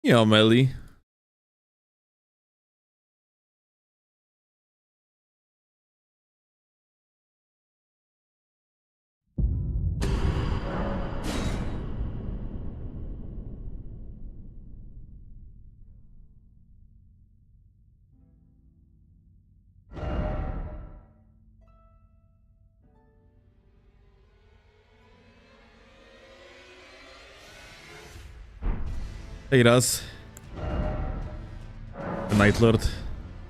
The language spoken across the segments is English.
Yeah, melee. Hey Raz. The Night Lord.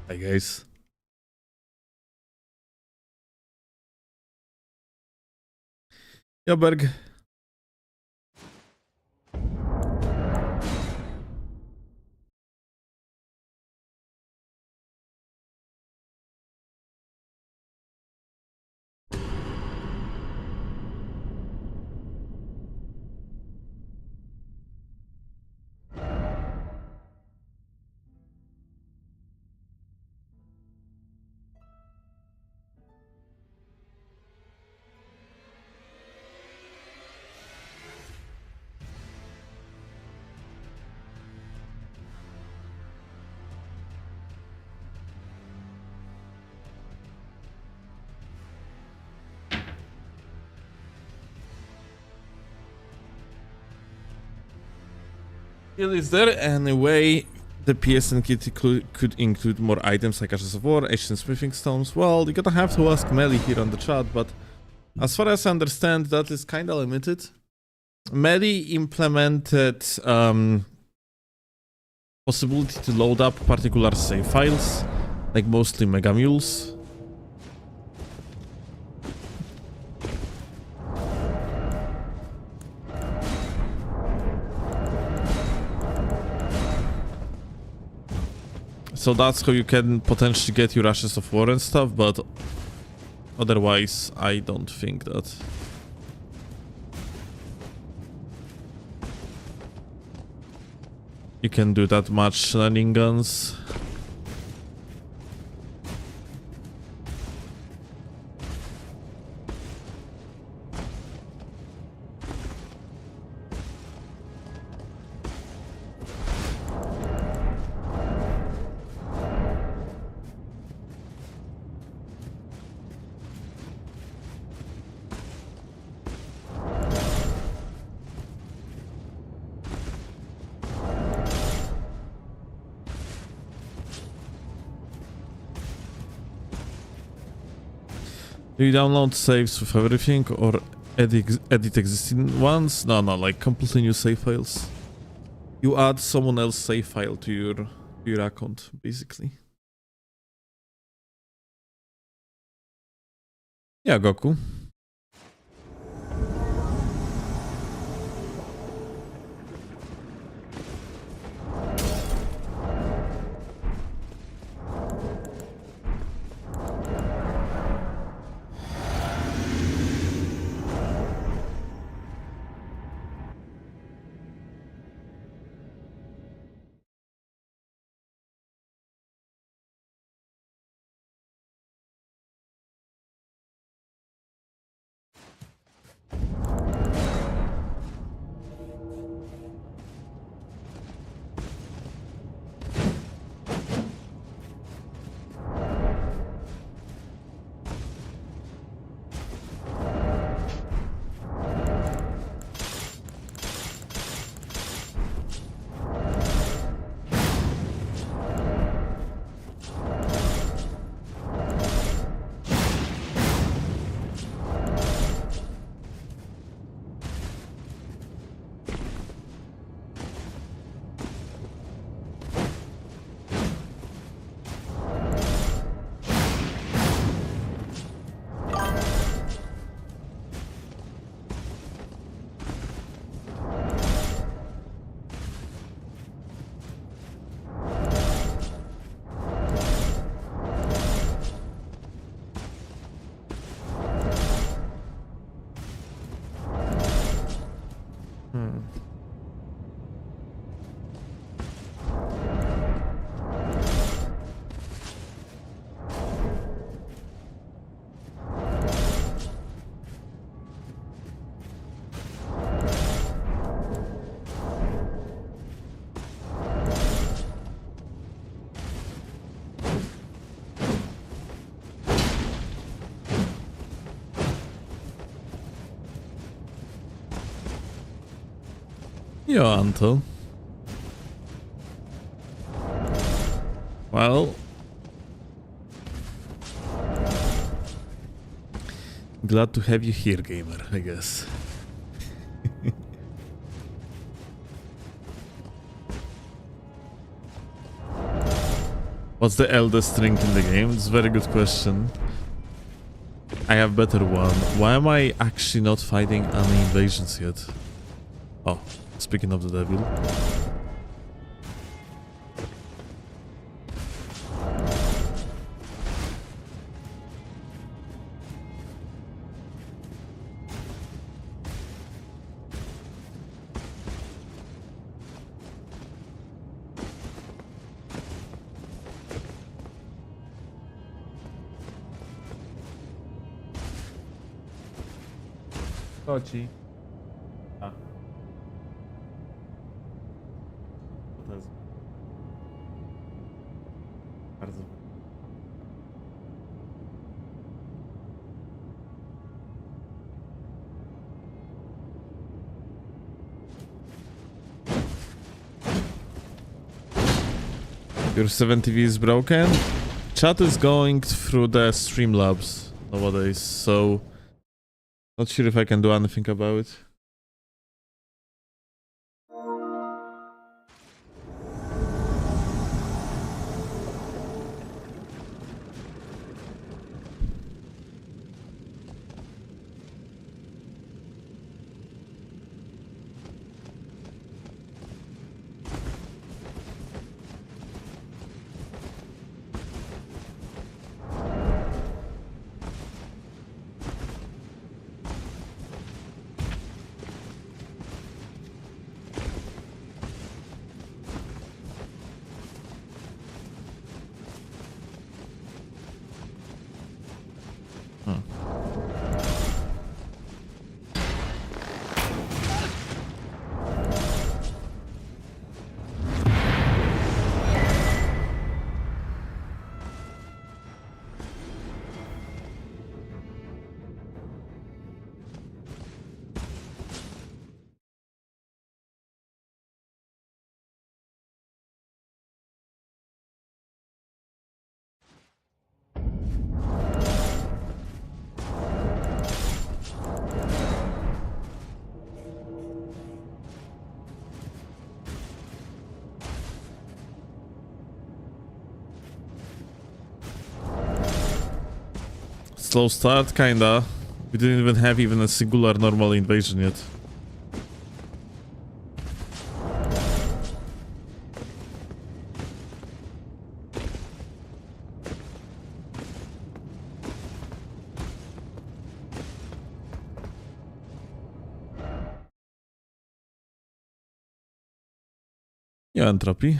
Hi guys. Yeah, Berg. Is there any way the PSN kit could include more items like Ashes of War, Ancient Smithing Stones? Well, you're gonna have to ask Melly here on the chat, but as far as I understand, that is kinda limited. Melly implemented possibility to load up particular save files, like mostly Mega Mules. So that's how you can potentially get your Ashes of War and stuff, but otherwise, I don't think that. You can do that much shenanigans. Do you download saves with everything or edit existing ones? No, like completely new save files. You add someone else's save file to your account, basically. Yeah, Goku. Jo, Anto. Well... Glad to have you here, gamer, I guess. What's the eldest ring in the game? It's a very good question. I have better one. Why am I actually not fighting any invasions yet? Oh, speaking of the devil. Chodzi. A. To jest bardzo. Your 7TV is broken? Chat is going through the Streamlabs nowadays, so not sure if I can do anything about it. Slow start, kinda. We didn't even have a singular normal invasion yet. Yeah, entropy.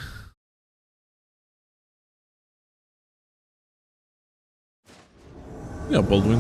Yeah, Baldwin.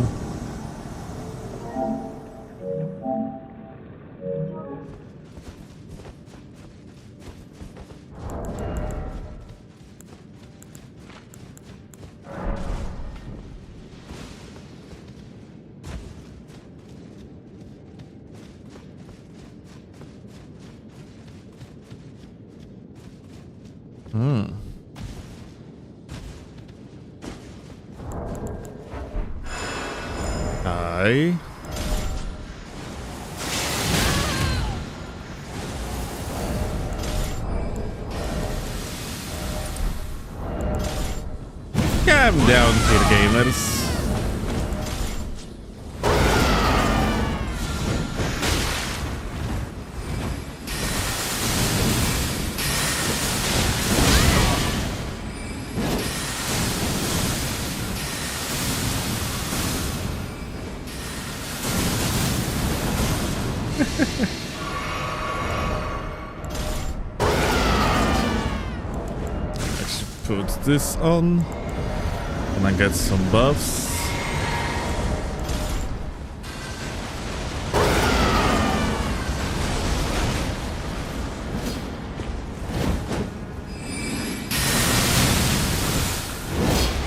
Hi. Calm down here, gamers. I should put this on and I get some buffs.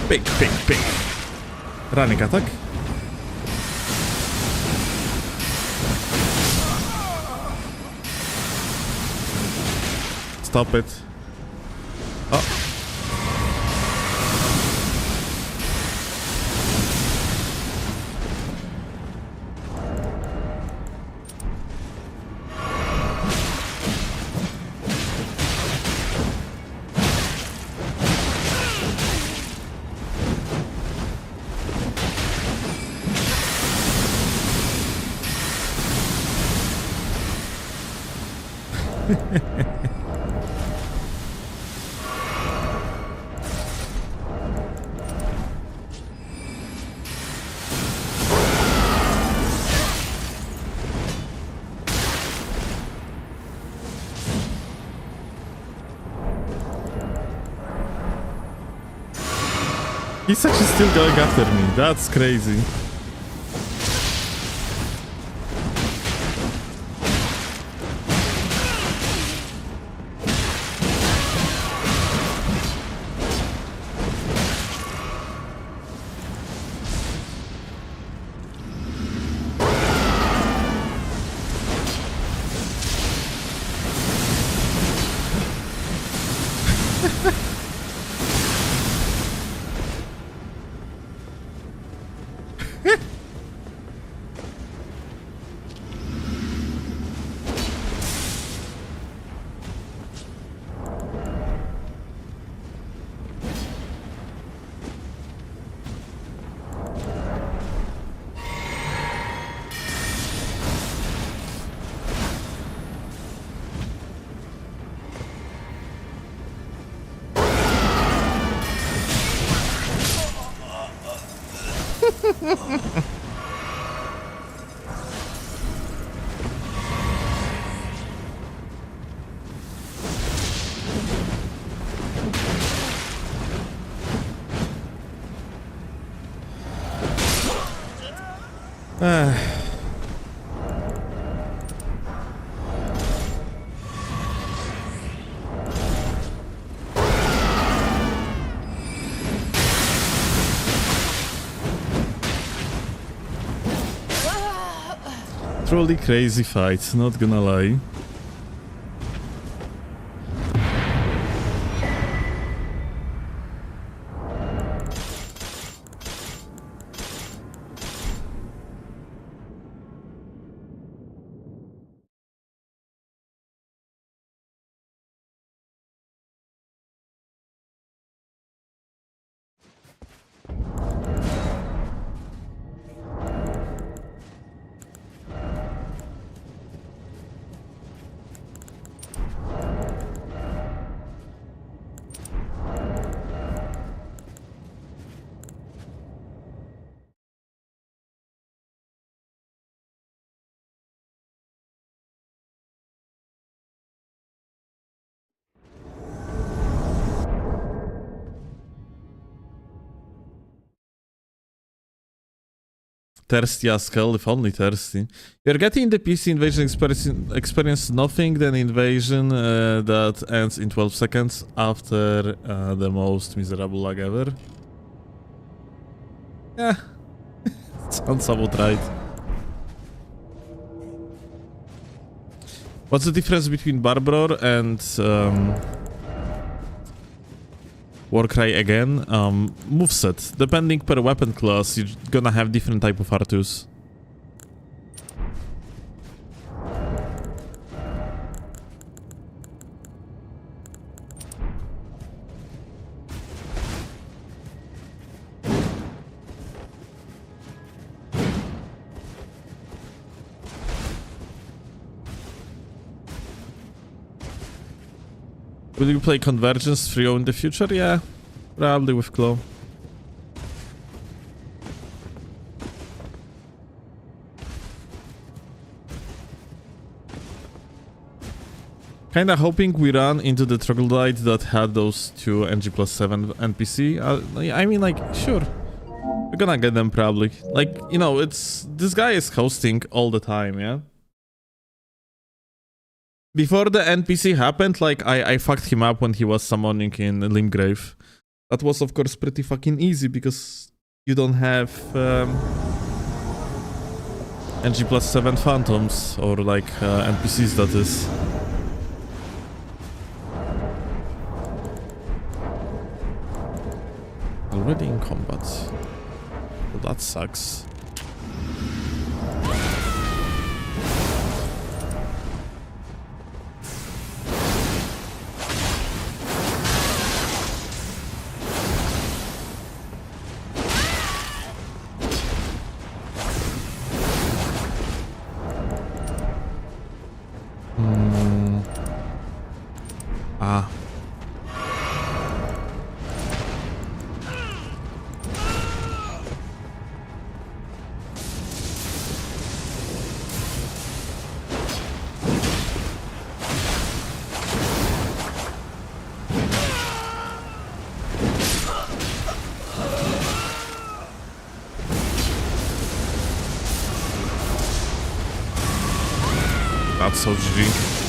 Big. Running attack. stop it. Oh. He's actually still going after me. That's crazy. Truly crazy fight, not gonna lie. Thirsty as hell, if only thirsty. You're getting the PC invasion experience nothing than invasion that ends in 12 seconds after the most miserable lag ever. Yeah, sounds about right. What's the difference between Barbror and Warcry again? Moveset. Depending per weapon class, you're gonna have different type of R2s. Will you play Convergence 3.0 in the future? Yeah, probably with Claw. Kinda hoping we run into the troglodyte that had those two NG+7 NPC. I mean, like, sure. We're gonna get them probably. Like, you know, it's... This guy is hosting all the time, yeah? Before the NPC happened, like, I fucked him up when he was summoning in Limgrave. That was, of course, pretty fucking easy, because you don't have NG+7 phantoms, or, like, NPCs, that is. combat. Well, that sucks. Ah. That's so GG.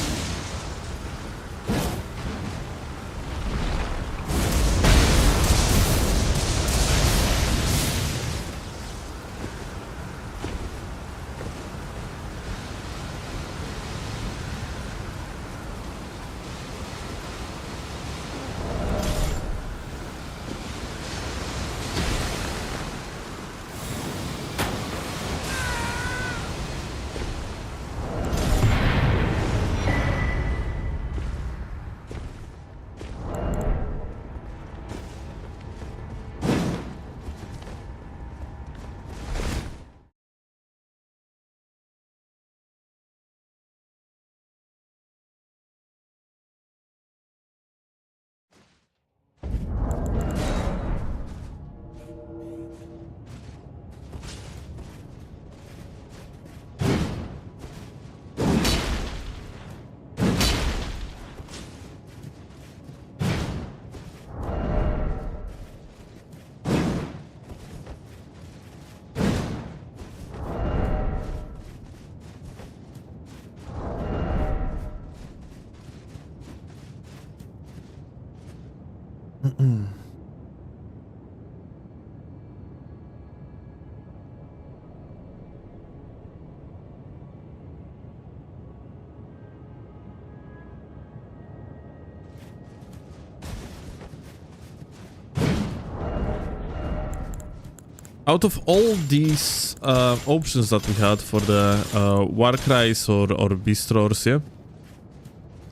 Out of all these options that we had for the Warcries or Bistros, yeah?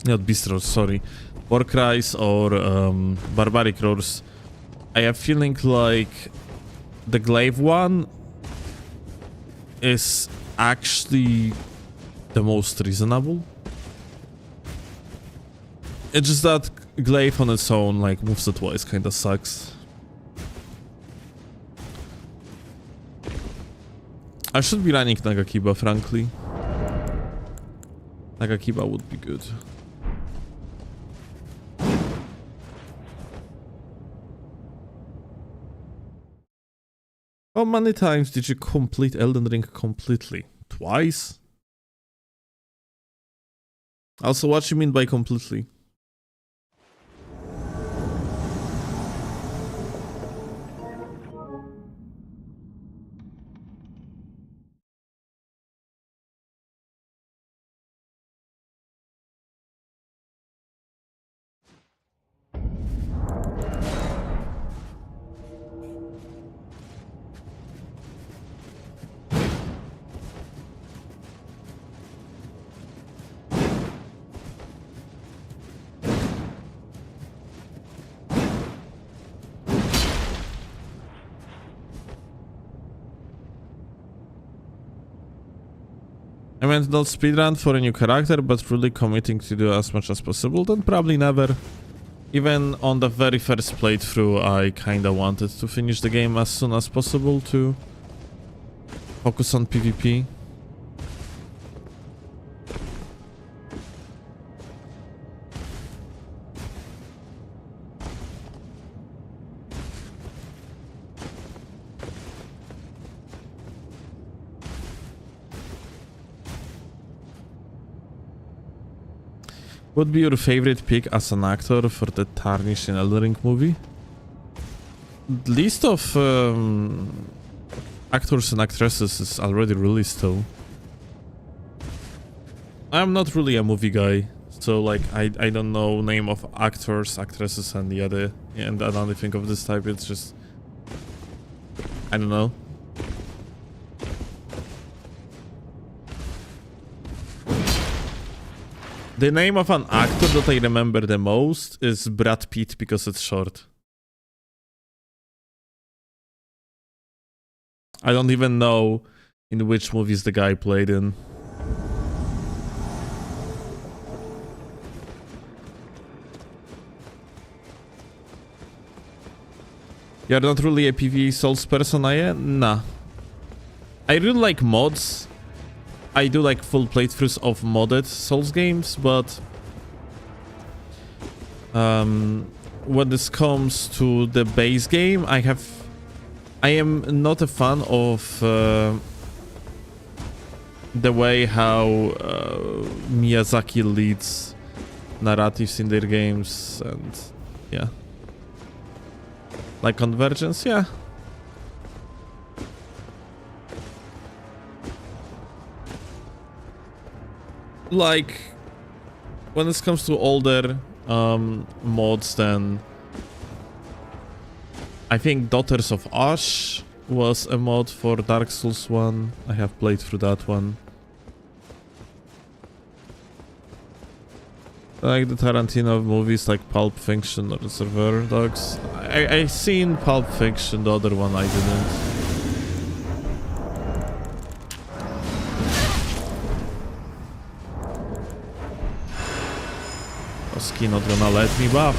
Not Bistros, sorry. Warcries or Barbaric Roars, I have feeling like the Glaive one is actually the most reasonable. It's just that Glaive on its own, like, moves it twice, kinda sucks. I should be running Nagakiba, frankly. Nagakiba would be good. How many times did you complete Elden Ring completely? Twice? Also, what you mean by completely? I meant not speedrun for a new character, but really committing to do as much as possible, then probably never. Even on the very first playthrough, I kinda wanted to finish the game as soon as possible to focus on PvP. What would be your favorite pick as an actor for the Tarnished in Elden Ring movie? The list of actors and actresses is already released, though. I'm not really a movie guy, so like I don't know name of actors, actresses, and the other and another thing of this type. It's just I don't know. The name of an actor that I remember the most is Brad Pitt because it's short. I don't even know in which movies the guy played in. You're not really a PvE Souls person, are you? Nah. I really like mods. I do like full playthroughs of modded Souls games, but when this comes to the base game, I am not a fan of the way how Miyazaki leads narratives in their games, and yeah. Like Convergence, yeah. Like, when it comes to older mods, then I think Daughters of Ash was a mod for Dark Souls 1. I have played through that one. Like the Tarantino movies like Pulp Fiction or Reservoir Dogs. I seen Pulp Fiction, the other one I didn't. Oski not gonna let me buff.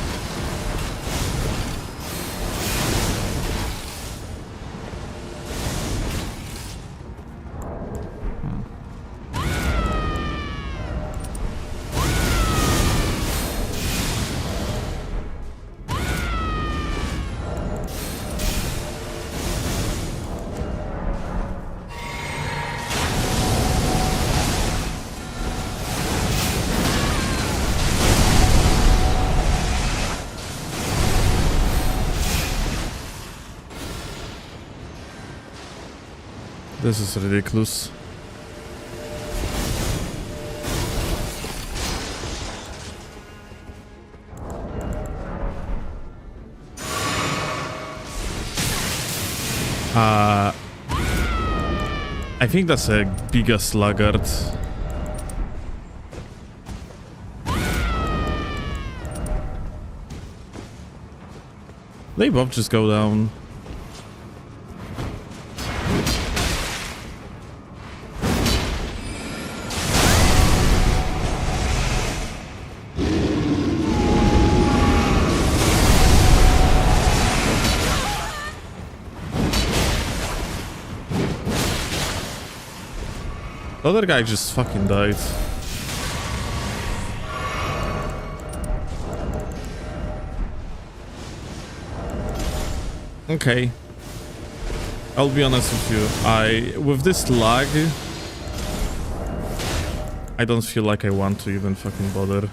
This is ridiculous. I think that's a bigger sluggard. They both just go down. The other guy just fucking died. Okay. I'll be honest with you. With this lag, I don't feel like I want to even fucking bother.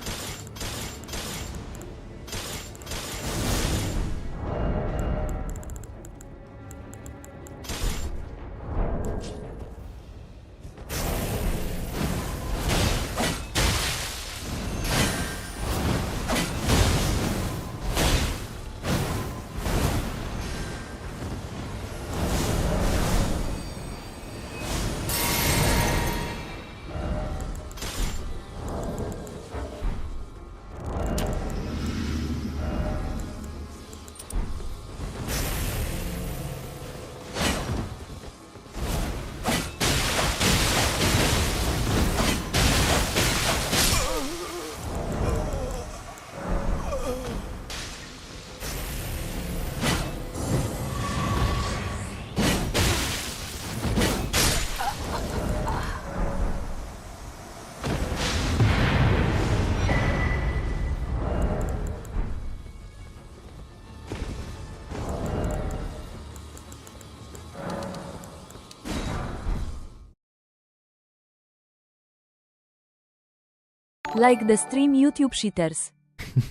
Like the stream, YouTube cheaters.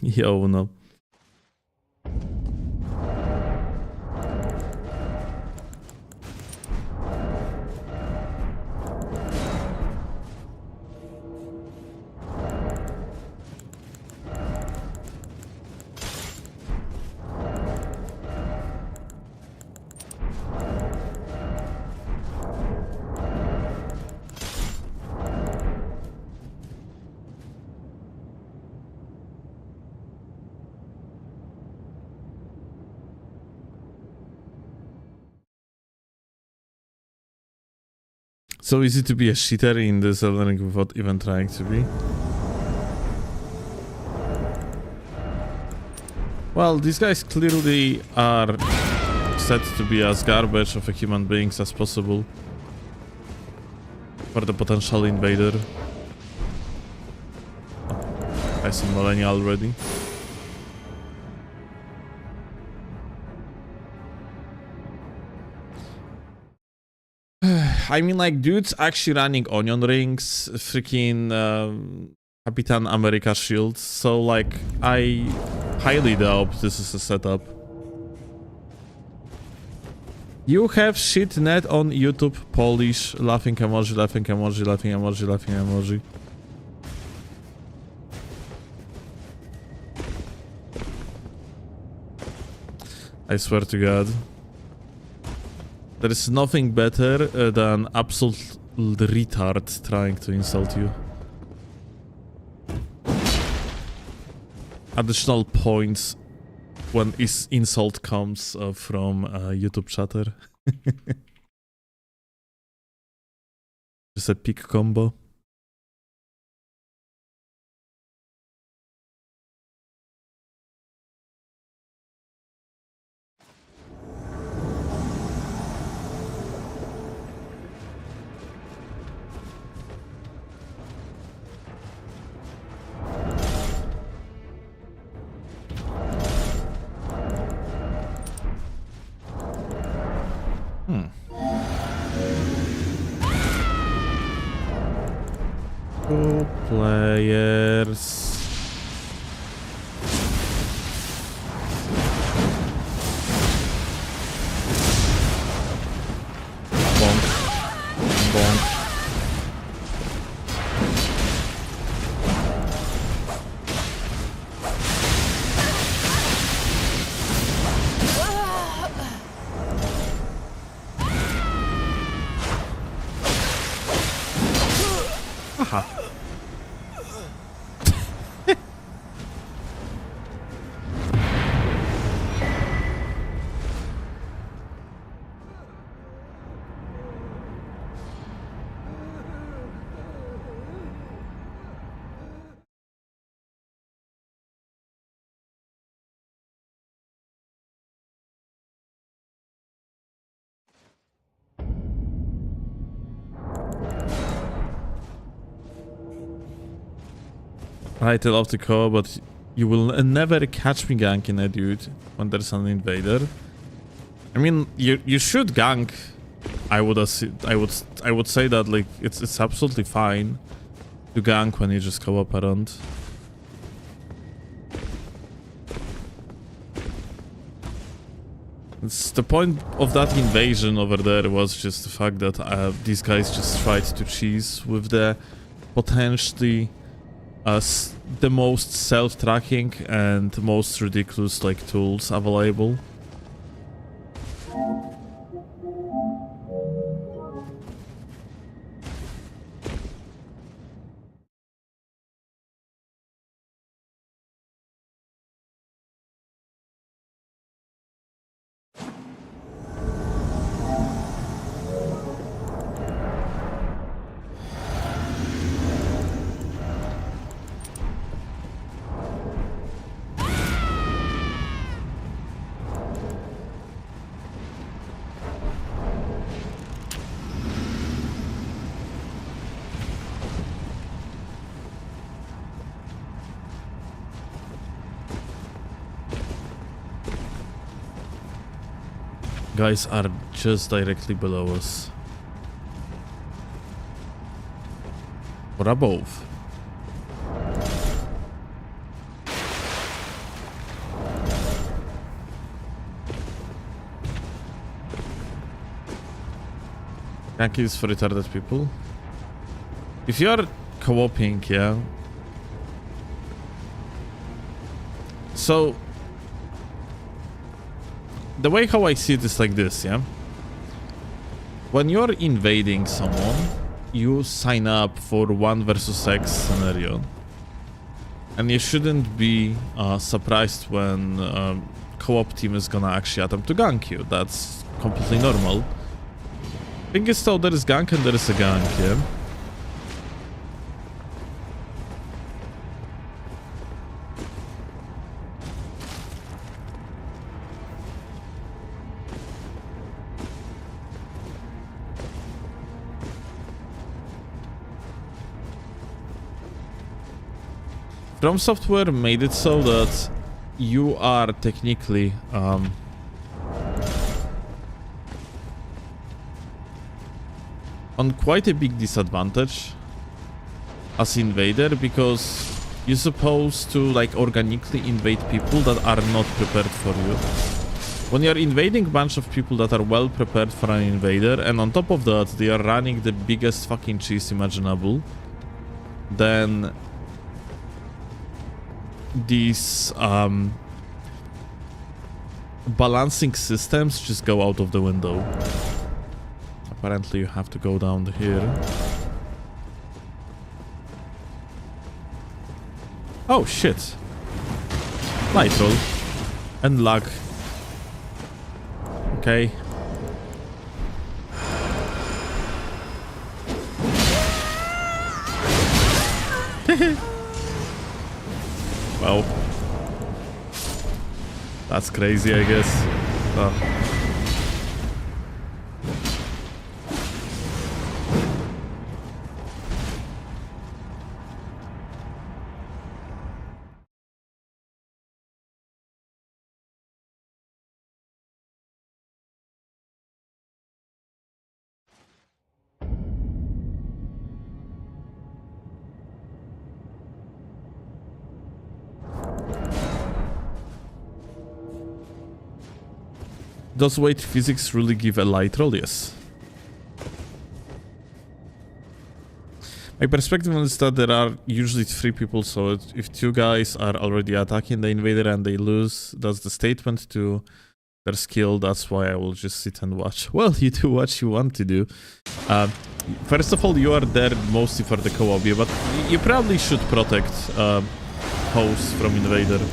Yo, no. So easy to be a cheater in this Elden Ring without even trying to be. Well, these guys clearly are set to be as garbage of a human beings as possible for the potential invader. Oh, I see Millennia already. I mean, like, dudes actually running onion rings, freaking Capitan America shields, so, like, I highly doubt this is a setup. You have shit net on YouTube, Polish, laughing emoji, laughing emoji, laughing emoji, laughing emoji. I swear to God. There is nothing better than absolute retard trying to insult you. Additional points when insult comes from YouTube chatter. Just a peak combo. Two players. Bonk. Bonk. Aha. Right, I love the core, but you will never catch me ganking a dude when there's an invader. I mean, you should gank. I would say that, like, it's absolutely fine to gank when you just go up around. It's the point of that invasion over there was just the fact that these guys just tried to cheese with the potentially the most self-tracking and most ridiculous, like, tools available. Guys are just directly below us. Or above. Gank is for retarded people. If you're co-oping, yeah. So the way how I see it is like this, yeah? When you're invading someone, you sign up for 1 versus X scenario. And you shouldn't be surprised when co-op team is gonna actually attempt to gank you. That's completely normal. Thing is though, there is gank and there is a gank, yeah? From Software made it so that you are technically on quite a big disadvantage as invader, because you're supposed to like organically invade people that are not prepared for you. When you're invading a bunch of people that are well prepared for an invader, and on top of that they are running the biggest fucking cheese imaginable, then these balancing systems just go out of the window. Apparently you have to go down here. Oh shit. Light roll. And lag. Okay. Well, that's crazy, I guess. Oh. Does weight physics really give a light roll? Yes. My perspective is that there are usually 3 people, so if 2 guys are already attacking the invader and they lose, that's the statement to their skill. That's why I will just sit and watch. Well, you do what you want to do. First of all, you are there mostly for the co-op, but you probably should protect hosts from invader.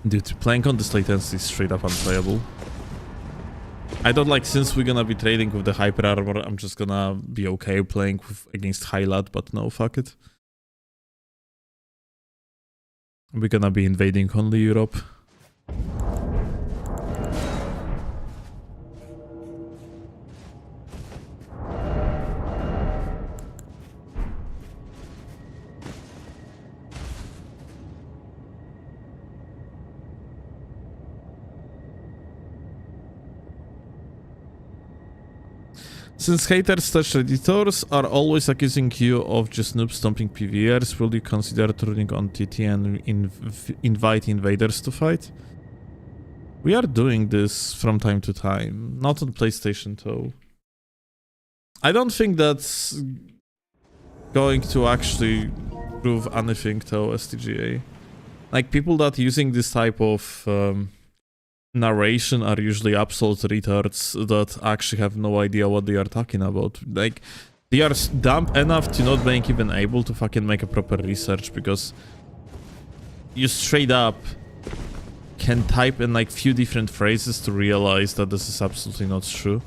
Dude, playing on this latency is straight up unplayable. I don't like, since we're gonna be trading with the hyper armor, I'm just gonna be okay playing against high lat, but no, fuck it. We're gonna be invading only Europe. Since haters slash editors are always accusing you of just noob stomping PvEers, will you consider turning on TT and invite invaders to fight? We are doing this from time to time, not on PlayStation though. I don't think that's going to actually prove anything though, STGA. Like, people that using this type of narration are usually absolute retards that actually have no idea what they are talking about. Like, they are dumb enough to not being even able to fucking make a proper research, because you straight up can type in like few different phrases to realize that this is absolutely not true.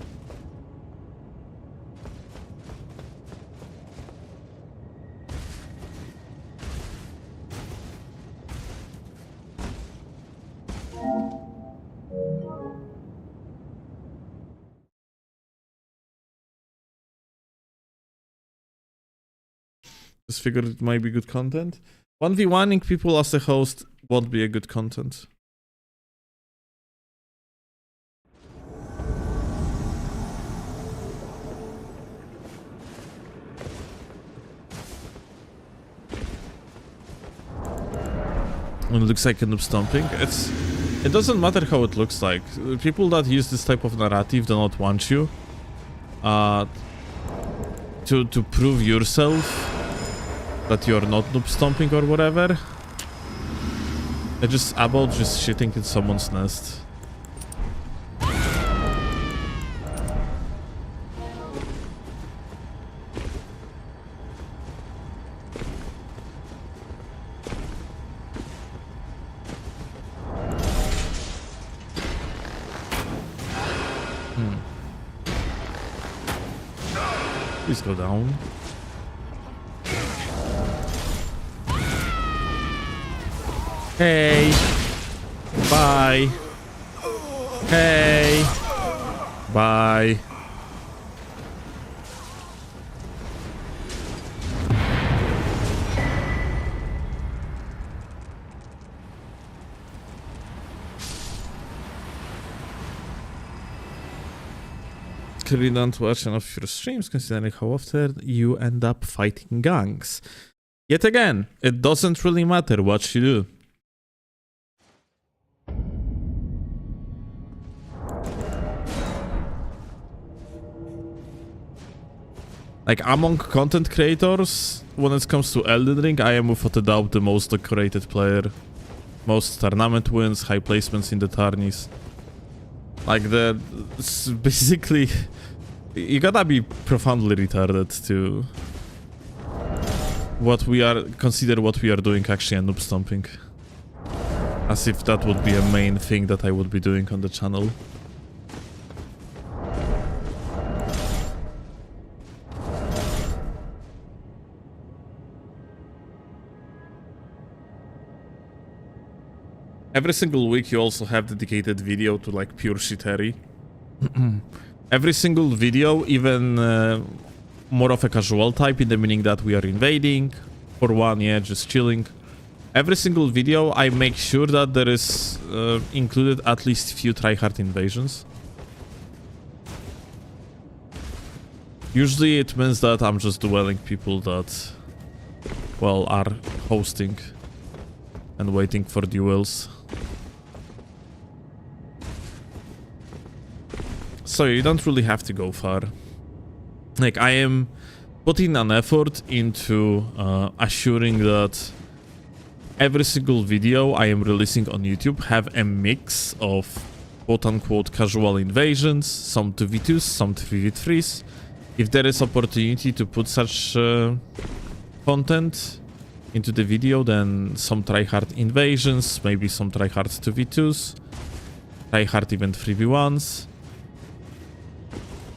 Just figured it might be good content. 1v1ing people as a host won't be a good content. It looks like a noob stomping. It doesn't matter how it looks like. People that use this type of narrative do not want you to to prove yourself that you're not noob stomping or whatever. It's just about just shitting in someone's nest. Please go down. Hey. Bye. Hey. Bye. Clearly don't watch enough of your streams considering how often you end up fighting gangs. Yet again, it doesn't really matter what you do. Like, among content creators, when it comes to Elden Ring, I am without a doubt the most decorated player. Most tournament wins, high placements in the tourneys. Like, it's basically... You gotta be profoundly retarded to... consider what we are doing actually a noob stomping. As if that would be a main thing that I would be doing on the channel. Every single week you also have dedicated video to like pure shittery. Every single video, even more of a casual type, in the meaning that we are invading. For one, yeah, just chilling. Every single video I make sure that there is included at least few tryhard invasions. Usually it means that I'm just dueling people that, well, are hosting and waiting for duels. So you don't really have to go far. Like, I am putting an effort into assuring that every single video I am releasing on YouTube have a mix of quote-unquote casual invasions, some 2v2s, some 3v3s. If there is opportunity to put such content into the video, then some tryhard invasions, maybe some tryhard 2v2s, tryhard even 3v1s.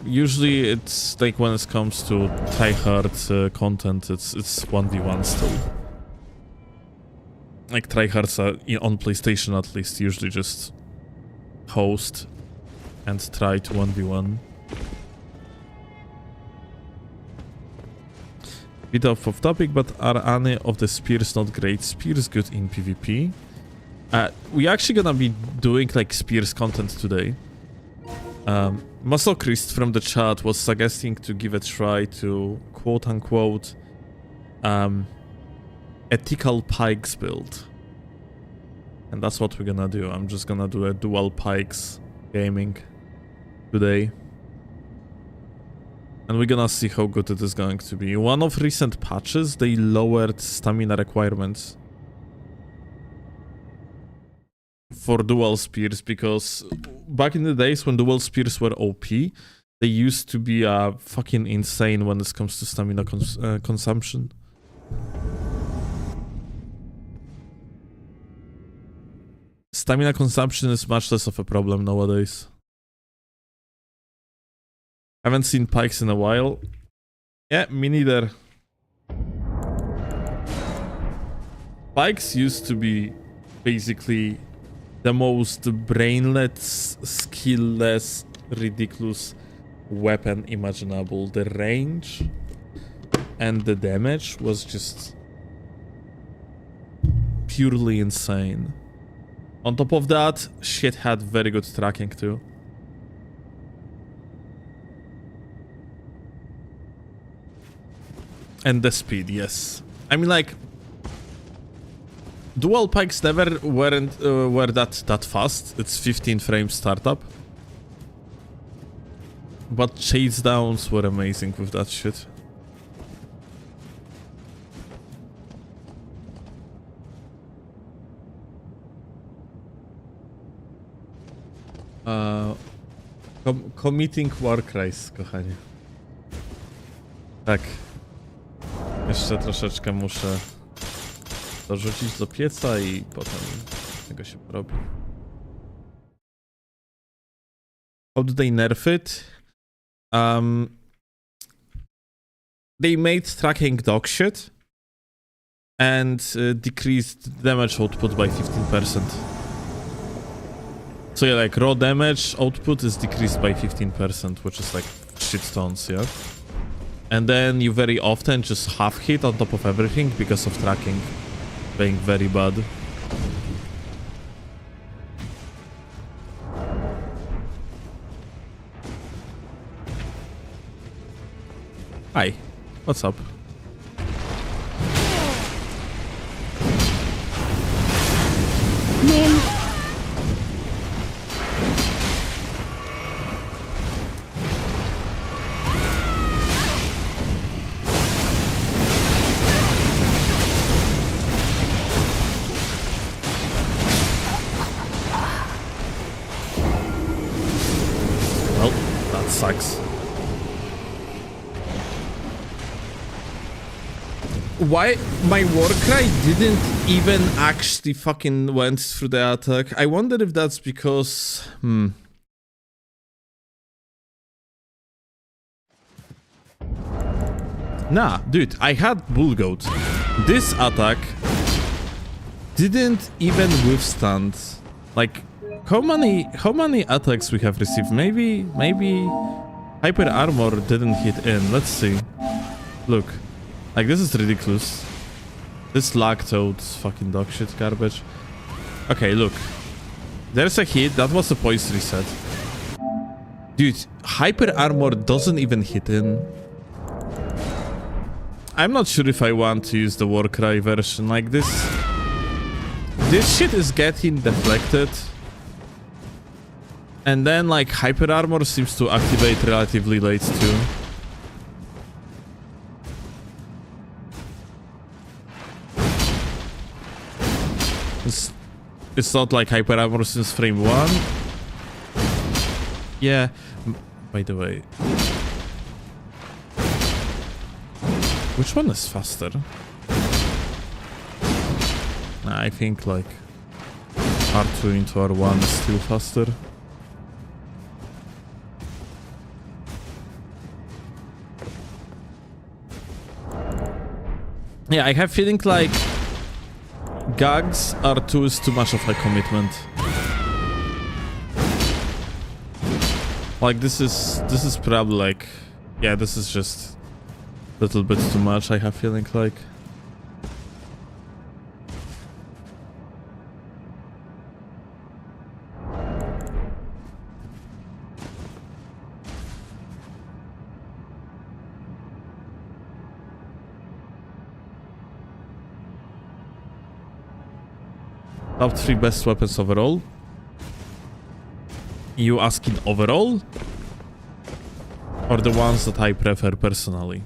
Usually it's like when it comes to tryhard content, it's 1v1 still. Like tryhards are on PlayStation at least usually just host and try to 1v1. Bit off topic, but are any of the spears not great? Spears good in PvP? We actually gonna be doing like spears content today. Masochist from the chat was suggesting to give a try to quote-unquote ethical pikes build. And that's what we're gonna do. I'm just gonna do a dual pikes gaming today. And we're gonna see how good it is going to be. One of recent patches, they lowered stamina requirements for dual spears, because back in the days when dual spears were OP, they used to be fucking insane when it comes to stamina consumption. Stamina consumption is much less of a problem nowadays. Haven't seen pikes in a while. Yeah, me neither. Pikes used to be basically the most brainless, skillless, ridiculous weapon imaginable. The range and the damage was just purely insane. On top of that, shit had very good tracking too. And the speed, yes. I mean, like, dual pikes never were that fast. It's 15 frames startup. But chase downs were amazing with that shit. Committing war crimes, kochanie. Tak. Jeszcze troszeczkę muszę dorzucić do pieca i potem tego się porobi. How do they nerf it? They made tracking dog shit and decreased damage output by 15%. So yeah, like raw damage output is decreased by 15%, which is like shit tons, yeah? And then you very often just half hit on top of everything because of tracking being very bad. Hi, what's up? Man. Well, that sucks. Why my Warcry didn't even actually fucking went through the attack? I wonder if that's because... Nah, dude, I had Bull Goat. This attack didn't even withstand. Like, how many attacks we have received? Maybe Hyper Armor didn't hit in. Let's see. Look. Like, this is ridiculous. This lactose fucking dog shit garbage. Okay, look. There's a hit. That was a poise reset. Dude, Hyper Armor doesn't even hit in. I'm not sure if I want to use the Warcry version. Like, this shit is getting deflected. And then, like, Hyper Armor seems to activate relatively late, too. It's not like Hyper Armor since frame 1. Yeah, by the way. Which one is faster? Nah, I think like R2 into R1 is still faster. Yeah, I have feeling like Gags R2 is too much of a commitment. Like this is probably like, yeah, this is just a little bit too much, I have feeling like. Top 3 best weapons overall? You asking overall? Or the ones that I prefer personally?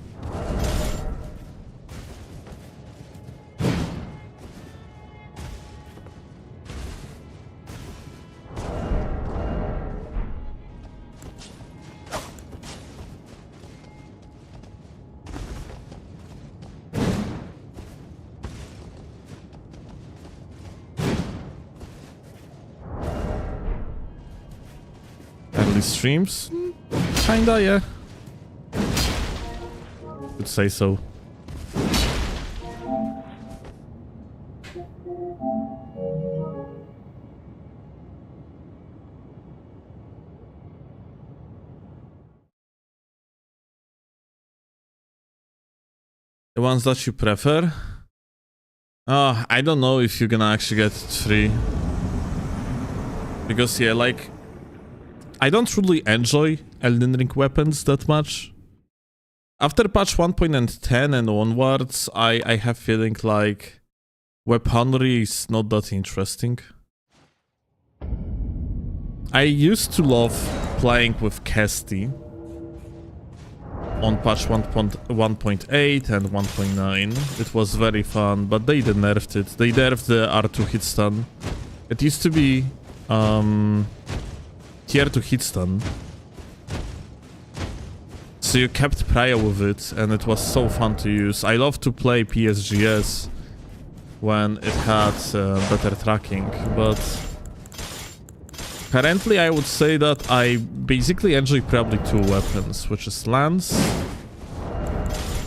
Early streams? Kinda, yeah. Could say so. The ones that you prefer? Oh, I don't know if you're gonna actually get 3. Because, yeah, like, I don't really enjoy Elden Ring weapons that much. After patch 1.10 and onwards, I have feeling like weaponry is not that interesting. I used to love playing with Kesty on patch 1.8 and 1.9. It was very fun, but they nerfed it. They nerfed the R2 hit stun. It used to be tier 2 hitstun. So you kept prio with it, and it was so fun to use. I love to play PSGS when it had better tracking, but currently I would say that I basically enjoy probably 2 weapons, which is Lance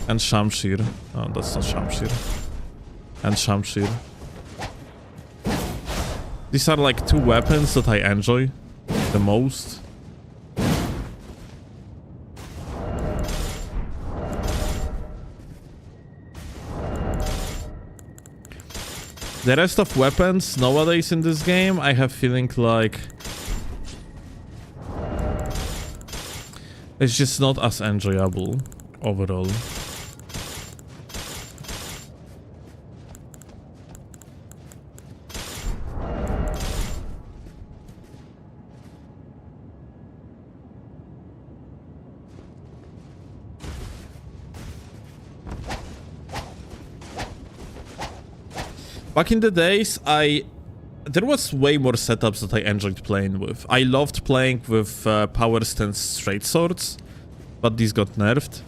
and Shamshir. Oh, that's not Shamshir. And Shamshir. These are like 2 weapons that I enjoy the most. The rest of weapons nowadays in this game, I have feeling like it's just not as enjoyable overall. Back in the days, there was way more setups that I enjoyed playing with. I loved playing with power stance straight swords, but these got nerfed.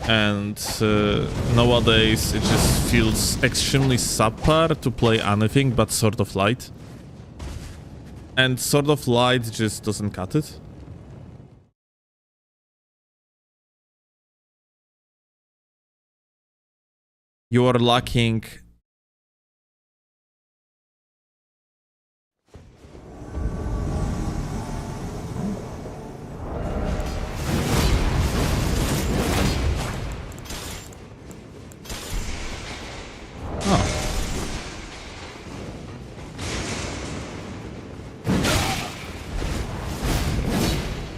And nowadays it just feels extremely subpar to play anything but Sword of Light. And Sword of Light just doesn't cut it. You are lacking...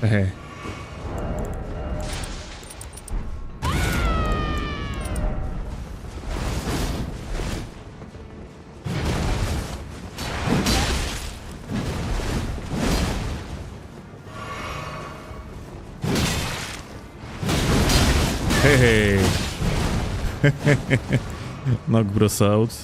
Hey. Hey. Knock bros out.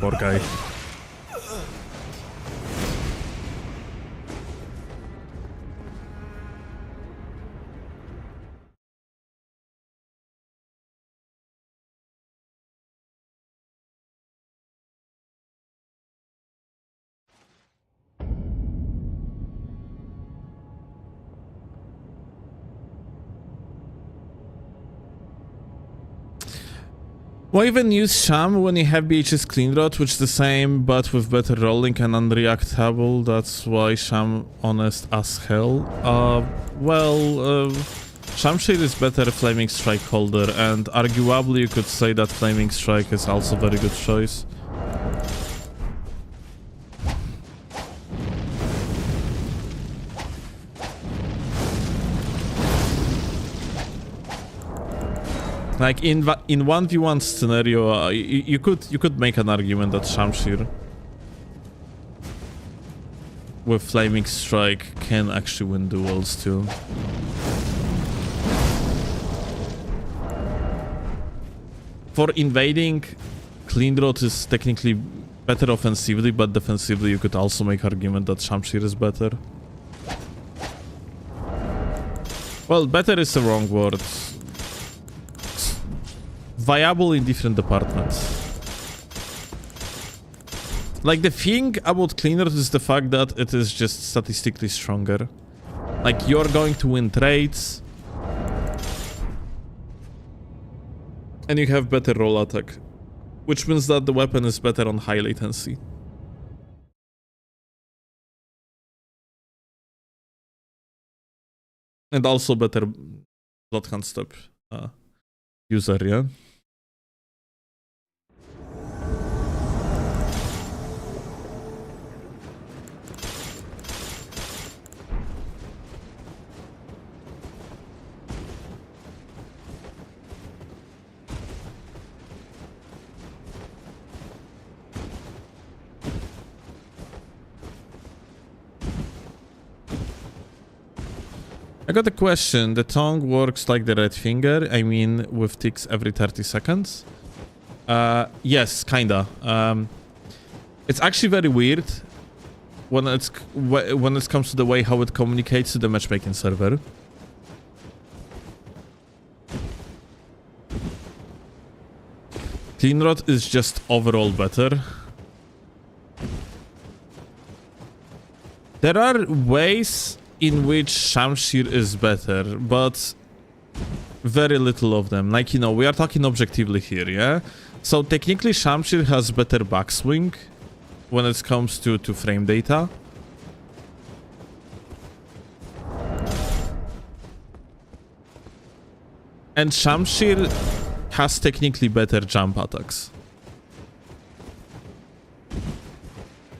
Poor guy. Why even use Sham when you have BH's Clean Rot, which is the same but with better rolling and unreactable? That's why Sham honest as hell. Shamshir is better Flaming Strike holder, and arguably you could say that Flaming Strike is also a very good choice. Like in 1v1 scenario, you could make an argument that Shamshir with Flaming Strike can actually win duels too. For invading, Clean Rot is technically better offensively, but defensively you could also make argument that Shamshir is better. Well, better is the wrong word. Viable in different departments. Like, the thing about Clean Rot is the fact that it is just statistically stronger. Like, you're going to win trades. And you have better roll attack. Which means that the weapon is better on high latency. And also better Bloodhound Step user, yeah? got a question. The tongue works like the red finger. I mean, with ticks every 30 seconds. Yes, kinda. It's actually very weird when it comes to the way how it communicates to the matchmaking server. Cleanrot is just overall better. There are ways in which Shamshir is better, but very little of them. Like, you know, we are talking objectively here, yeah? So technically Shamshir has better backswing when it comes to frame data. And Shamshir has technically better jump attacks.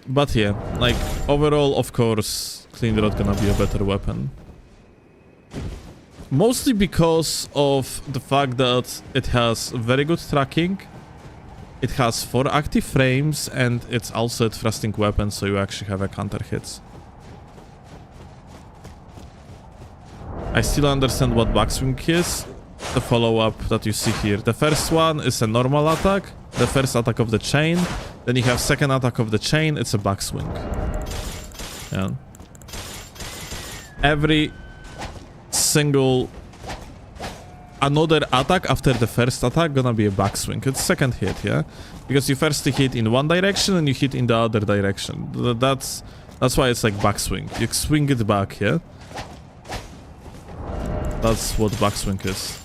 But yeah, like, overall, of course, Cleanrot gonna be a better weapon. Mostly because of the fact that it has very good tracking, it has 4 active frames, and it's also a thrusting weapon, so you actually have a counter hits. I still understand what backswing is. The follow-up that you see here. The first one is a normal attack, the first attack of the chain, then you have second attack of the chain, it's a backswing. Yeah. Every single another attack after the first attack gonna be a backswing. It's second hit, yeah? Because you first hit in one direction and you hit in the other direction. That's why it's like backswing. You swing it back, yeah? That's what backswing is.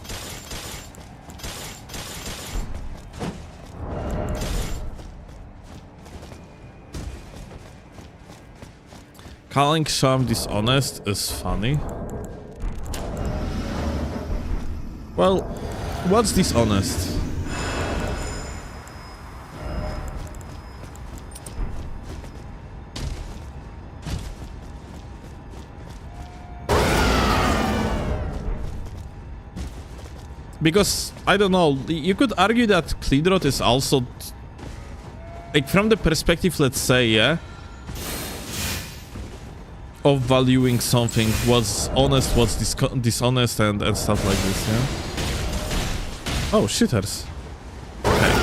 Calling Sham dishonest is funny. Well, what's dishonest? Because, I don't know, you could argue that Cleanrot is also... Like, from the perspective, let's say, yeah? Of valuing something, what's honest, what's dishonest, and stuff like this, yeah? Oh, shitters. Okay.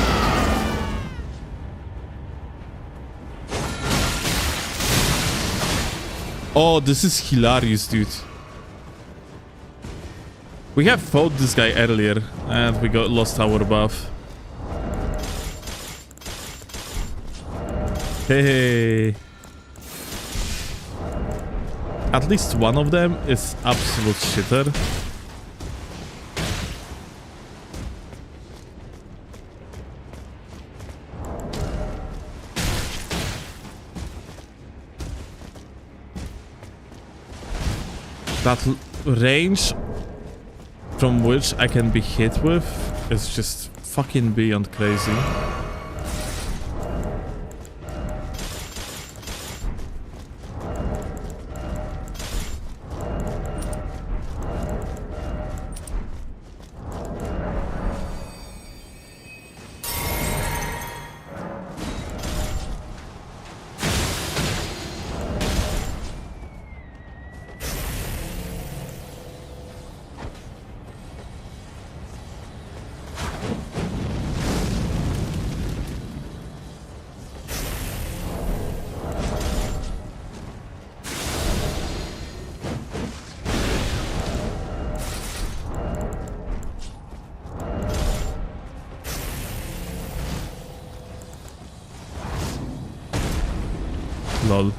Oh, this is hilarious, dude. We have fought this guy earlier, and we lost our buff. Hey. At least one of them is absolute shitter. That range from which I can be hit with is just fucking beyond crazy. Lol.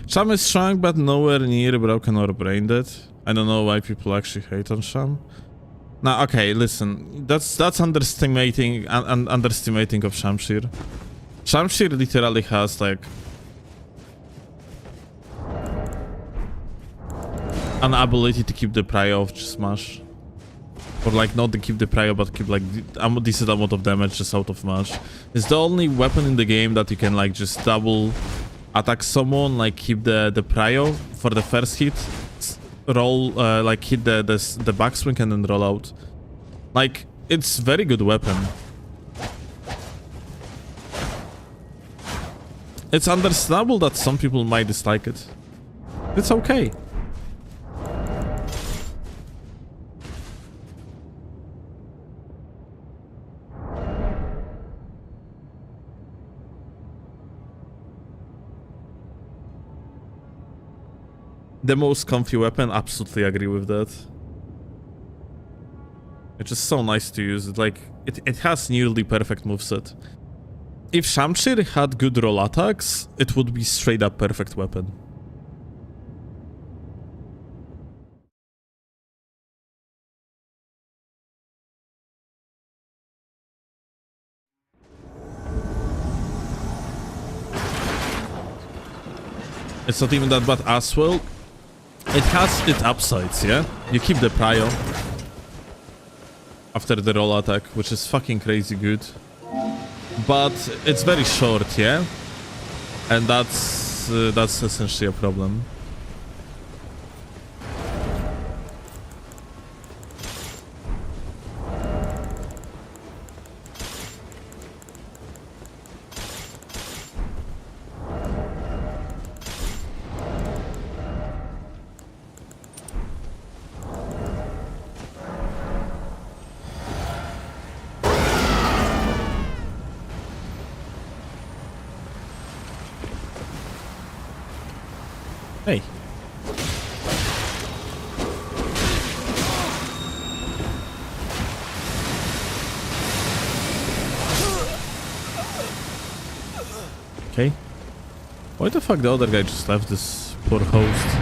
Sham is strong, but nowhere near broken or brain dead. I don't know why people actually hate on Sham. Nah, okay, listen. That's underestimating underestimating of Shamshir. Shamshir literally has like an ability to keep the prio of smash. Or like not to keep the prio, but keep like decent amount of damage just out of smash. It's the only weapon in the game that you can like just double attack someone, like keep the prio for the first hit, roll like hit the backswing and then roll out. Like it's very good weapon. It's understandable that some people might dislike it. It's okay. The most comfy weapon, absolutely agree with that. It's just so nice to use. It's like it has nearly perfect moveset. If Shamshir had good roll attacks, it would be straight up perfect weapon. It's not even that bad as well. It has its upsides, yeah? You keep the prio after the roll attack, which is fucking crazy good. But it's very short, yeah? And that's essentially a problem. Hey. Okay. Why the fuck the other guy just left this poor host?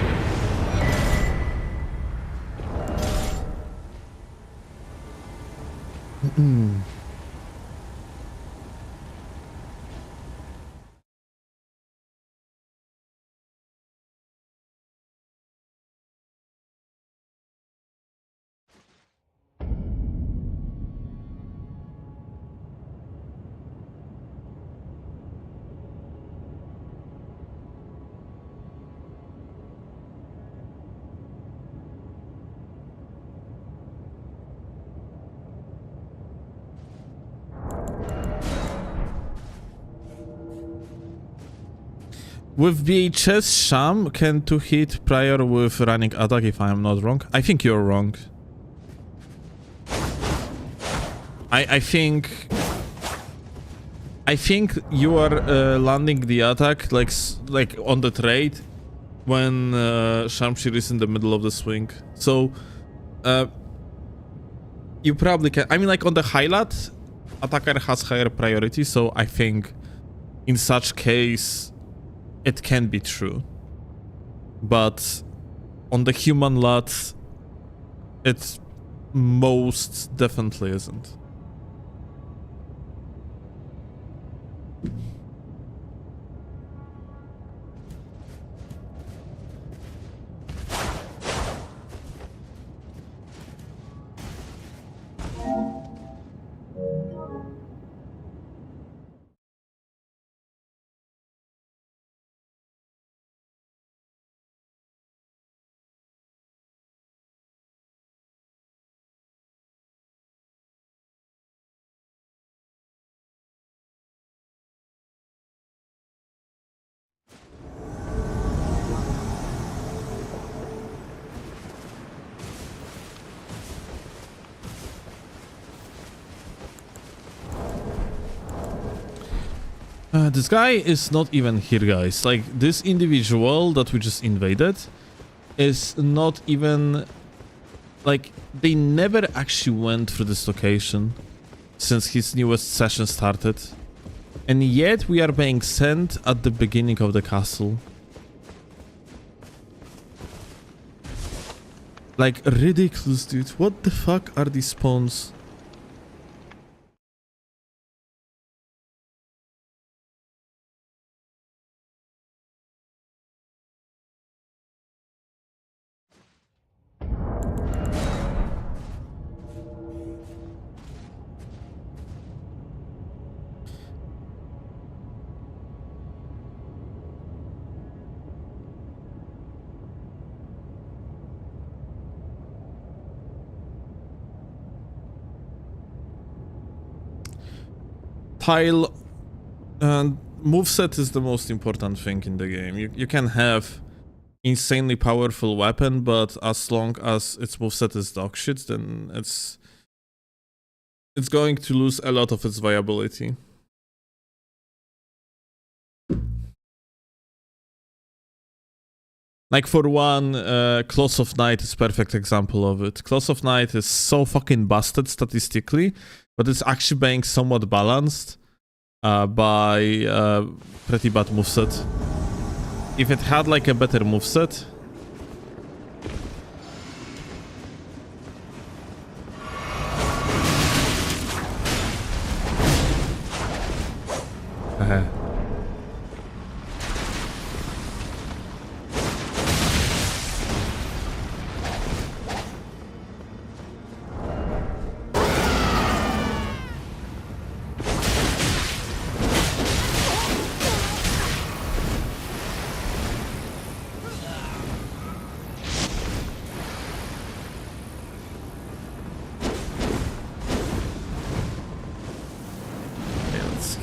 With VHS, Sham can 2-hit prior with running attack, if I am not wrong. I think you're wrong. I think you are landing the attack like on the trade when Shamshir is in the middle of the swing. So you probably can. I mean, like on the highlight, attacker has higher priority. So I think in such case it can be true, but on the human lot, it most definitely isn't. This guy is not even here, guys. Like, this individual that we just invaded is not even... Like, they never actually went through this location since his newest session started. And yet we are being sent at the beginning of the castle. Like, ridiculous, dude. What the fuck are these spawns? Tile and moveset is the most important thing in the game. You can have insanely powerful weapon, but as long as its moveset is dog shit, then it's going to lose a lot of its viability. Like, for one, Claws of Night is perfect example of it. Claws of Night is so fucking busted statistically, but it's actually being somewhat balanced by pretty bad moveset. If it had like a better moveset,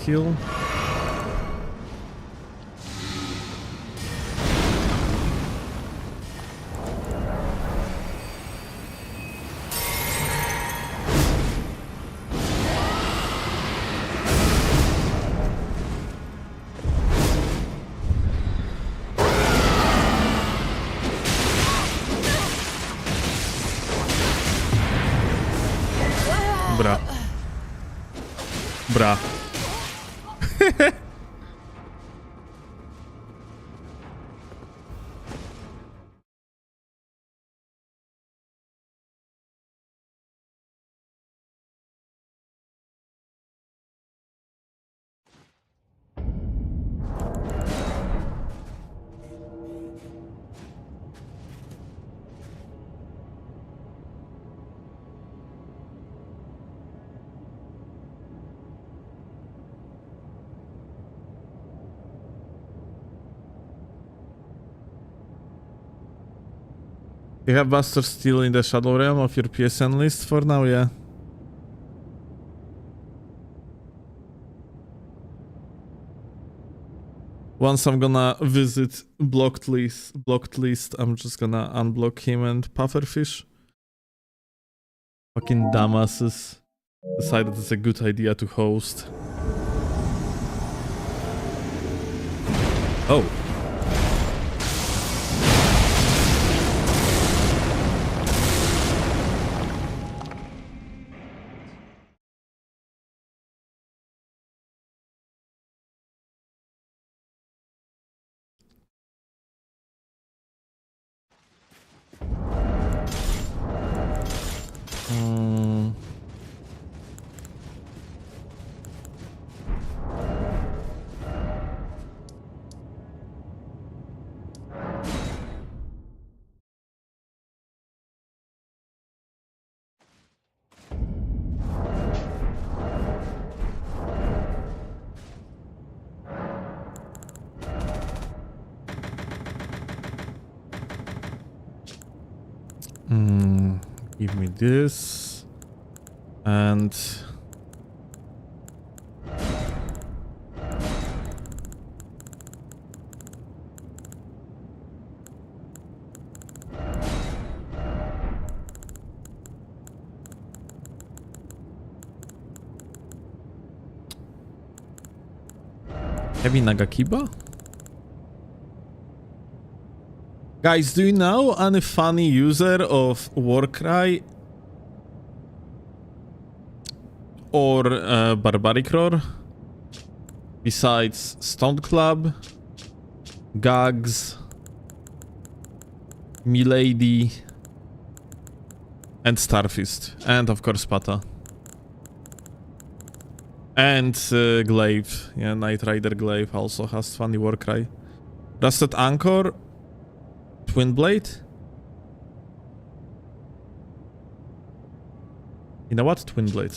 kill. Bra. Bra. You have Buster still in the Shadow Realm of your PSN list for now, yeah. Once I'm gonna visit blocked list, I'm just gonna unblock him and pufferfish. Fucking dumbasses decided it's a good idea to host. Oh. Give me this and heavy Nagakiba? Guys, do you know any funny user of Warcry or Barbaric Roar besides Stone Club, Gags, Milady, And Starfist. And of course Pata. And Glaive. Yeah, Knight Rider Glaive also has funny Warcry. Rusted Anchor. Twin Blade. You know what? Twin Blade.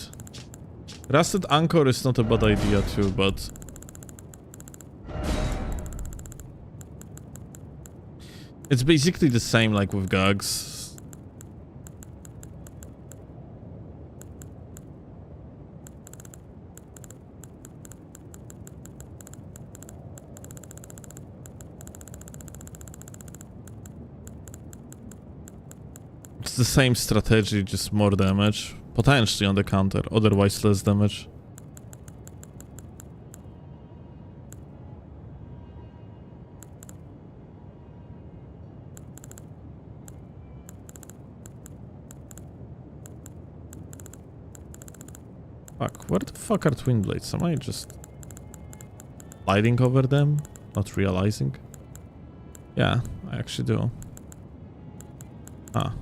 Rusted Anchor is not a bad idea too, but... it's basically the same like with Gags. It's the same strategy, just more damage. Potentially on the counter, otherwise less damage. Fuck, where the fuck are Twin Blades? Am I just sliding over them? Not realizing? Yeah, I actually do. Ah.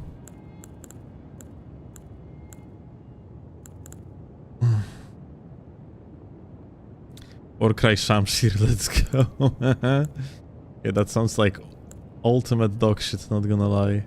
Warcry Shamshir, let's go. Yeah, that sounds like ultimate dog shit, not gonna lie.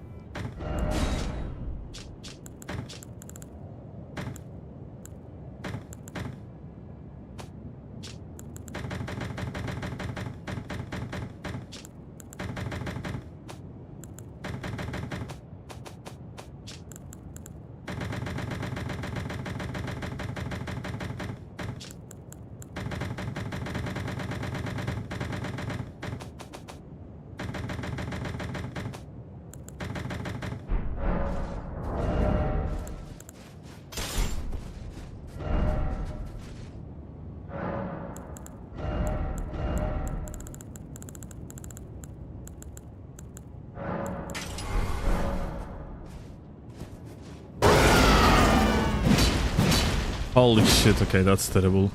Holy shit, okay, that's terrible.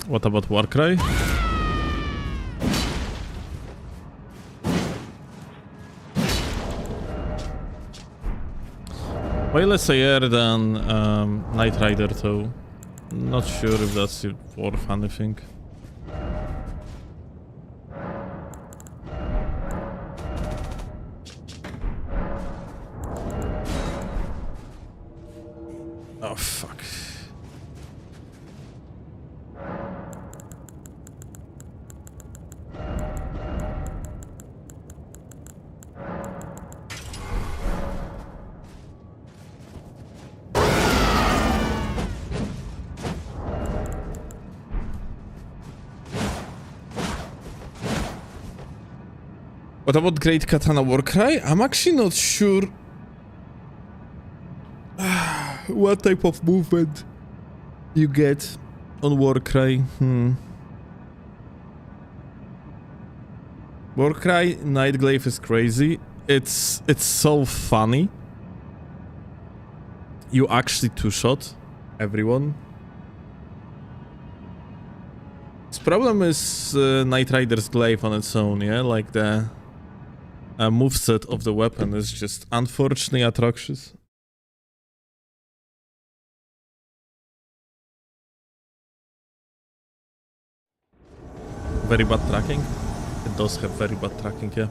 What about Warcry? Way less AR than Knight Rider though. Not sure if that's worth anything. Oh fuck. What about Great Katana Warcry? I'm actually not sure what type of movement you get on Warcry. Warcry Night Glaive is crazy. It's so funny. You actually two-shot everyone. Its problem is Knight Rider's Glaive on its own, yeah? Like the moveset of the weapon is just unfortunately atrocious. Very bad tracking? It does have very bad tracking, yeah.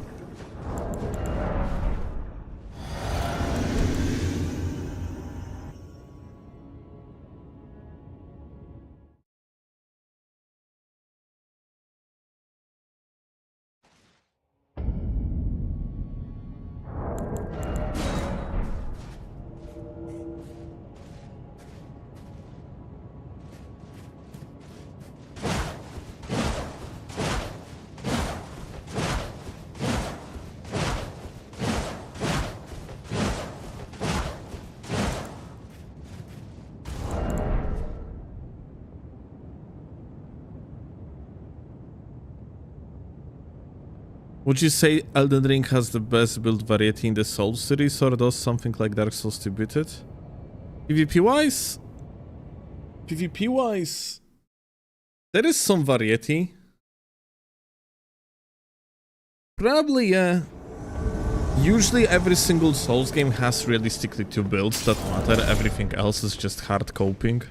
Would you say Elden Ring has the best build variety in the Souls series, or does something like Dark Souls to beat it? PvP-wise? PvP-wise, there is some variety. Probably, yeah. Usually every single Souls game has realistically 2 builds that matter, everything else is just hard coping.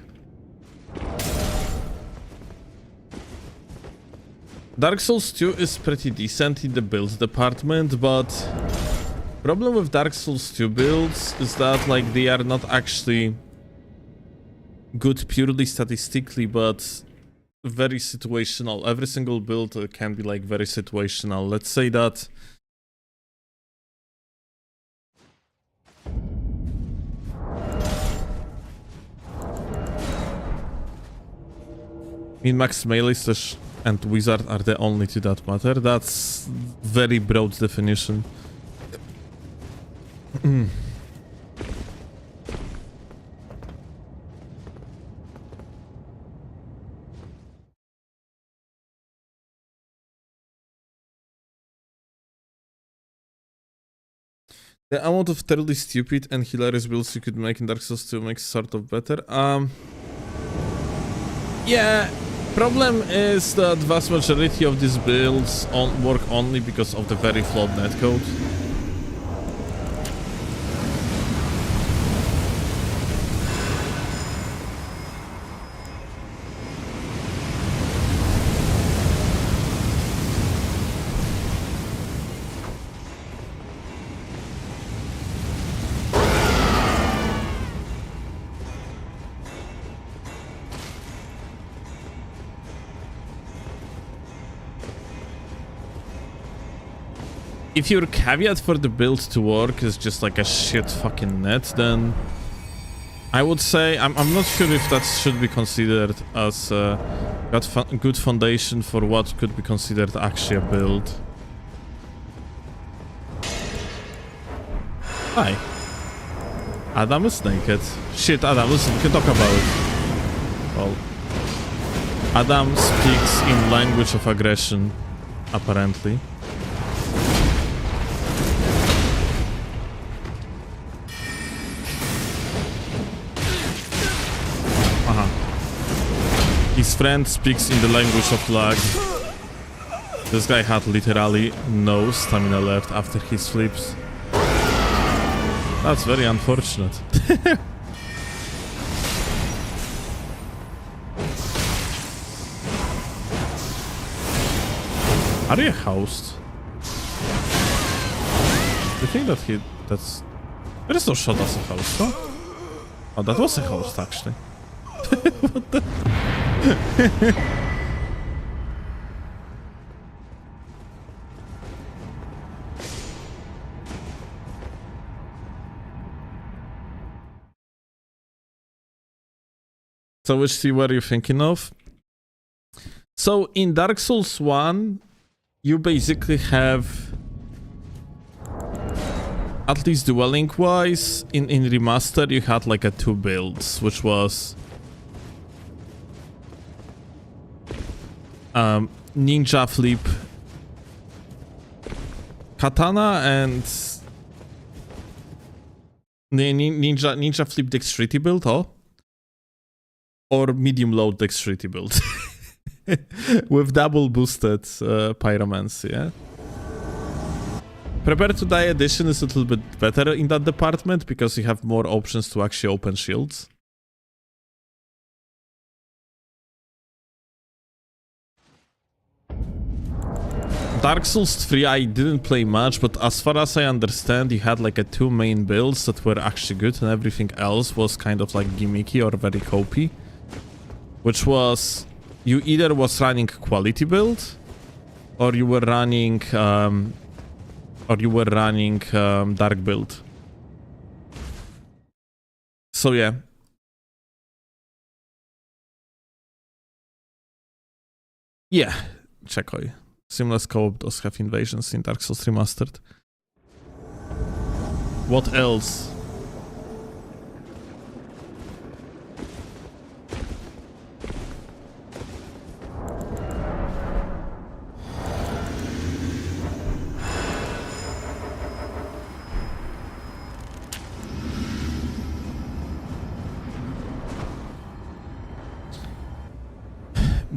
Dark Souls 2 is pretty decent in the builds department, but problem with Dark Souls 2 builds is that like they are not actually good purely statistically, but very situational. Every single build can be like very situational. Let's say that min-max melee slash and wizard are the only 2 that matter. That's very broad definition. The amount of terribly stupid and hilarious builds you could make in Dark Souls 2 makes sort of better. Yeah, problem is that vast majority of these builds work only because of the very flawed netcode. If your caveat for the build to work is just like a shit fucking net, then I would say I'm not sure if that should be considered as a good foundation for what could be considered actually a build. Hi. Adam is naked. Shit, Adam, listen, we can talk about it. Well, Adam speaks in language of aggression, apparently. His friend speaks in the language of lag. This guy had literally no stamina left after his flips. That's very unfortunate. Are you a host? Do you think that that's... There is no shot as a host, no? Oh, that was a host, actually. What the... So which team were you thinking of? So in Dark Souls 1, you basically have, at least dueling wise, in Remaster you had like a 2 builds, which was Ninja Flip Katana and Ninja Flip Dexterity build, or medium low Dexterity build with double boosted pyromancy, yeah? Prepare to Die edition is a little bit better in that department because you have more options to actually open shields. Dark Souls 3 I didn't play much, but as far as I understand, you had like 2 main builds that were actually good and everything else was kind of like gimmicky or very copy. Which was, you either was running quality build, or you were running dark build. So yeah. Yeah, czekaj. Seamless co-op does have invasions in Dark Souls Remastered. What else?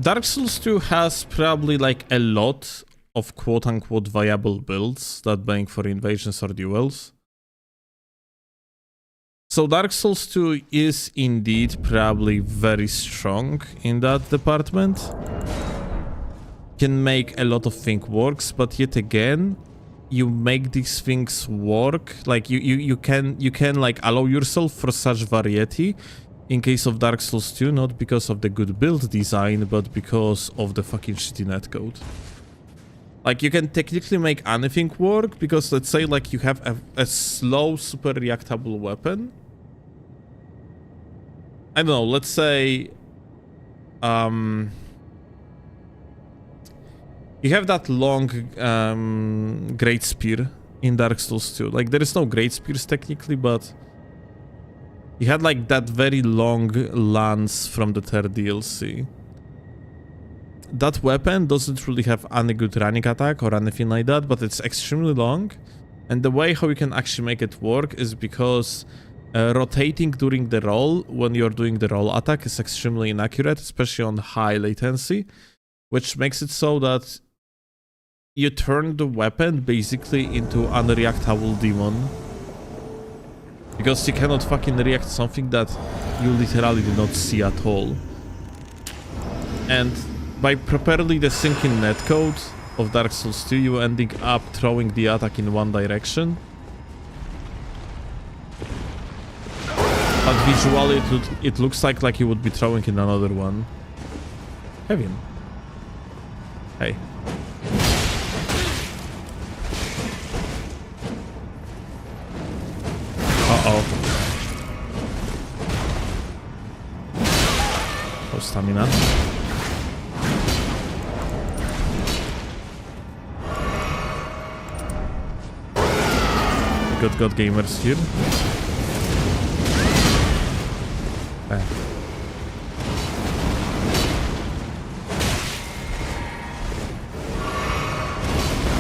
Dark Souls 2 has probably like a lot of quote-unquote viable builds that bank for invasions or duels. So Dark Souls 2 is indeed probably very strong in that department. Can make a lot of things works, but yet again, you make these things work. Like you can like allow yourself for such variety in case of Dark Souls 2, not because of the good build design, but because of the fucking shitty netcode. Like, you can technically make anything work, because let's say, like, you have a slow, super reactable weapon. I don't know, let's say... you have that long Great Spear in Dark Souls 2. Like, there is no Great Spears technically, but... you had, like, that very long lance from the third DLC. That weapon doesn't really have any good running attack or anything like that, but it's extremely long. And the way how you can actually make it work is because rotating during the roll, when you're doing the roll attack, is extremely inaccurate, especially on high latency, which makes it so that you turn the weapon basically into an unreactable demon. Because you cannot fucking react to something that you literally do not see at all. And by properly syncing netcode of Dark Souls 2, you ending up throwing the attack in one direction. But visually it looks like you would be throwing in another one. Kevin. Hey. Uh-oh. Oh, stamina. Got gamers here. Okay.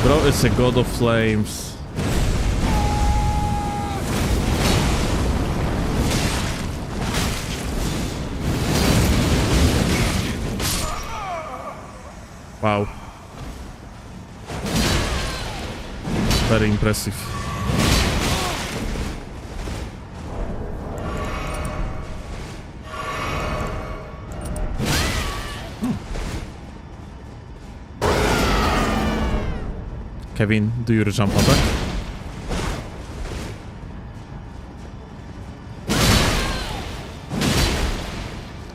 Bro is a god of flames. Wow. Very impressive. Kevin, do your jump attack.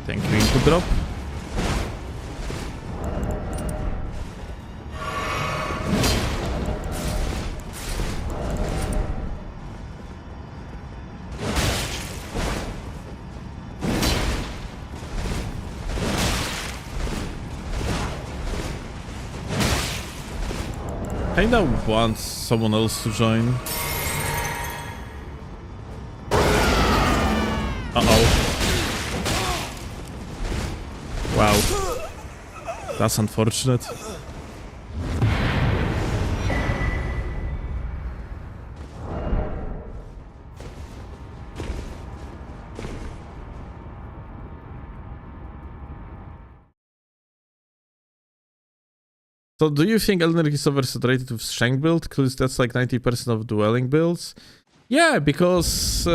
Thank you, input drop. Kinda want someone else to join. Uh-oh. Wow. That's unfortunate. So do you think Elden Ring is oversaturated with strength build? Because that's like 90% of dueling builds. Yeah, because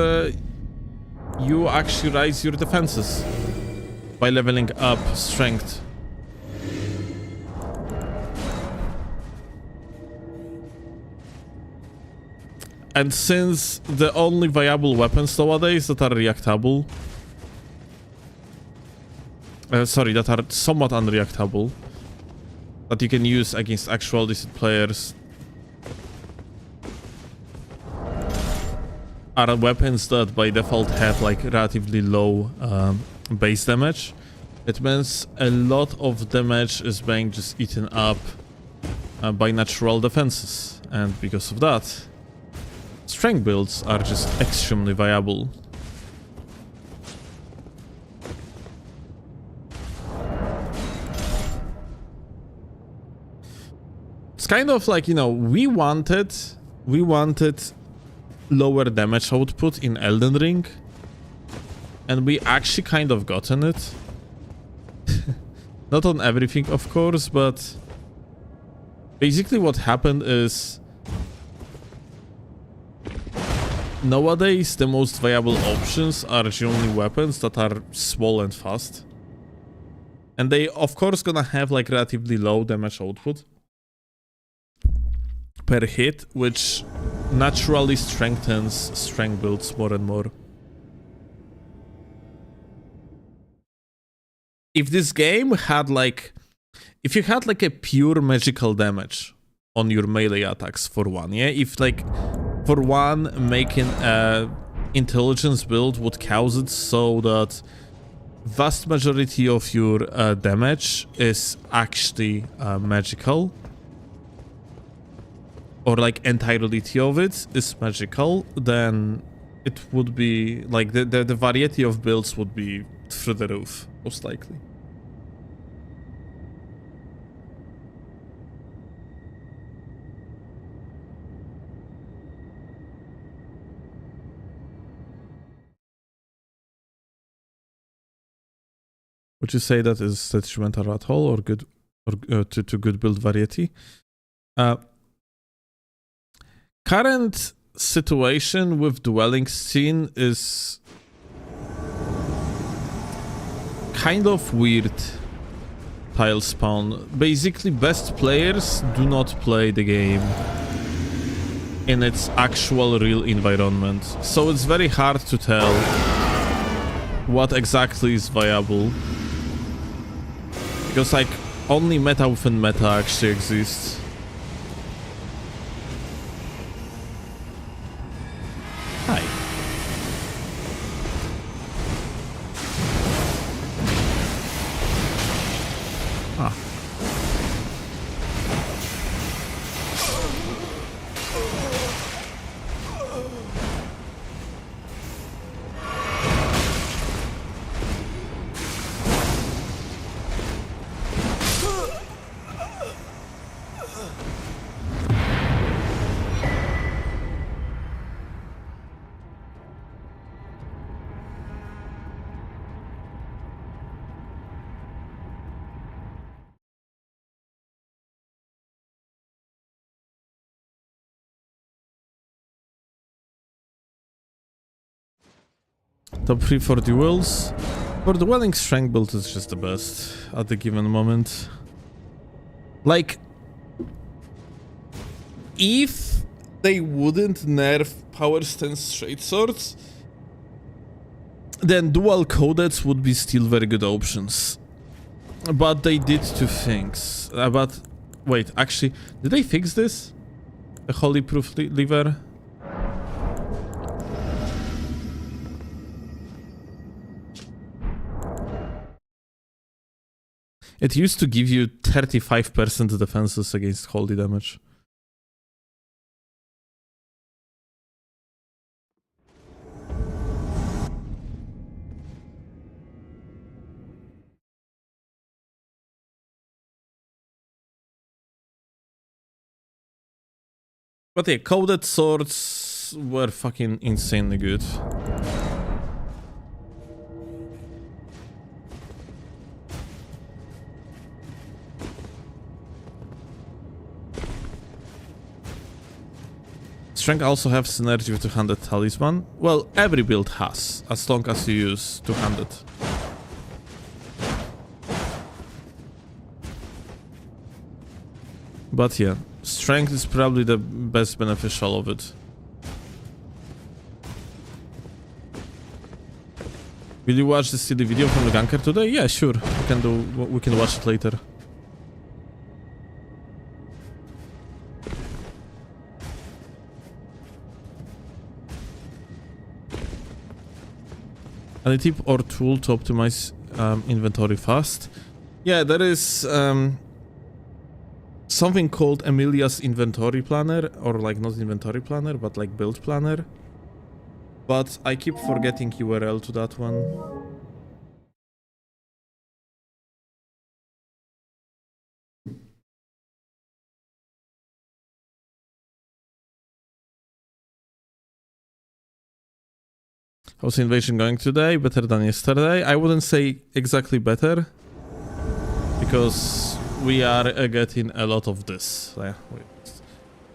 you actually raise your defenses by leveling up strength. And since the only viable weapons nowadays that are reactable... sorry, that are somewhat unreactable, that you can use against actual decent players, are weapons that by default have like relatively low base damage. It means a lot of damage is being just eaten up by natural defenses, and because of that, strength builds are just extremely viable. It's kind of like, you know, we wanted lower damage output in Elden Ring, and we actually kind of gotten it. Not on everything, of course, but basically what happened is nowadays the most viable options are generally weapons that are small and fast. And they, of course, gonna have like relatively low damage output per hit, which naturally strengthens strength builds more and more. If this game had like, if you had like a pure magical damage on your melee attacks for one, yeah? If like, for one, making a intelligence build would cause it so that vast majority of your damage is actually magical, or like entirety of it is magical, then it would be like the variety of builds would be through the roof, most likely. Would you say that is detrimental at all, or good, or to good build variety? Current situation with dwelling scene is kind of weird. Tile spawn. Basically, best players do not play the game in its actual real environment, so it's very hard to tell what exactly is viable. Because like only meta within meta actually exists. Hi. Ah. Top 3 for duels. For the dwelling strength build is just the best at the given moment. Like, if they wouldn't nerf power stance straight swords, then dual codeds would be still very good options. But they did two things. But wait, actually, did they fix this? The holy proof lever? It used to give you 35% defenses against holy damage. But yeah, coded swords were fucking insanely good. Strength also have synergy with two-handed talisman. Well, every build has, as long as you use two-handed. But yeah, strength is probably the best beneficial of it. Will you watch the silly video from the ganker today? Yeah, sure. We can watch it later. Any tip or tool to optimize inventory fast? Yeah, there is something called Emilia's inventory planner, or like not inventory planner, but like build planner. But I keep forgetting URL to that one. How's invasion going today? Better than yesterday? I wouldn't say exactly better, because we are getting a lot of this. We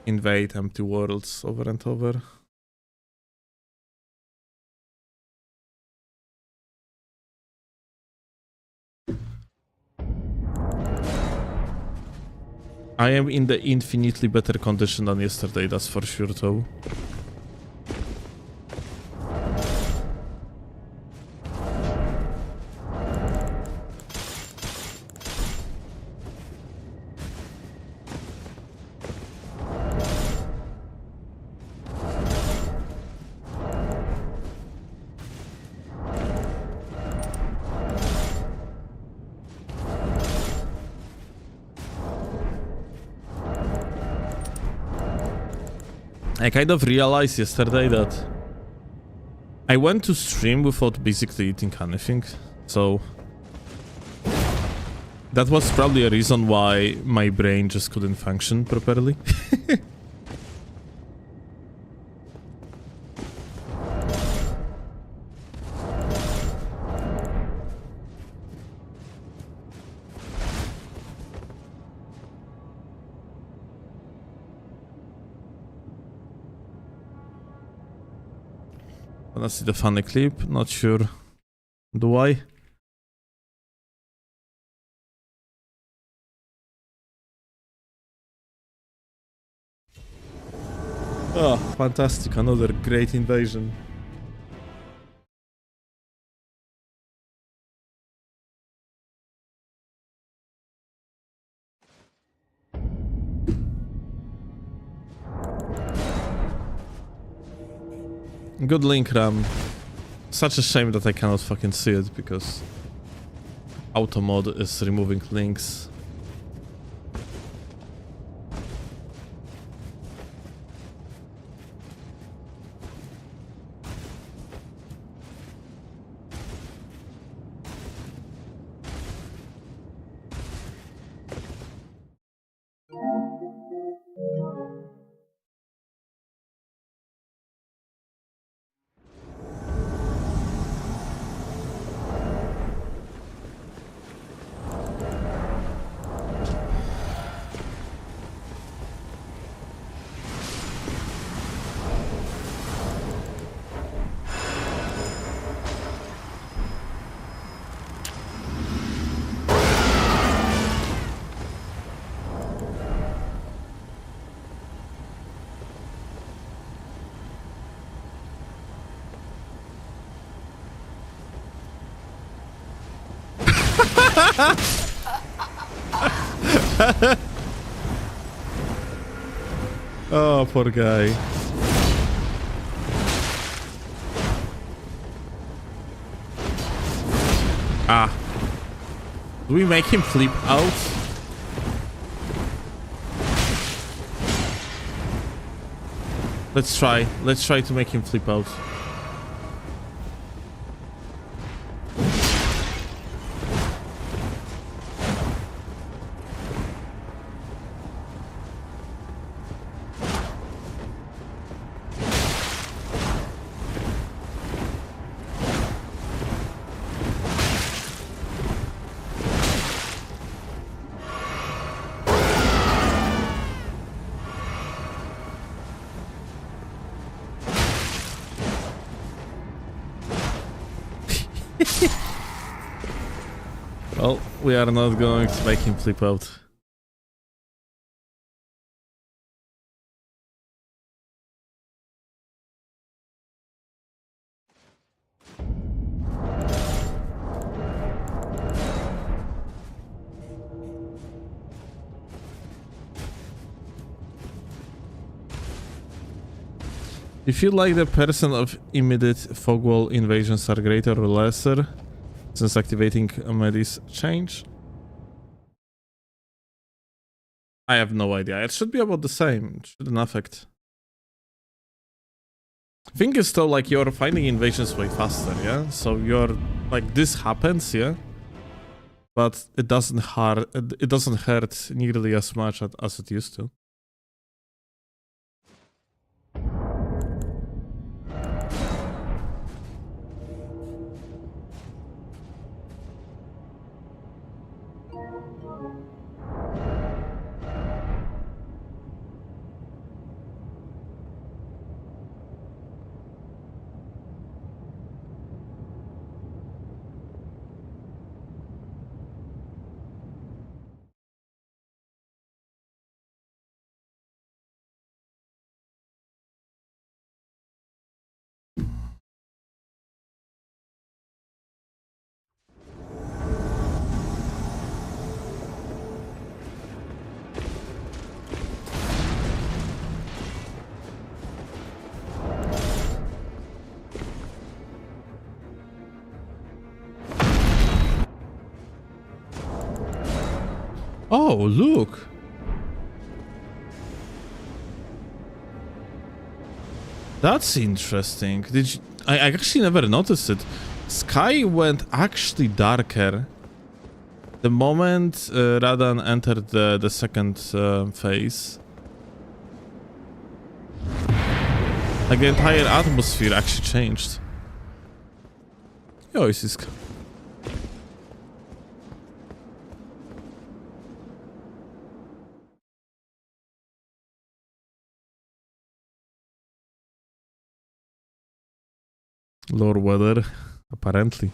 invade empty worlds over and over. I am in the infinitely better condition than yesterday, that's for sure though. I kind of realized yesterday that I went to stream without basically eating anything, so that was probably a reason why my brain just couldn't function properly. Wanna see the funny clip? Not sure. Do I? Oh, fantastic. Another great invasion. Good link, Ram. Such a shame that I cannot fucking see it because auto mod is removing links. Oh, poor guy. Ah. Do we make him flip out? Let's try. Let's try to make him flip out. Well, we are not going to make him flip out. Do you feel like the percent of immediate fog wall invasions are greater or lesser since activating Melis change? I have no idea. It should be about the same. It shouldn't affect. Thing is though, like, you're finding invasions way faster, yeah? So you're like, this happens, yeah? But it doesn't hurt nearly as much as it used to. Oh, look. That's interesting. Did you, I actually never noticed it. Sky went actually darker the moment Radan entered the second phase. Like the entire atmosphere actually changed. Jo, Iska. Lore weather, apparently.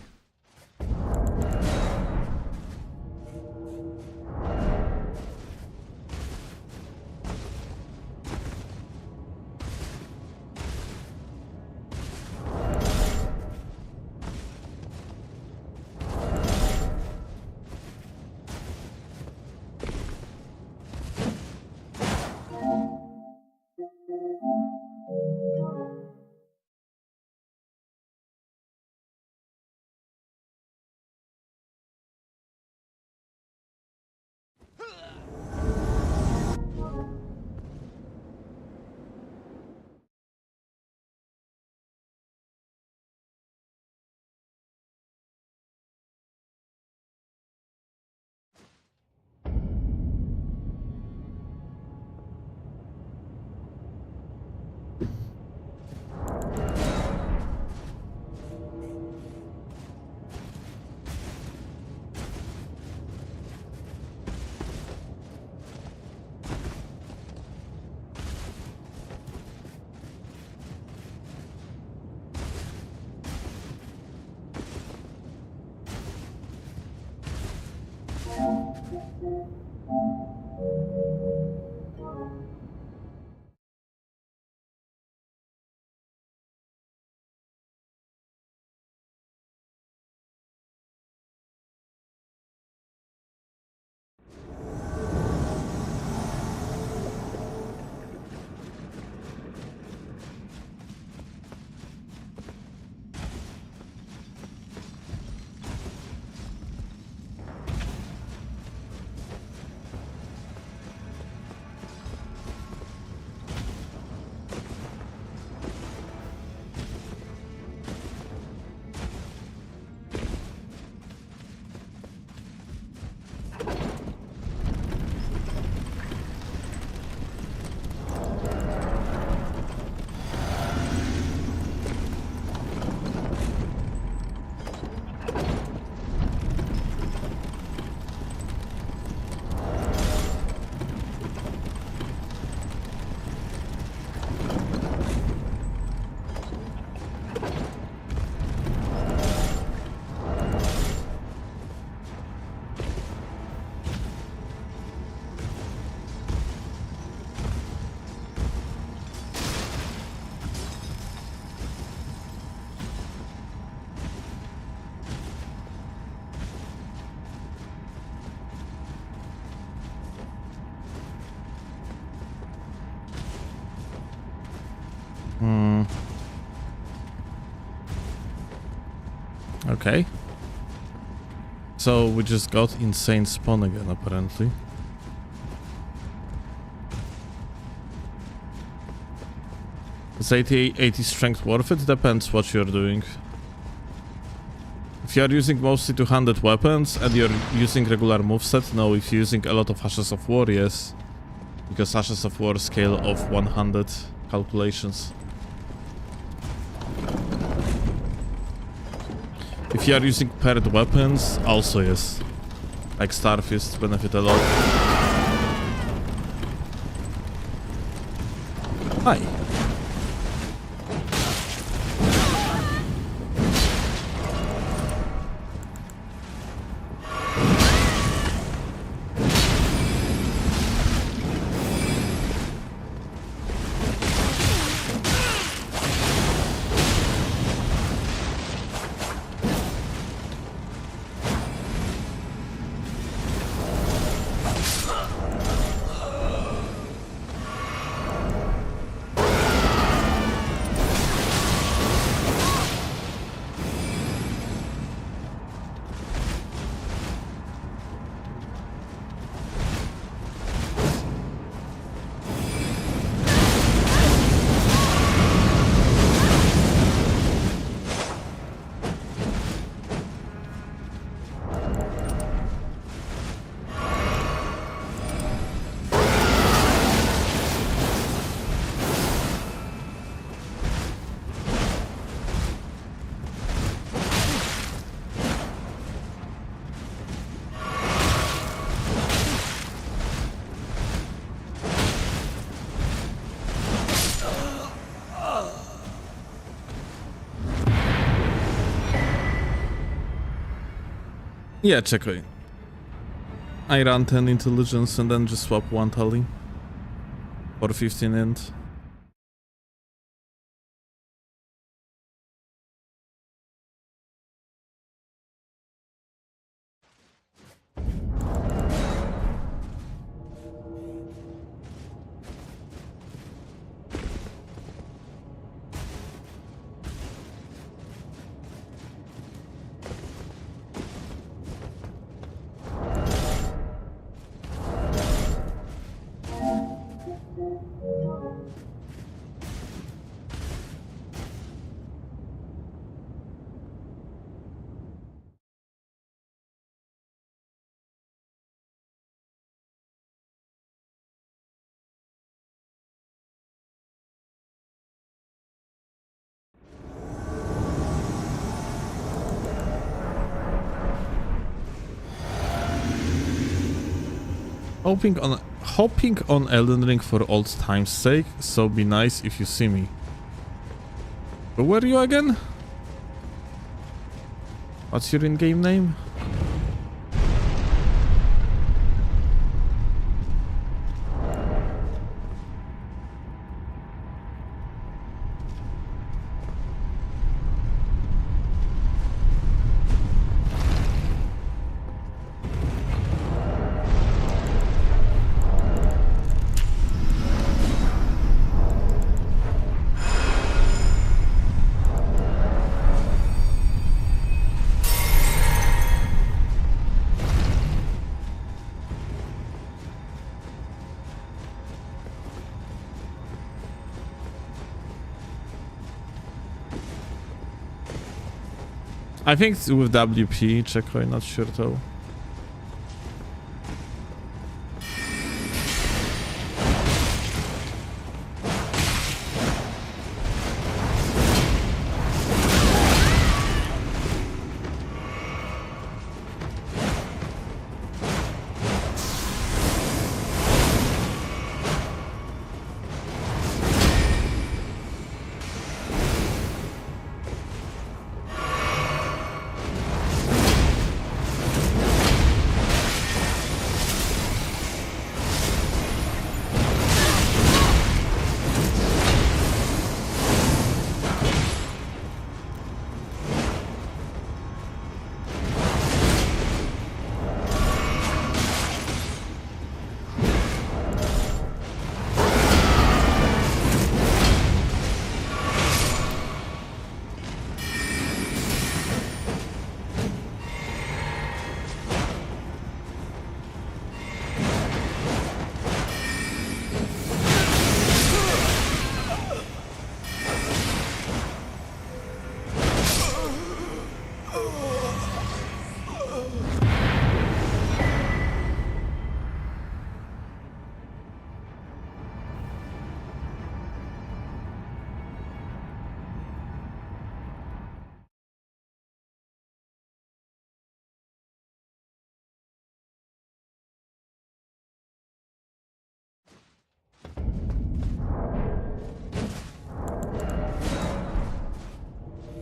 Okay. So we just got insane spawn again, apparently. Is 80 strength worth it? Depends what you're doing. If you're using mostly two-handed weapons and you're using regular moveset, no. If you're using a lot of Ashes of War, yes. Because Ashes of War scale of 100 calculations. If you are using paired weapons, also yes. Like Starfist benefit a lot. Hi. Yeah, czekaj. I run 10 intelligence and then just swap 1 tally. Or 15 int. Hopping on Elden Ring for old time's sake, so be nice if you see me. Who were you again? What's your in-game name? I think it's with WP, Checkpoint, not sure though.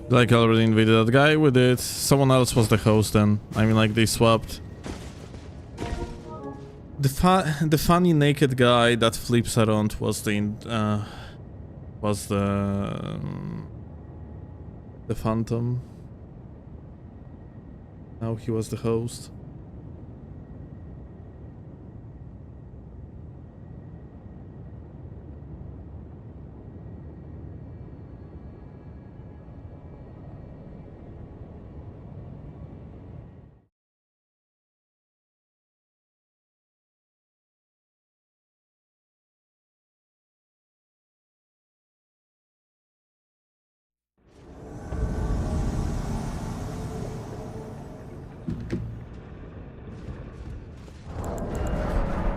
Like I already invaded that guy with it. Someone else was the host then. I mean, like they swapped. The funny naked guy that flips around was the Phantom. Now he was the host.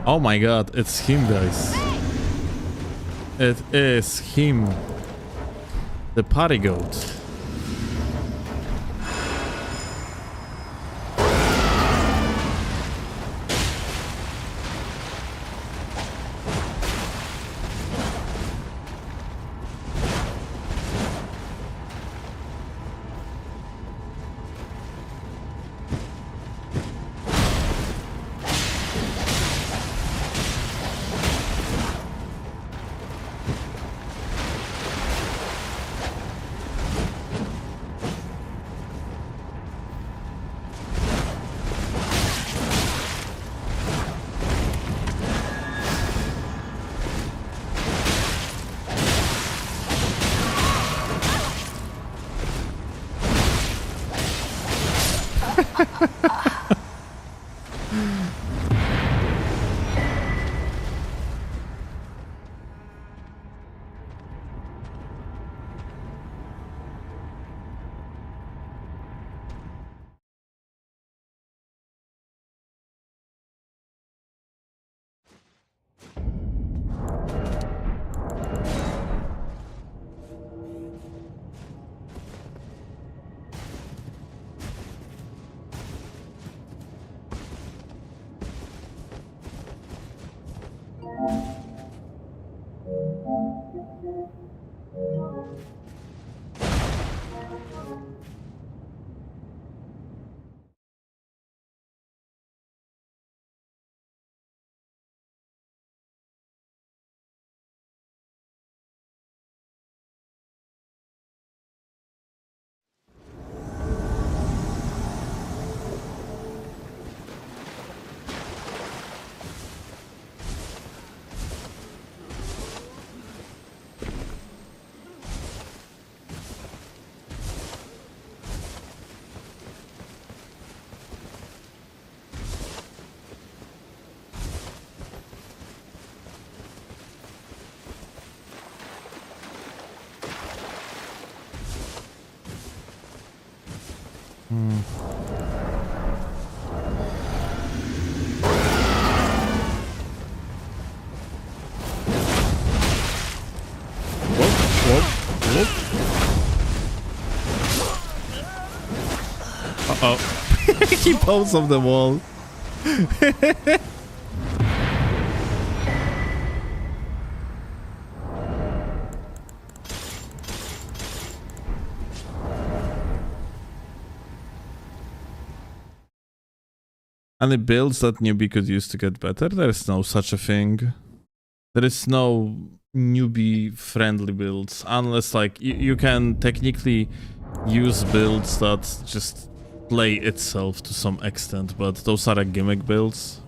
Oh my god, it's him, guys. It is him. The party goat. Uh-oh. He pulls off the wall. Any builds that newbie could use to get better? There is no such a thing. There is no newbie friendly builds unless like you can technically use builds that just play itself to some extent, but those are gimmick builds.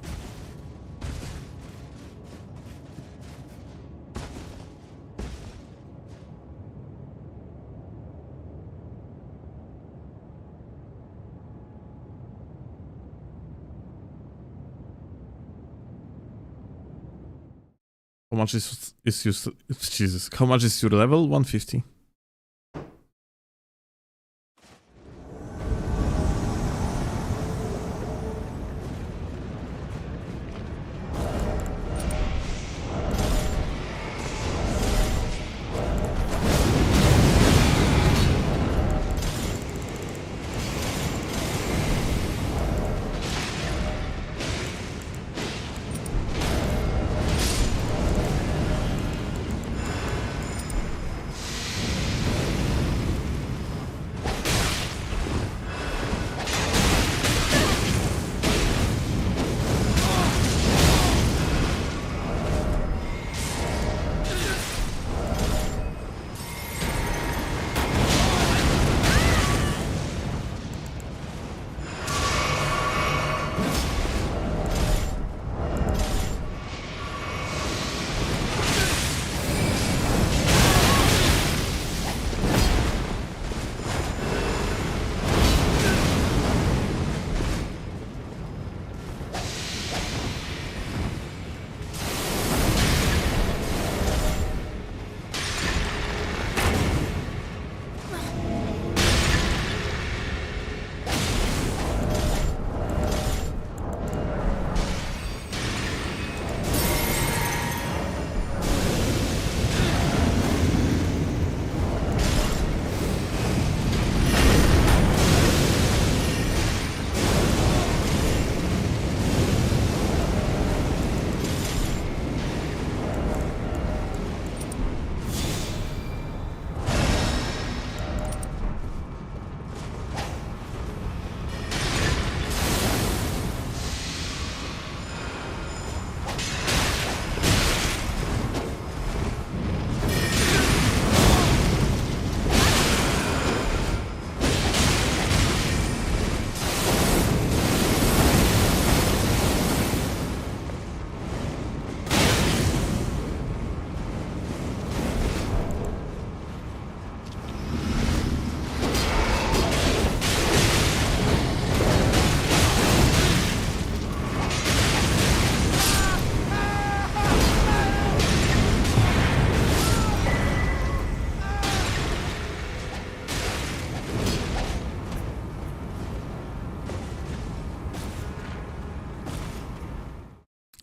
How much is your Jesus? How much is your level? 150.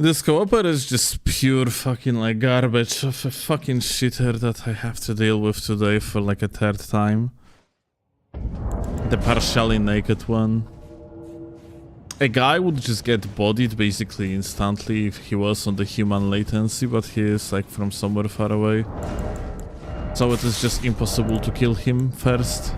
This co-oper is just pure fucking like garbage of a fucking shitter that I have to deal with today for like a third time. The partially naked one. A guy would just get bodied basically instantly if he was on the human latency, but he is like from somewhere far away. So it is just impossible to kill him first.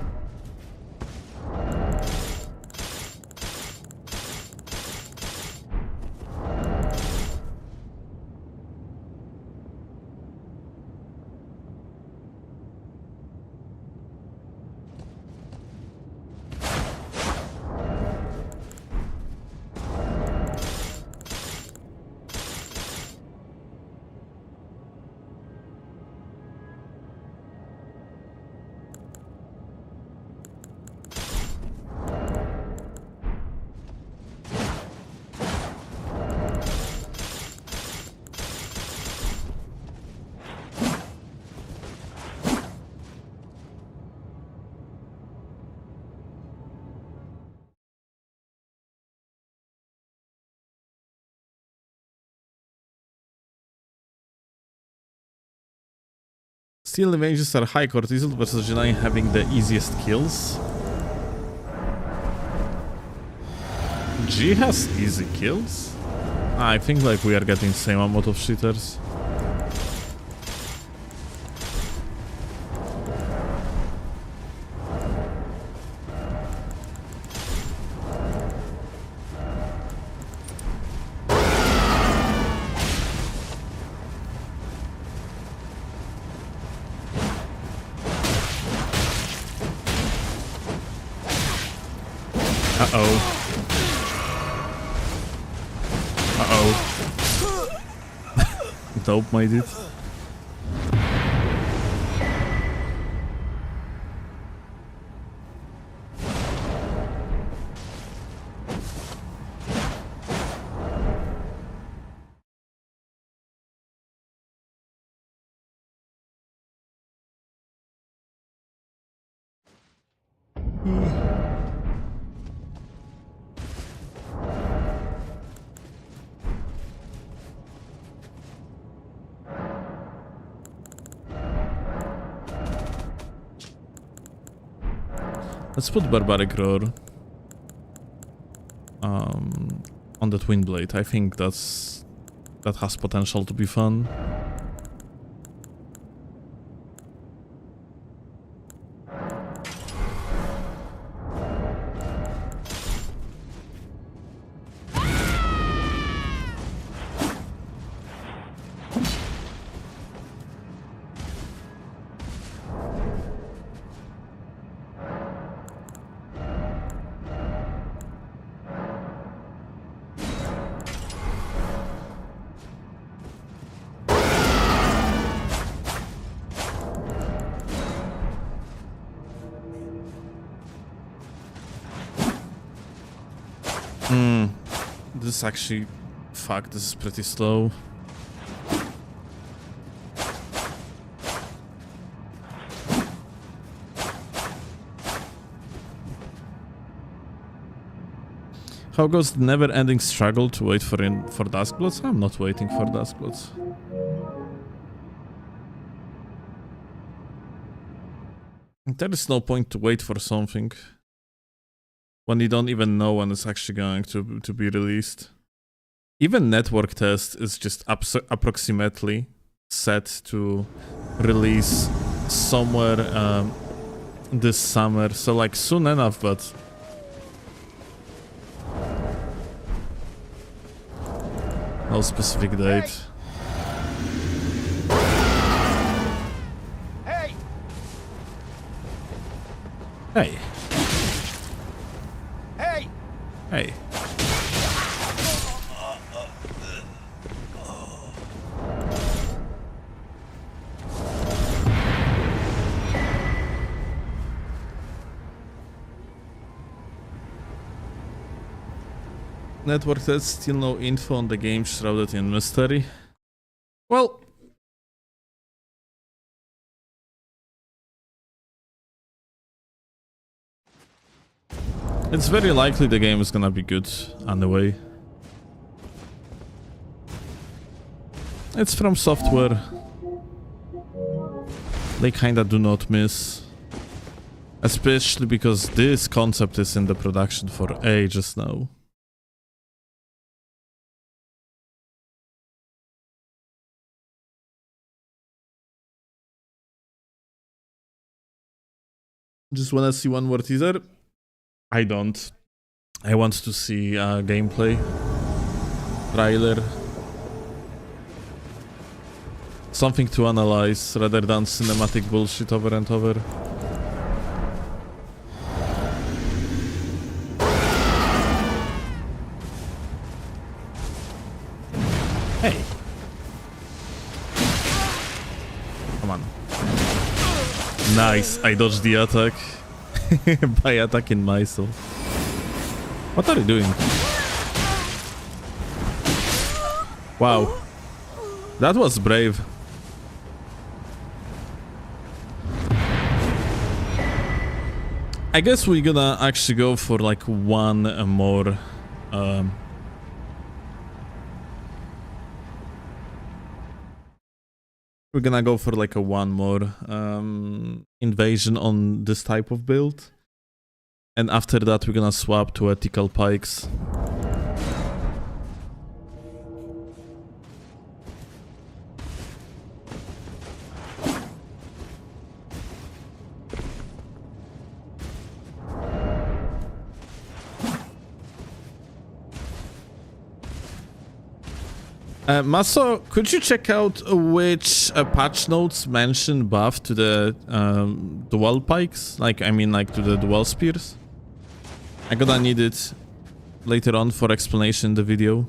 Steel ranges are high cortisol versus Janine having the easiest kills. G has easy kills? I think like we are getting same amount of shitters. Uh-oh. Uh-oh. Dope, my dude. Let's put Barbaric Roar on the Twin Blade. I think that has potential to be fun. This is actually... Fuck, this is pretty slow. How goes the never-ending struggle to wait for Duskbloods? I'm not waiting for Duskbloods. There is no point to wait for something when you don't even know when it's actually going to be released. Even network test is just approximately set to release somewhere this summer, so like soon enough, but no specific date. Hey! Hey. Hey! Hey. Network test, still no info on the game, shrouded in mystery. Well, it's very likely the game is gonna be good anyway. It's from software. They kinda do not miss. Especially because this concept is in the production for ages now. Just wanna see one more teaser? I don't. I want to see gameplay. Trailer. Something to analyze rather than cinematic bullshit over and over. Hey. Come on. Nice, I dodged the attack by attacking myself. What are you doing? Wow. That was brave. I guess we're gonna actually go for like one more we're gonna go for like a one more invasion on this type of build. And after that we're gonna swap to ethical pikes. Maso, could you check out which patch notes mention buff to the dual pikes? Like, I mean, like to the dual spears? I'm gonna need it later on for explanation in the video.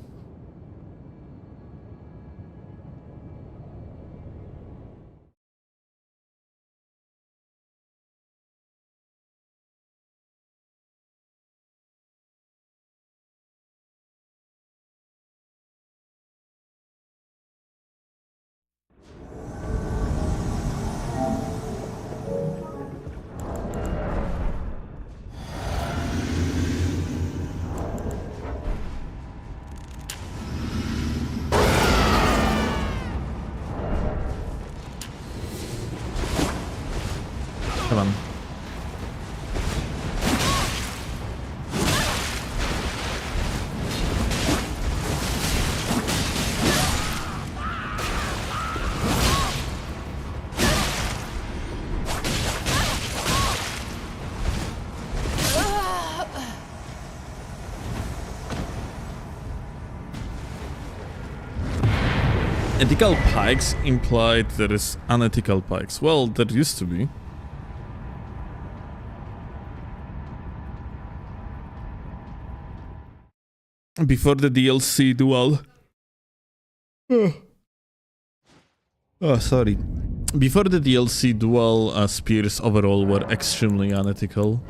Come on. Ethical pikes implied there is unethical pikes. Well, there used to be. Before the DLC dual. Oh, sorry. Before the DLC dual spears overall were extremely unethical.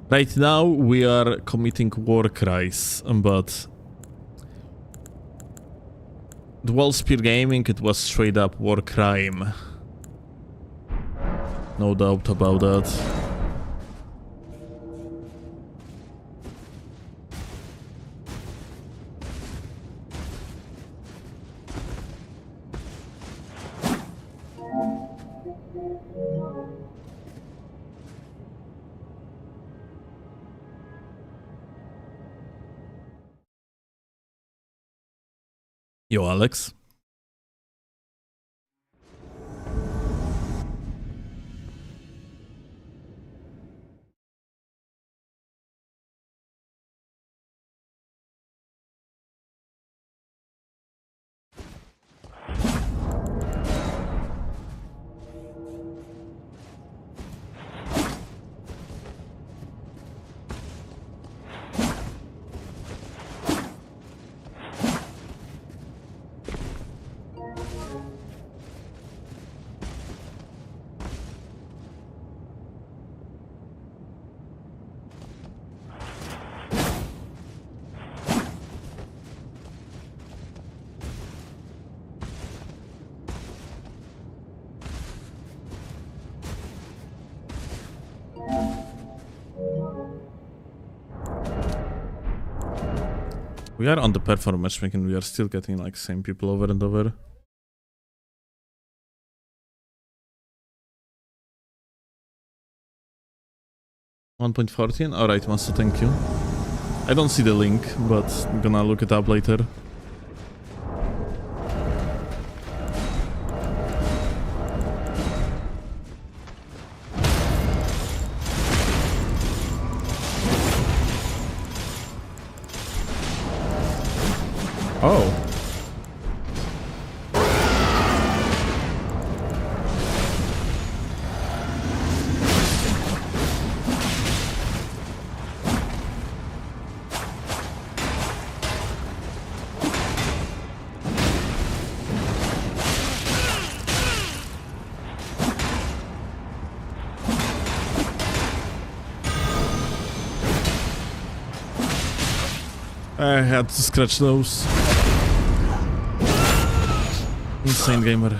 Right now we are committing war crimes, but dual spear gaming, it was straight up war crime. No doubt about that. Yo, Alex. We are on the perform matchmaking, we are still getting like same people over and over. $1.14? Alright, Masu, thank you. I don't see the link, but I'm gonna look it up later. Oh. I had to scratch those. Insane gamer.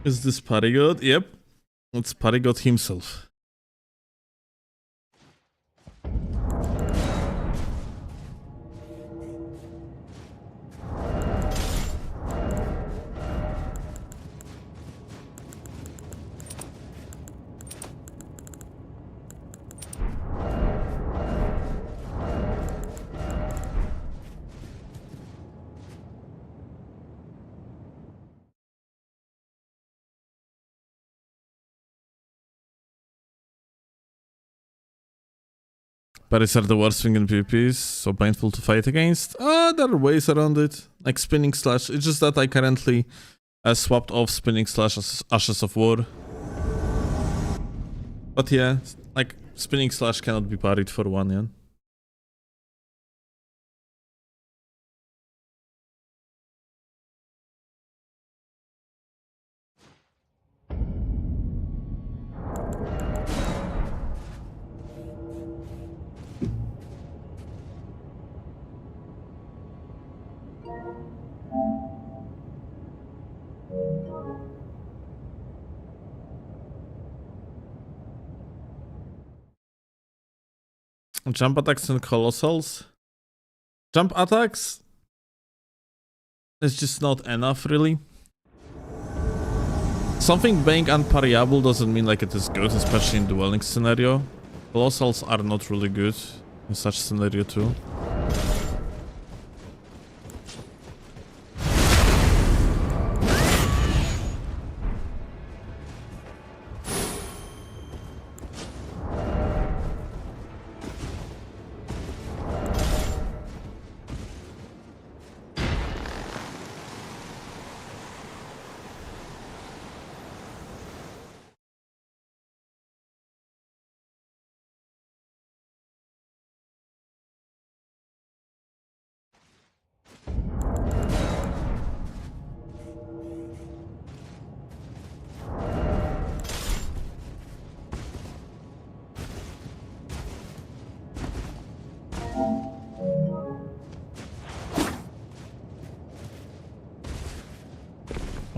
Is this Paragod? Yep. It's Paragod himself. Parries are the worst thing in PvP, so painful to fight against. There are ways around it, like spinning slash. It's just that I currently swapped off spinning slash as Ashes of War. But yeah, like spinning slash cannot be parried for one, yeah. Jump attacks and colossals. Jump attacks is just not enough, really. Something being unparryable doesn't mean like it is good, especially in dueling scenario. Colossals are not really good in such scenario too.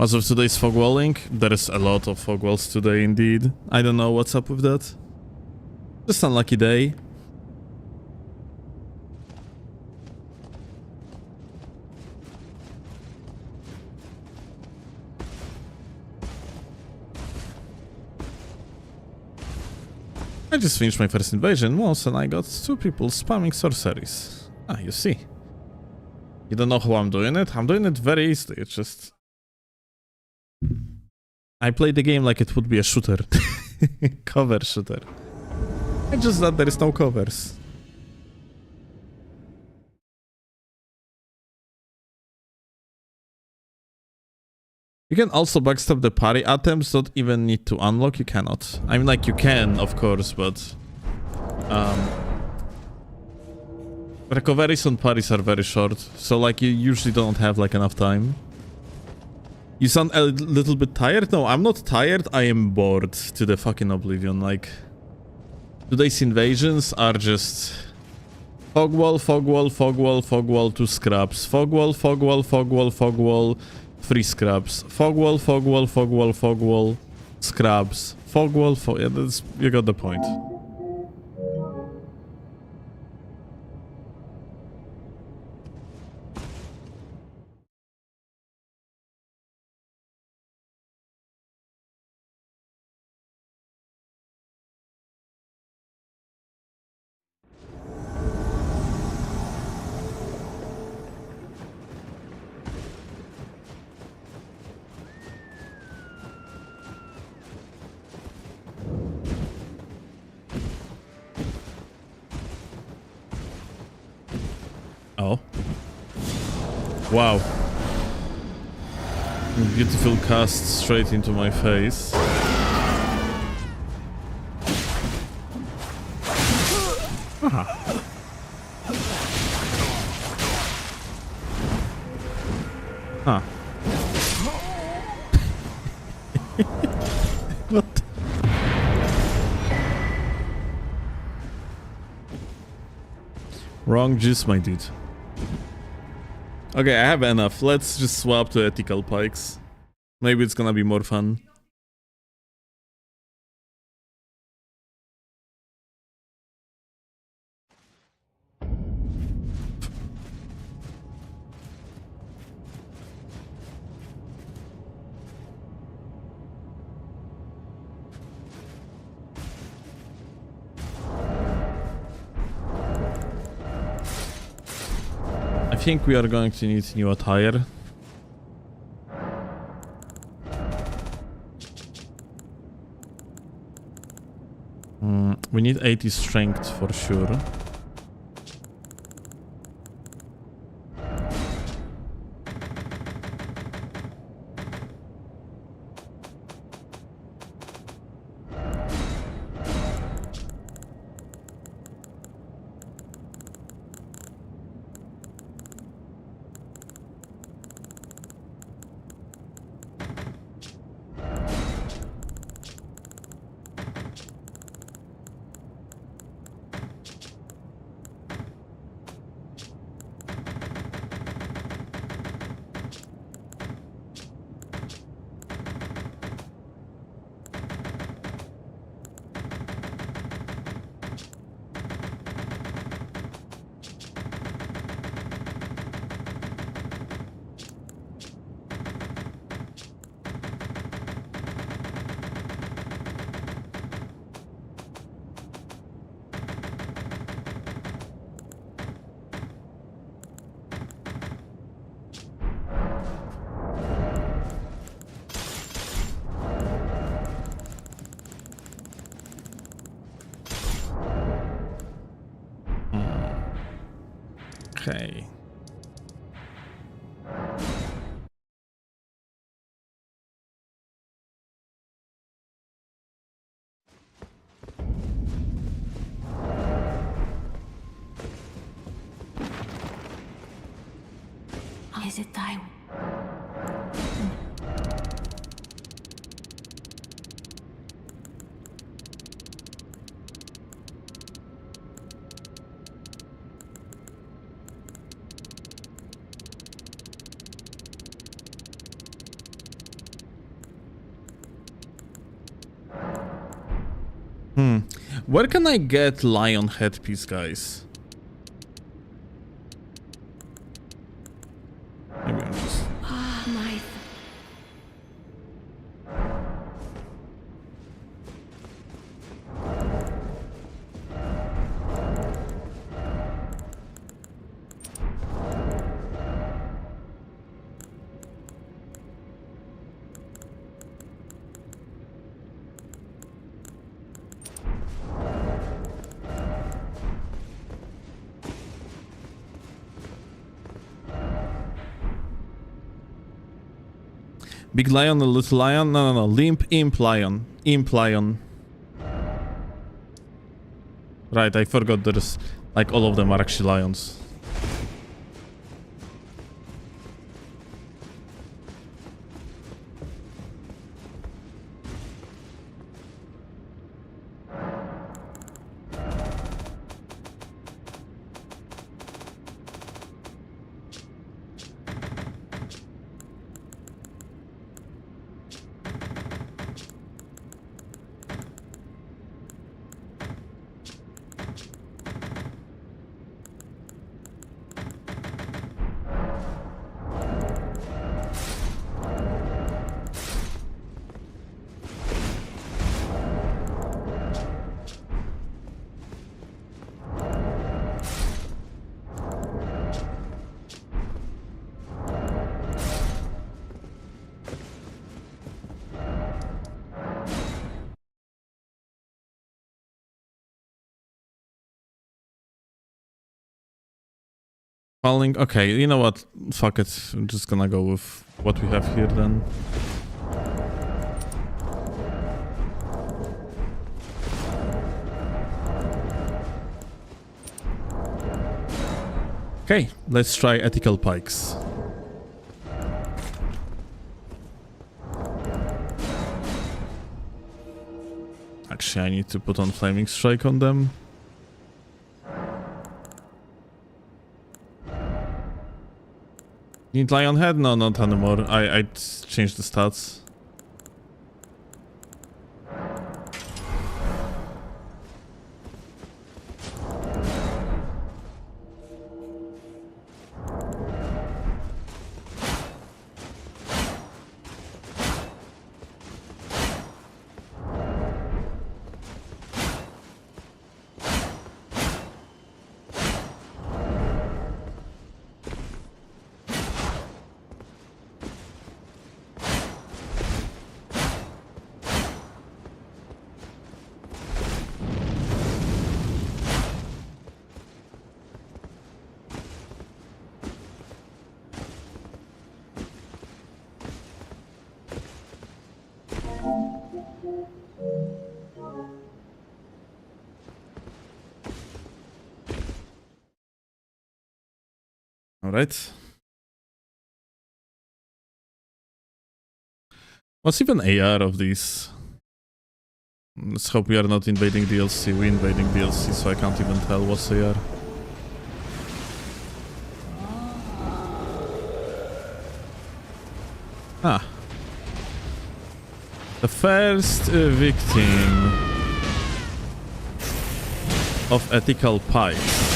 As of today's fog walling, there is a lot of fog walls today indeed. I don't know what's up with that. Just unlucky day. I just finished my first invasion once and I got 2 people spamming sorceries. Ah, you see. You don't know how I'm doing it? I'm doing it very easily, it's just... I play the game like it would be a shooter. Cover shooter. It's just that there is no covers. You can also backstab the parry items, don't even need to unlock, you cannot. I mean, like, you can, of course, but... recoveries on parries are very short, so, like, you usually don't have, like, enough time. You sound a little bit tired? No, I'm not tired, I am bored to the fucking oblivion, like... Today's invasions are just... Fog wall, fog wall, fog wall, fog wall, 2 scraps. Fog wall, fog wall, fog wall, fog wall... 3 scrubs. Fog wall, fog wall, fog wall, fog wall, scrubs. Fog wall, yeah, that's, you got the point. Oh. Wow. Beautiful cast straight into my face. Aha. Huh. What? Wrong juice, my dude. Okay, I have enough. Let's just swap to ethical pikes. Maybe it's gonna be more fun. I think we are going to need new attire. We need 80 strength for sure. Okay. Is it time? Where can I get lion headpiece, guys? Maybe I'm just... My Big lion, a little lion? No. Limp, imp lion. Imp lion. Right, I forgot there's... Like, all of them are actually lions. Falling. Okay, you know what? Fuck it. I'm just gonna go with what we have here then. Okay, let's try ethical pikes. Actually, I need to put on flaming strike on them. Need lion head? No, not anymore. I changed the stats. Alright. What's even AR of these? Let's hope we are not invading DLC. We're invading DLC, so I can't even tell what's AR. Ah. The first victim of ethical pikes.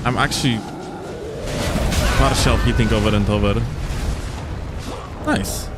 I'm actually partial hitting over and over. Nice.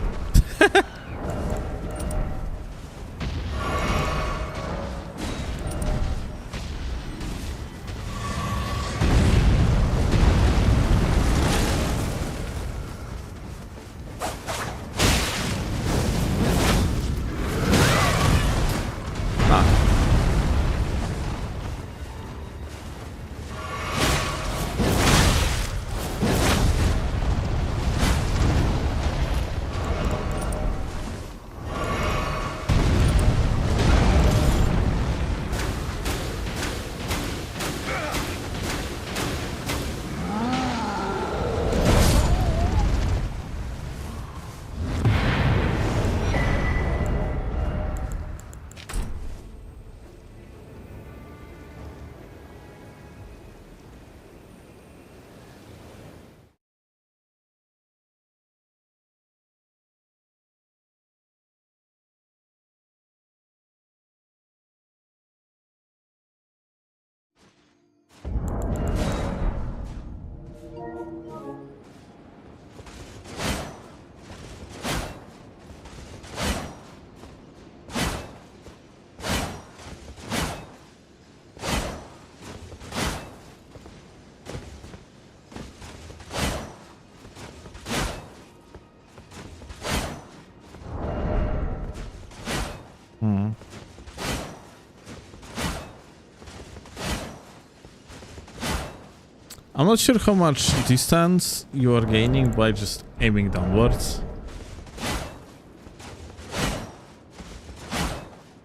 I'm not sure how much distance you are gaining by just aiming downwards.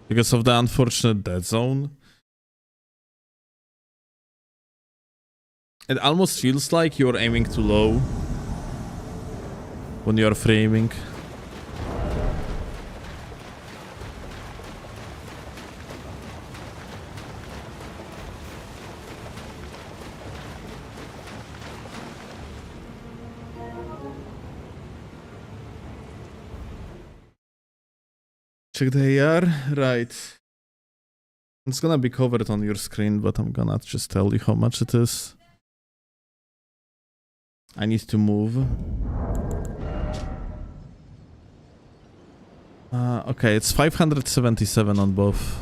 Because of the unfortunate dead zone. It almost feels like you're aiming too low when you're framing. Check the AR, right. It's gonna be covered on your screen, but I'm gonna just tell you how much it is. I need to move. Okay, it's 577 on both.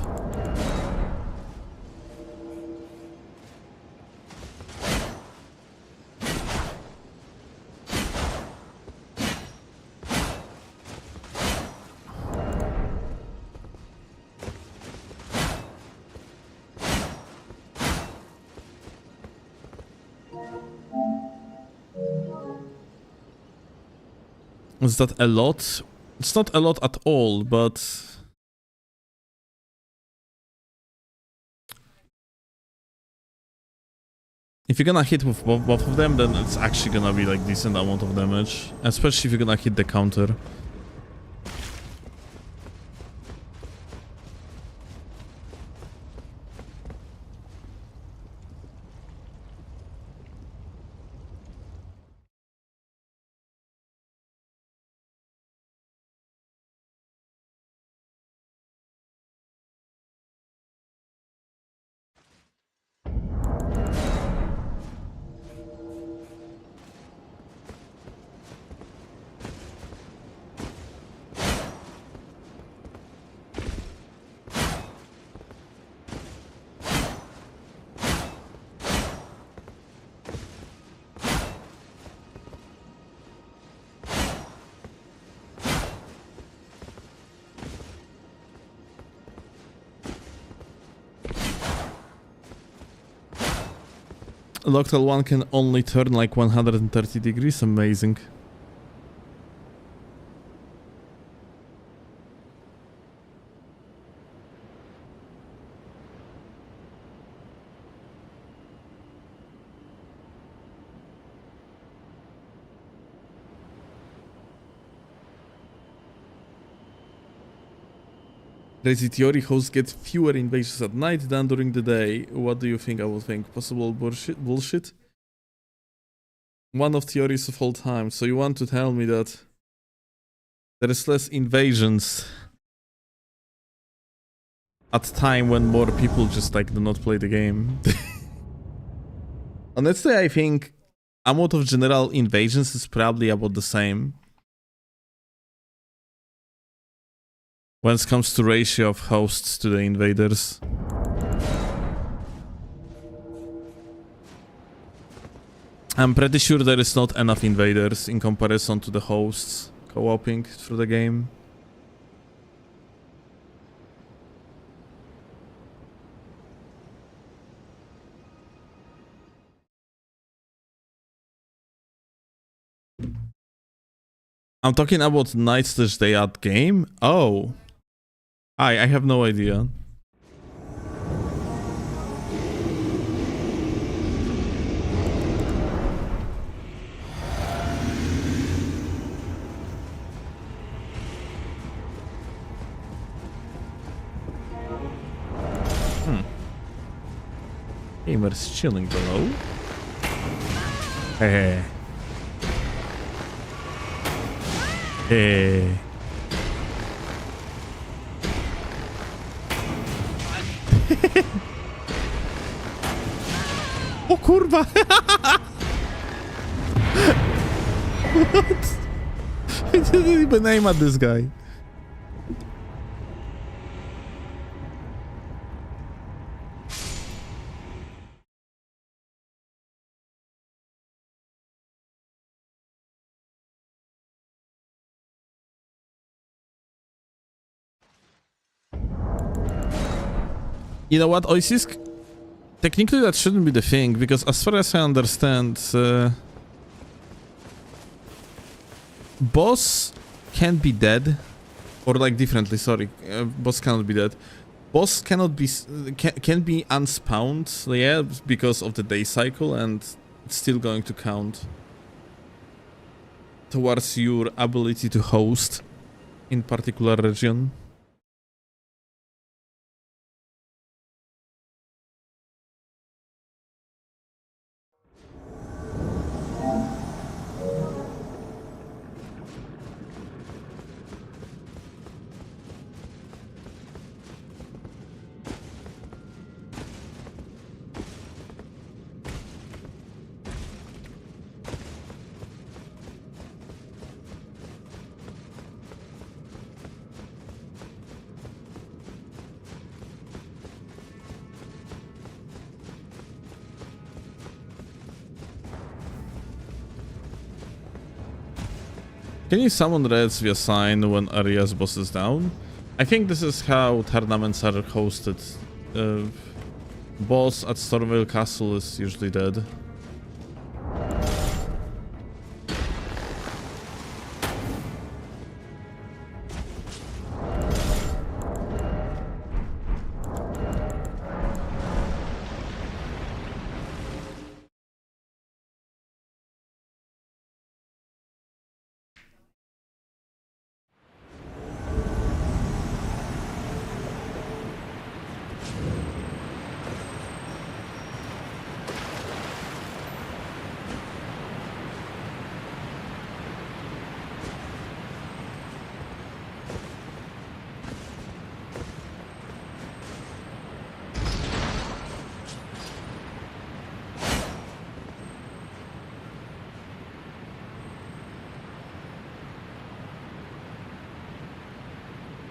Is that a lot? It's not a lot at all, but... if you're gonna hit with both of them, then it's actually gonna be like decent amount of damage. Especially if you're gonna hit the counter. Loctal 1 can only turn like 130 degrees, amazing. Crazy theory, hosts get fewer invasions at night than during the day. What do you think I would think? Possible bullshit? One of theories of all time. So you want to tell me that there is less invasions at time when more people just like do not play the game? Honestly, I think amount of general invasions is probably about the same. When it comes to ratio of hosts to the invaders. I'm pretty sure there is not enough invaders in comparison to the hosts co-oping through the game. I'm talking about night/day at game? Oh. I have no idea. Gamer's chilling below. Hey. Hey. O kurwa! What? I didn't even aim at this guy. You know what, Oisisk? Technically, that shouldn't be the thing, because as far as I understand, boss can be dead, or like differently. Sorry, boss cannot be dead. Boss cannot be can be unspawned, yeah, because of the day cycle, and it's still going to count towards your ability to host in particular region. Can you summon reds via sign when area's boss is down? I think this is how tournaments are hosted. Boss at Stormvale Castle is usually dead.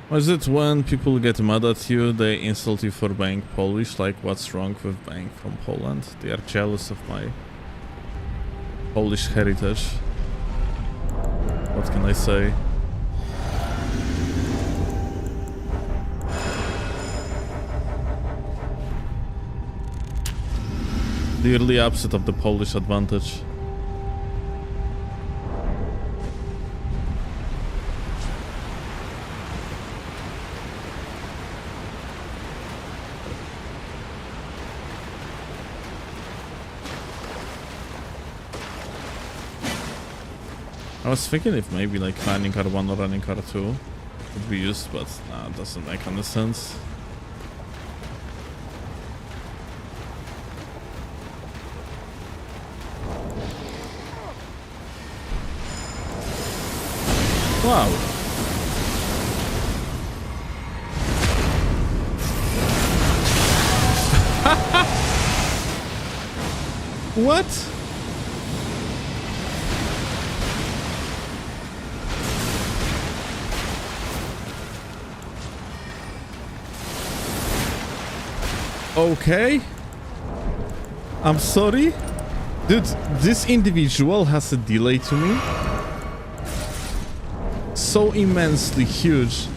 Or is it when people get mad at you, they insult you for being Polish? Like, what's wrong with being from Poland? They are jealous of my Polish heritage. What can I say? The early upset of the Polish advantage. I was thinking if maybe like running car 1 or running car 2 would be used, but nah, it doesn't make any sense. Wow. What? Okay. I'm sorry. Dude, this individual has a delay to me. So immensely huge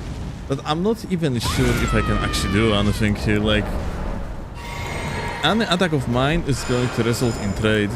that I'm not even sure if I can actually do anything here. Like, any attack of mine is going to result in trade.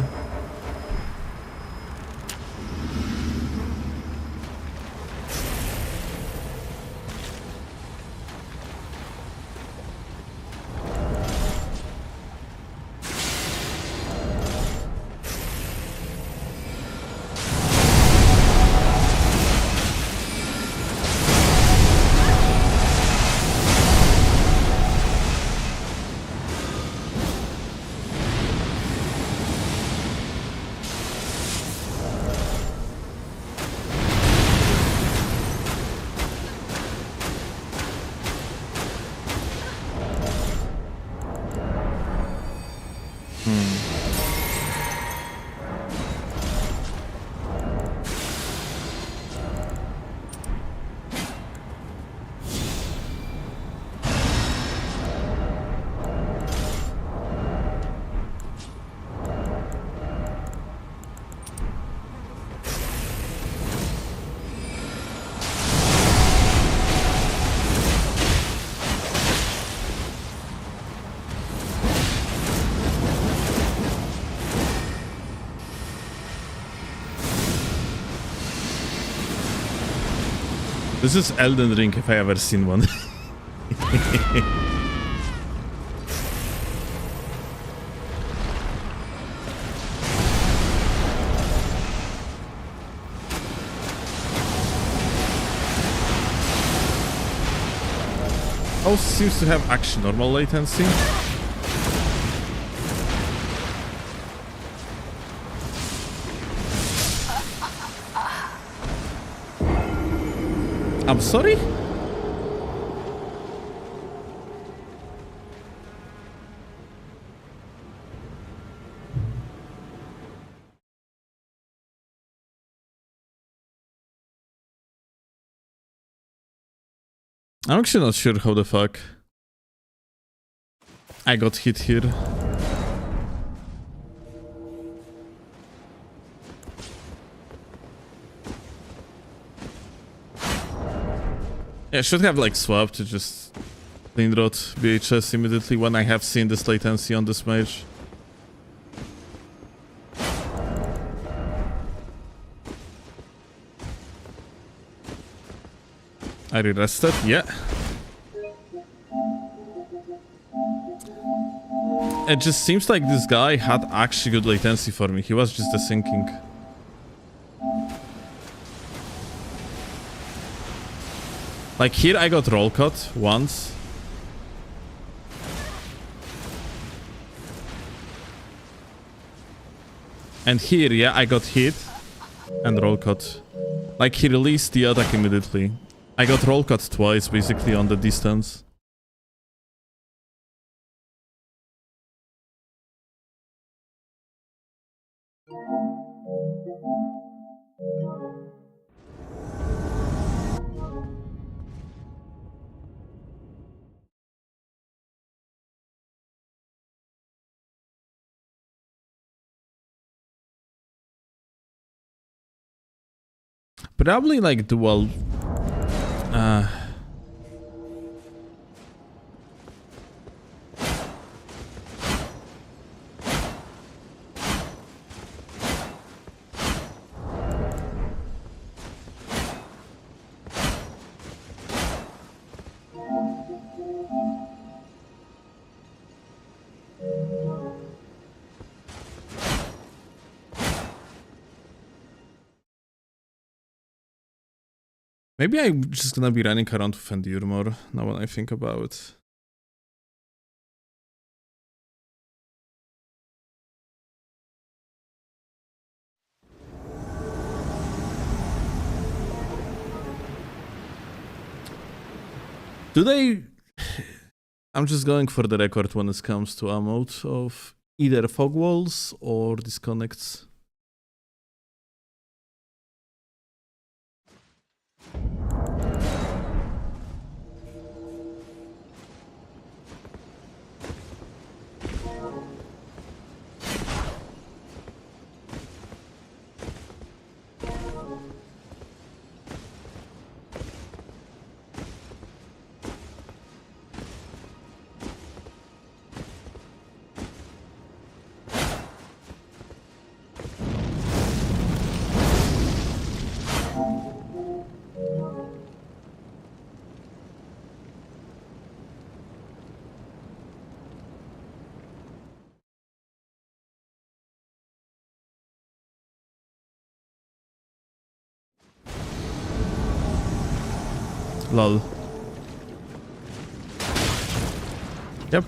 This is Elden Ring if I ever seen one. Also seems to have actually normal latency. I'm sorry? I'm actually not sure how the fuck I got hit here. Yeah, I should have like swapped to just clean rot VHS immediately when I have seen this latency on this mage. I re-rested, yeah. It just seems like this guy had actually good latency for me. He was just desyncing. Like here I got roll cut once. And here, yeah, I got hit and roll cut. Like he released the attack immediately. I got roll cut twice basically on the distance. Probably like dual. Maybe I'm just gonna be running around with Endure more now when I think about it. Do they... I'm just going for the record when it comes to a mode of either fog walls or disconnects. Lol. Yep.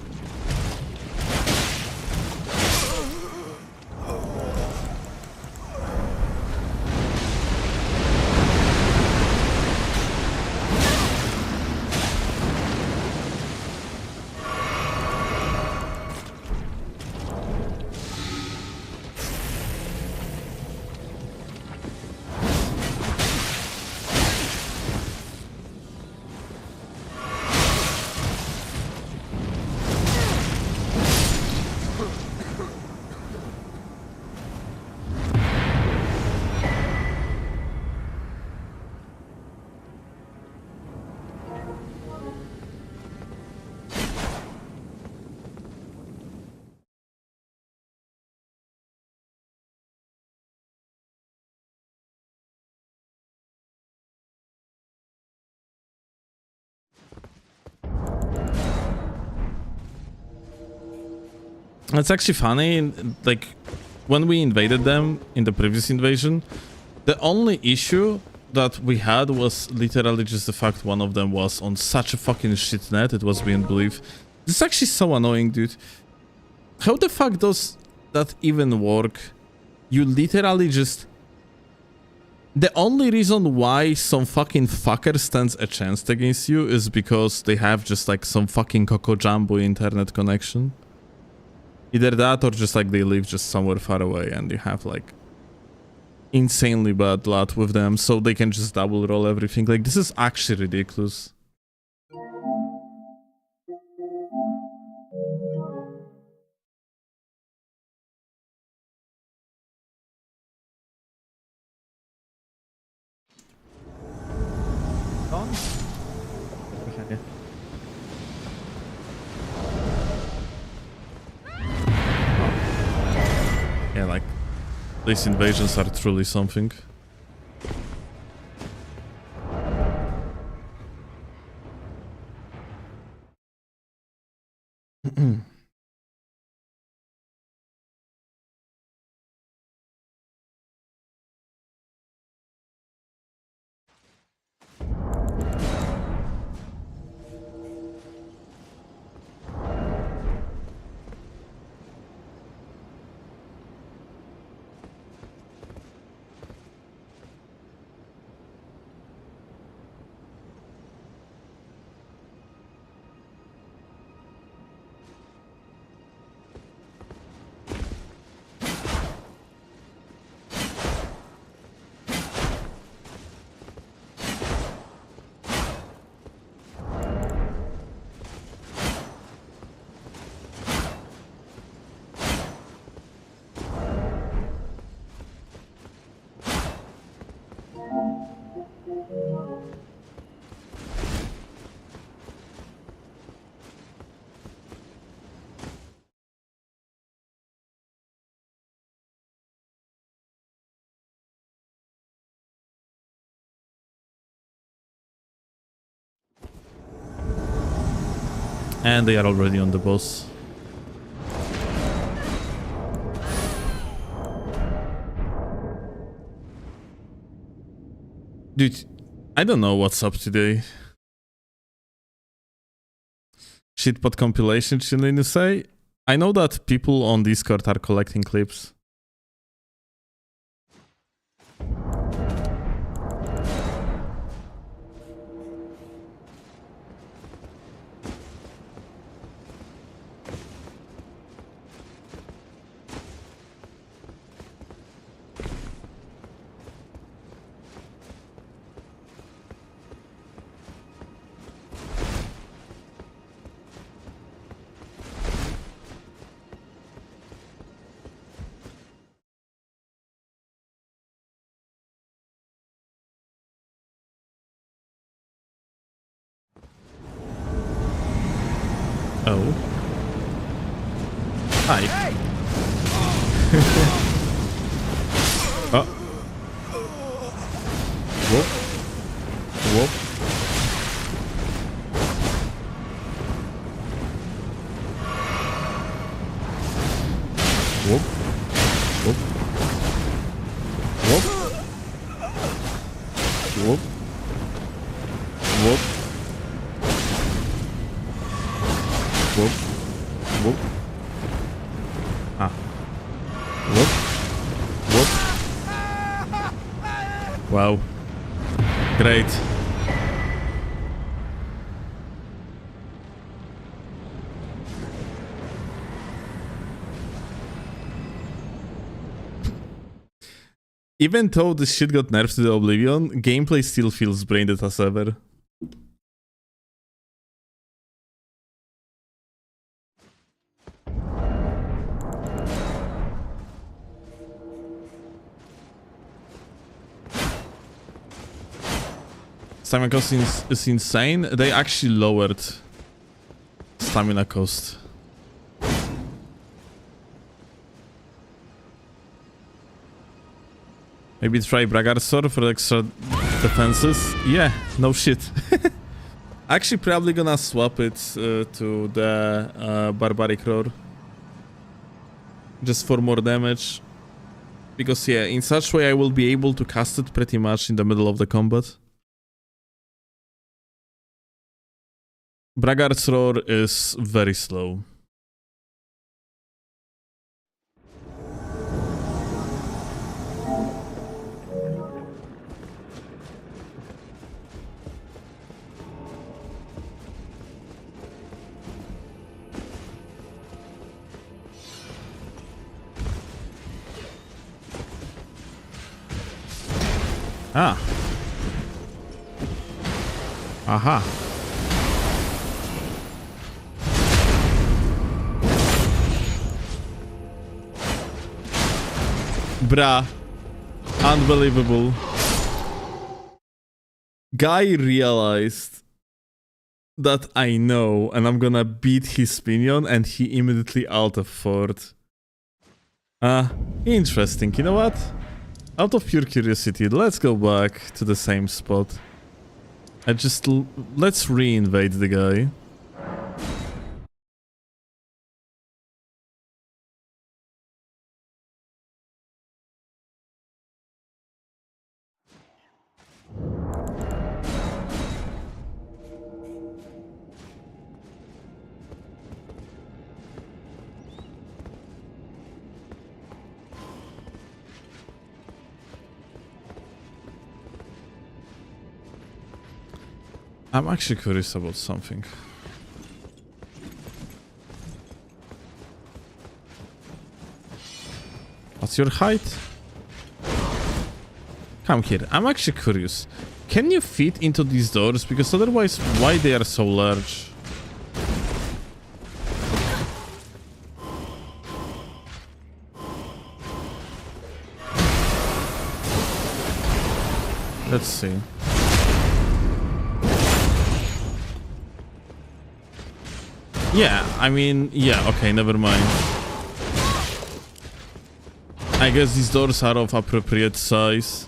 It's actually funny, like, when we invaded them in the previous invasion, the only issue that we had was literally just the fact one of them was on such a fucking shit net, it was beyond belief. This is actually so annoying, dude. How the fuck does that even work? You literally just... The only reason why some fucking fucker stands a chance against you is because they have just like some fucking Coco Jumbo internet connection. Either that or just like they live just somewhere far away and you have like insanely bad luck with them so they can just double roll everything. Like, this is actually ridiculous. Yeah, like, these invasions are truly something. And they are already on the boss. Dude, I don't know what's up today. Shitpot compilation, shouldn't you say? I know that people on Discord are collecting clips. Oh. Hi. Hey. Oh. Whoop. Whoop. Whoop. Whoop. Whoop. Whoop. Whoop. Whoop. Whoop. Ah. Whoop. Whoop. Wow. Great. Even though this shit got nerfed to the oblivion, gameplay still feels brain dead as ever. Stamina cost is insane. They actually lowered stamina cost. Maybe try Bragar Sword for extra defenses. Yeah, no shit. Actually probably gonna swap it to the Barbaric Roar. just for more damage. Because yeah, in such way I will be able to cast it pretty much in the middle of the combat. Braggart's Roar is very slow. Ah. Aha. Bruh. Unbelievable. Guy realized that I know and I'm gonna beat his minion and he immediately out of fort. Interesting. You know what? Out of pure curiosity, let's go back to the same spot. Let's re-invade the guy. I'm actually curious about something. What's your height? Come here. I'm actually curious. Can you fit into these doors? Because otherwise, why they are so large? Let's see. Yeah, I mean, yeah, okay, never mind. I guess these doors are of appropriate size.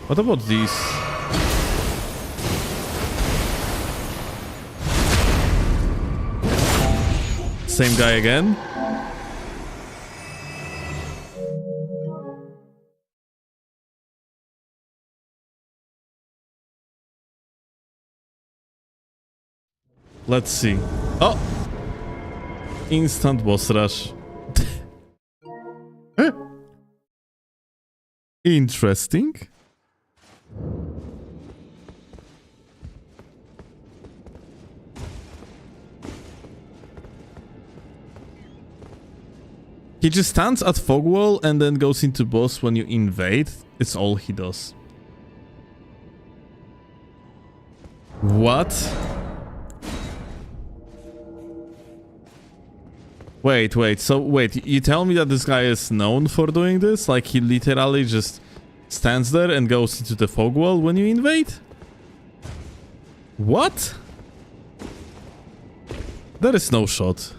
What about these? Same guy again? Let's see. Oh! Instant boss rush. Interesting. He just stands at fog wall and then goes into boss when you invade. It's all he does. What? Wait, so wait, you tell me that this guy is known for doing this? Like he literally just stands there and goes into the fog wall when you invade? What? There is no shot.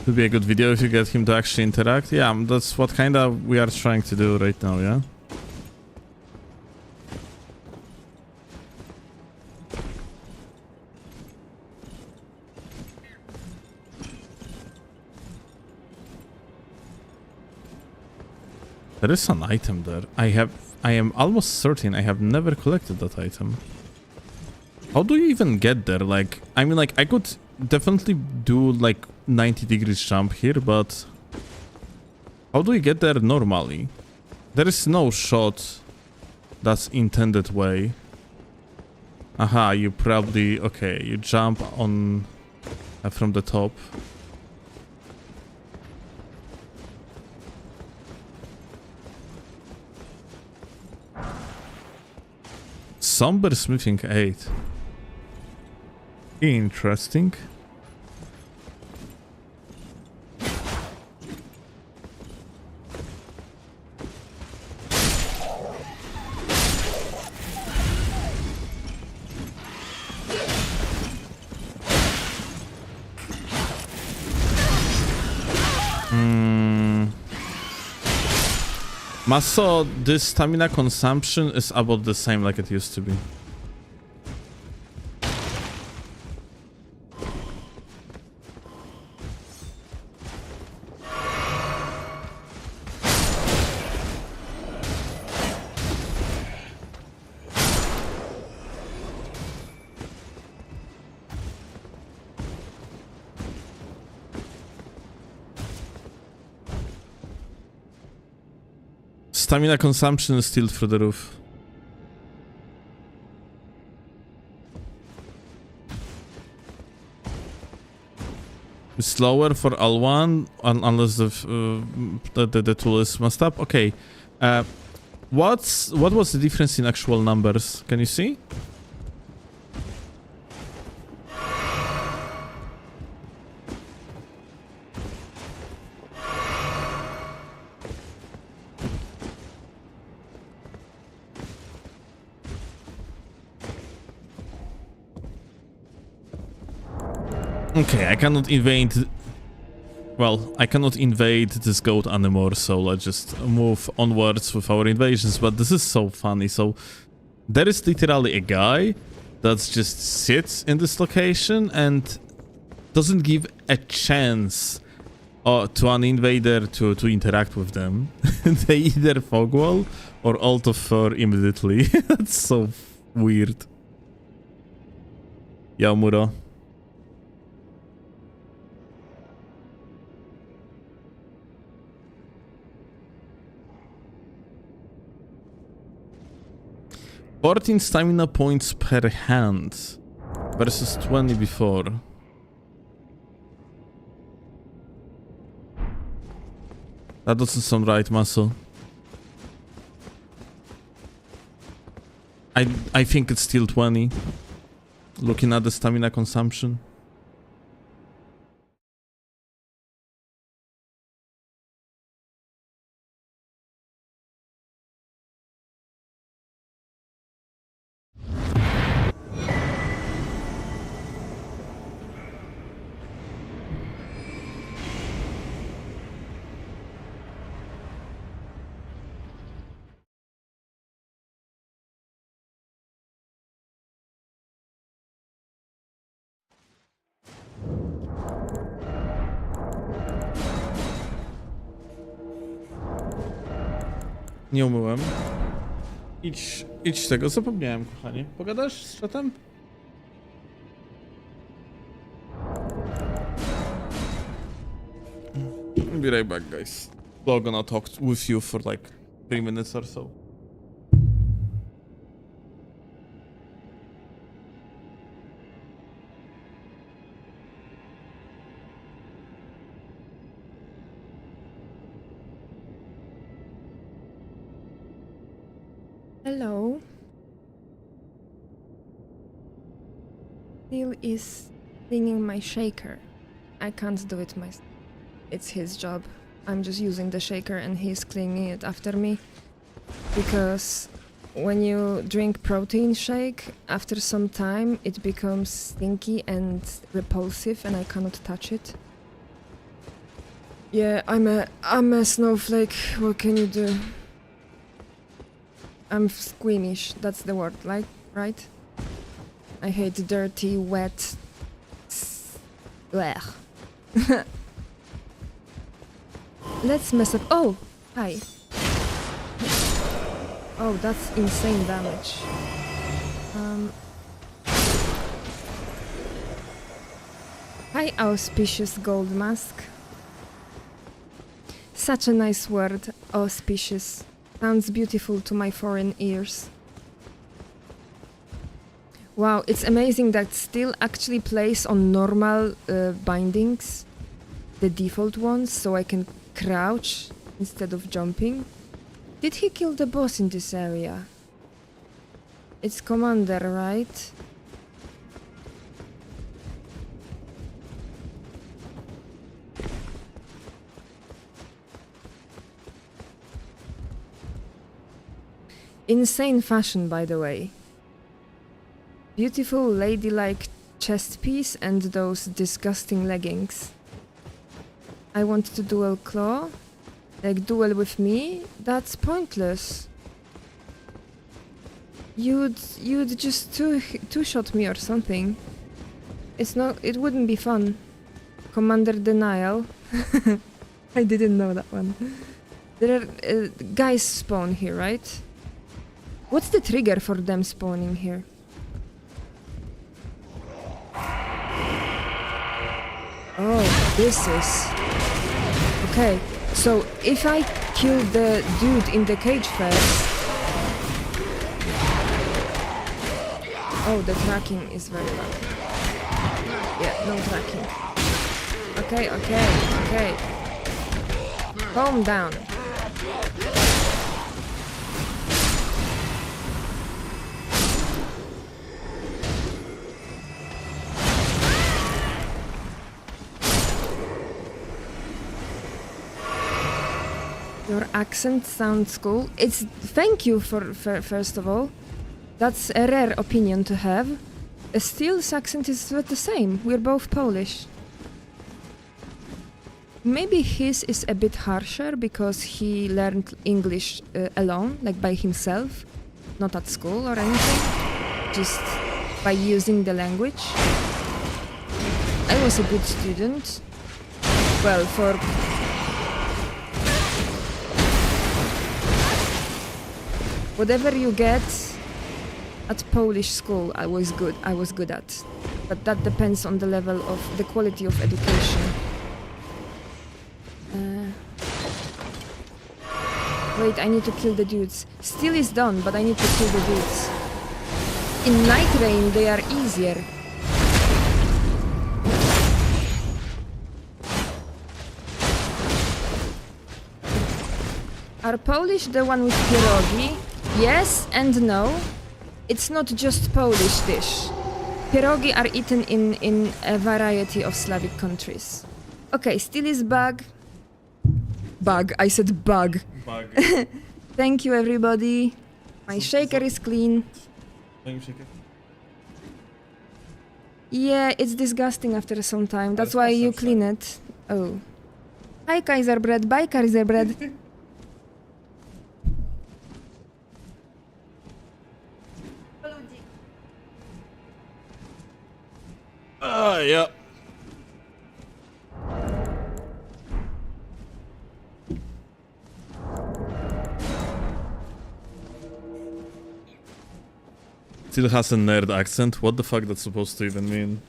Would be a good video if you get him to actually interact. Yeah, that's what kinda we are trying to do right now, yeah? There is an item there. I am almost certain I have never collected that item. How do you even get there? Like, I mean, like, I could definitely do, like, 90 degrees jump here, but how do you get there normally? There is no shot that's intended way. Aha, you probably... Okay, you jump on... from the top. Somber smithing 8. Interesting. Maso, this stamina consumption is about the same like it used to be. Stamina consumption is still through the roof. It's lower for L1 unless the tool is messed up. Okay. What was the difference in actual numbers? Can you see? Okay, I cannot invade... Well, I cannot invade this goat anymore, so let's just move onwards with our invasions, but this is so funny. So, there is literally a guy that just sits in this location and doesn't give a chance to an invader to interact with them. They either fog wall or alt of fur immediately. That's so weird. Yo, Muro. $14 stamina points per hand versus 20 before. That doesn't sound right, Muscle. I think it's still 20. Looking at the stamina consumption. Nie umyłem. Idź tego, zapomniałem, kochanie. Pogadasz z czatem? I'll be right back, guys. I'm gonna talk with you for like 3 minutes or so. Hello. Steel is cleaning my shaker. I can't do it myself. It's his job. I'm just using the shaker and he's cleaning it after me. Because when you drink protein shake, after some time it becomes stinky and repulsive and I cannot touch it. Yeah, I'm a snowflake. What can you do? I'm squeamish. That's the word, like, right? I hate dirty, wet. Blech. Let's mess up. Oh, hi. Oh, that's insane damage. Hi, auspicious gold mask. Such a nice word, auspicious. Sounds beautiful to my foreign ears. Wow, it's amazing that still actually plays on normal bindings, the default ones, so I can crouch instead of jumping. Did he kill the boss in this area? It's Commander, right? Insane fashion, by the way. Beautiful ladylike chest piece and those disgusting leggings. I want to dual claw. Like duel with me? That's pointless. You'd just two-shot me or something. It wouldn't be fun. Commander denial. I didn't know that one. There are guys spawn here, right? What's the trigger for them spawning here? Oh, this is... Okay, so if I kill the dude in the cage first... Oh, the tracking is very bad. Yeah, no tracking. Okay. Calm down. Your accent sounds cool. It's thank you for first of all. That's a rare opinion to have. Steele's accent is the same. We're both Polish. Maybe his is a bit harsher because he learned English alone, like by himself, not at school or anything, just by using the language. I was a good student. Well, for whatever you get at Polish school, I was good at. But that depends on the level of the quality of education. Wait, I need to kill the dudes. Steele is done, but I need to kill the dudes. In Night Rain, they are easier. Are Polish the one with pierogi? Yes and no. It's not just Polish dish. Pierogi are eaten in a variety of Slavic countries. Okay, Steele is bug. Bug, I said bug. Bug. Thank you, everybody. My shaker is clean. Yeah, it's disgusting after some time. That's why you clean it. Oh. Hi, Kaiser bread. Bye, Kaiser bread. Yeah. Still has a nerd accent. What the fuck that's supposed to even mean?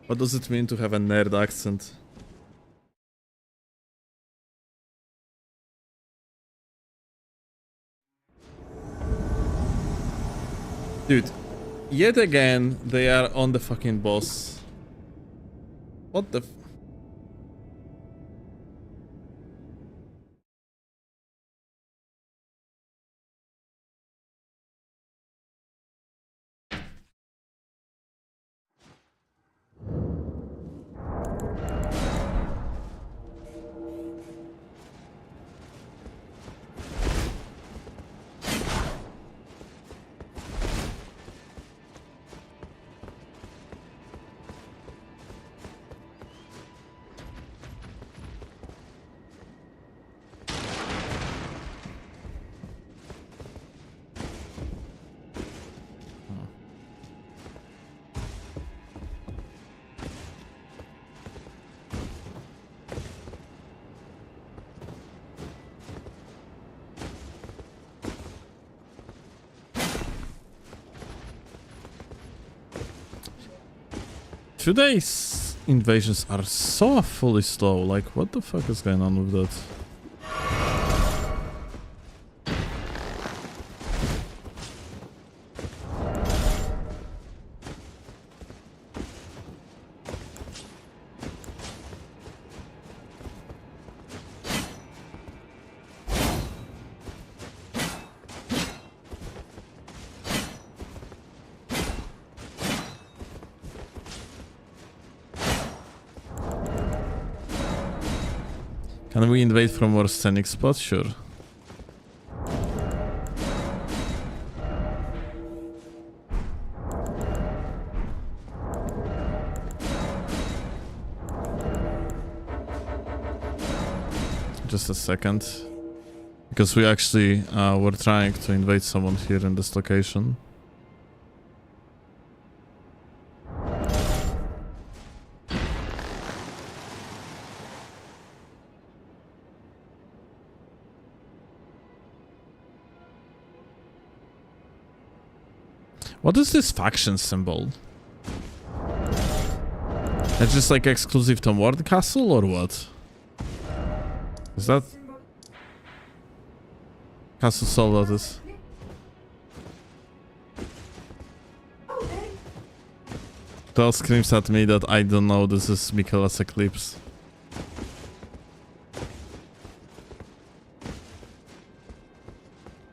What does it mean to have a nerd accent? Dude, yet again, they are on the fucking boss. What the f- Today's invasions are so fully slow. Like, what the fuck is going on with that? Can we invade from more scenic spots? Sure. Just a second. Because we actually were trying to invade someone here in this location. What is this faction symbol? It's just like exclusive to Ward Castle or what? Is that Castle Soldatus? That screams at me that I don't know this is Michaela's Eclipse.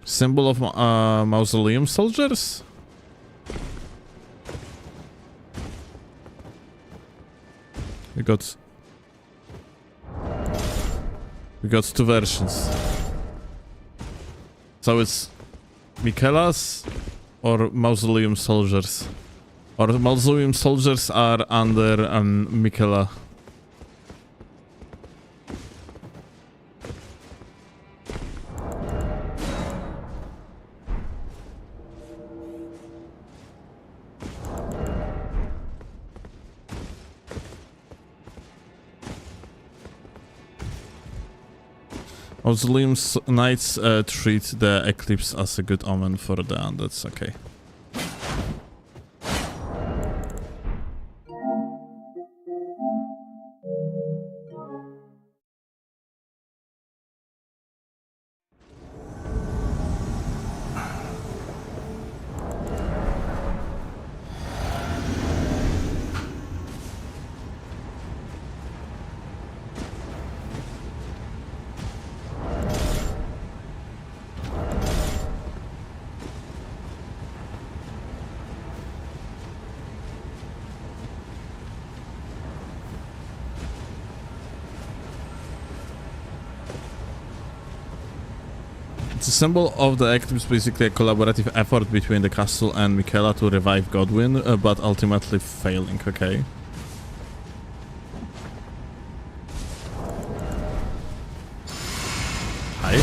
Symbol of mausoleum soldiers? We got two versions. So it's Michaela's or Mausoleum Soldiers. Or Mausoleum Soldiers are under Michaela. Mausoleum Knights treat the eclipse as a good omen for the undeads, okay. The symbol of the eclipse is basically a collaborative effort between the castle and Michaela to revive Godwin, but ultimately failing, okay? Hi.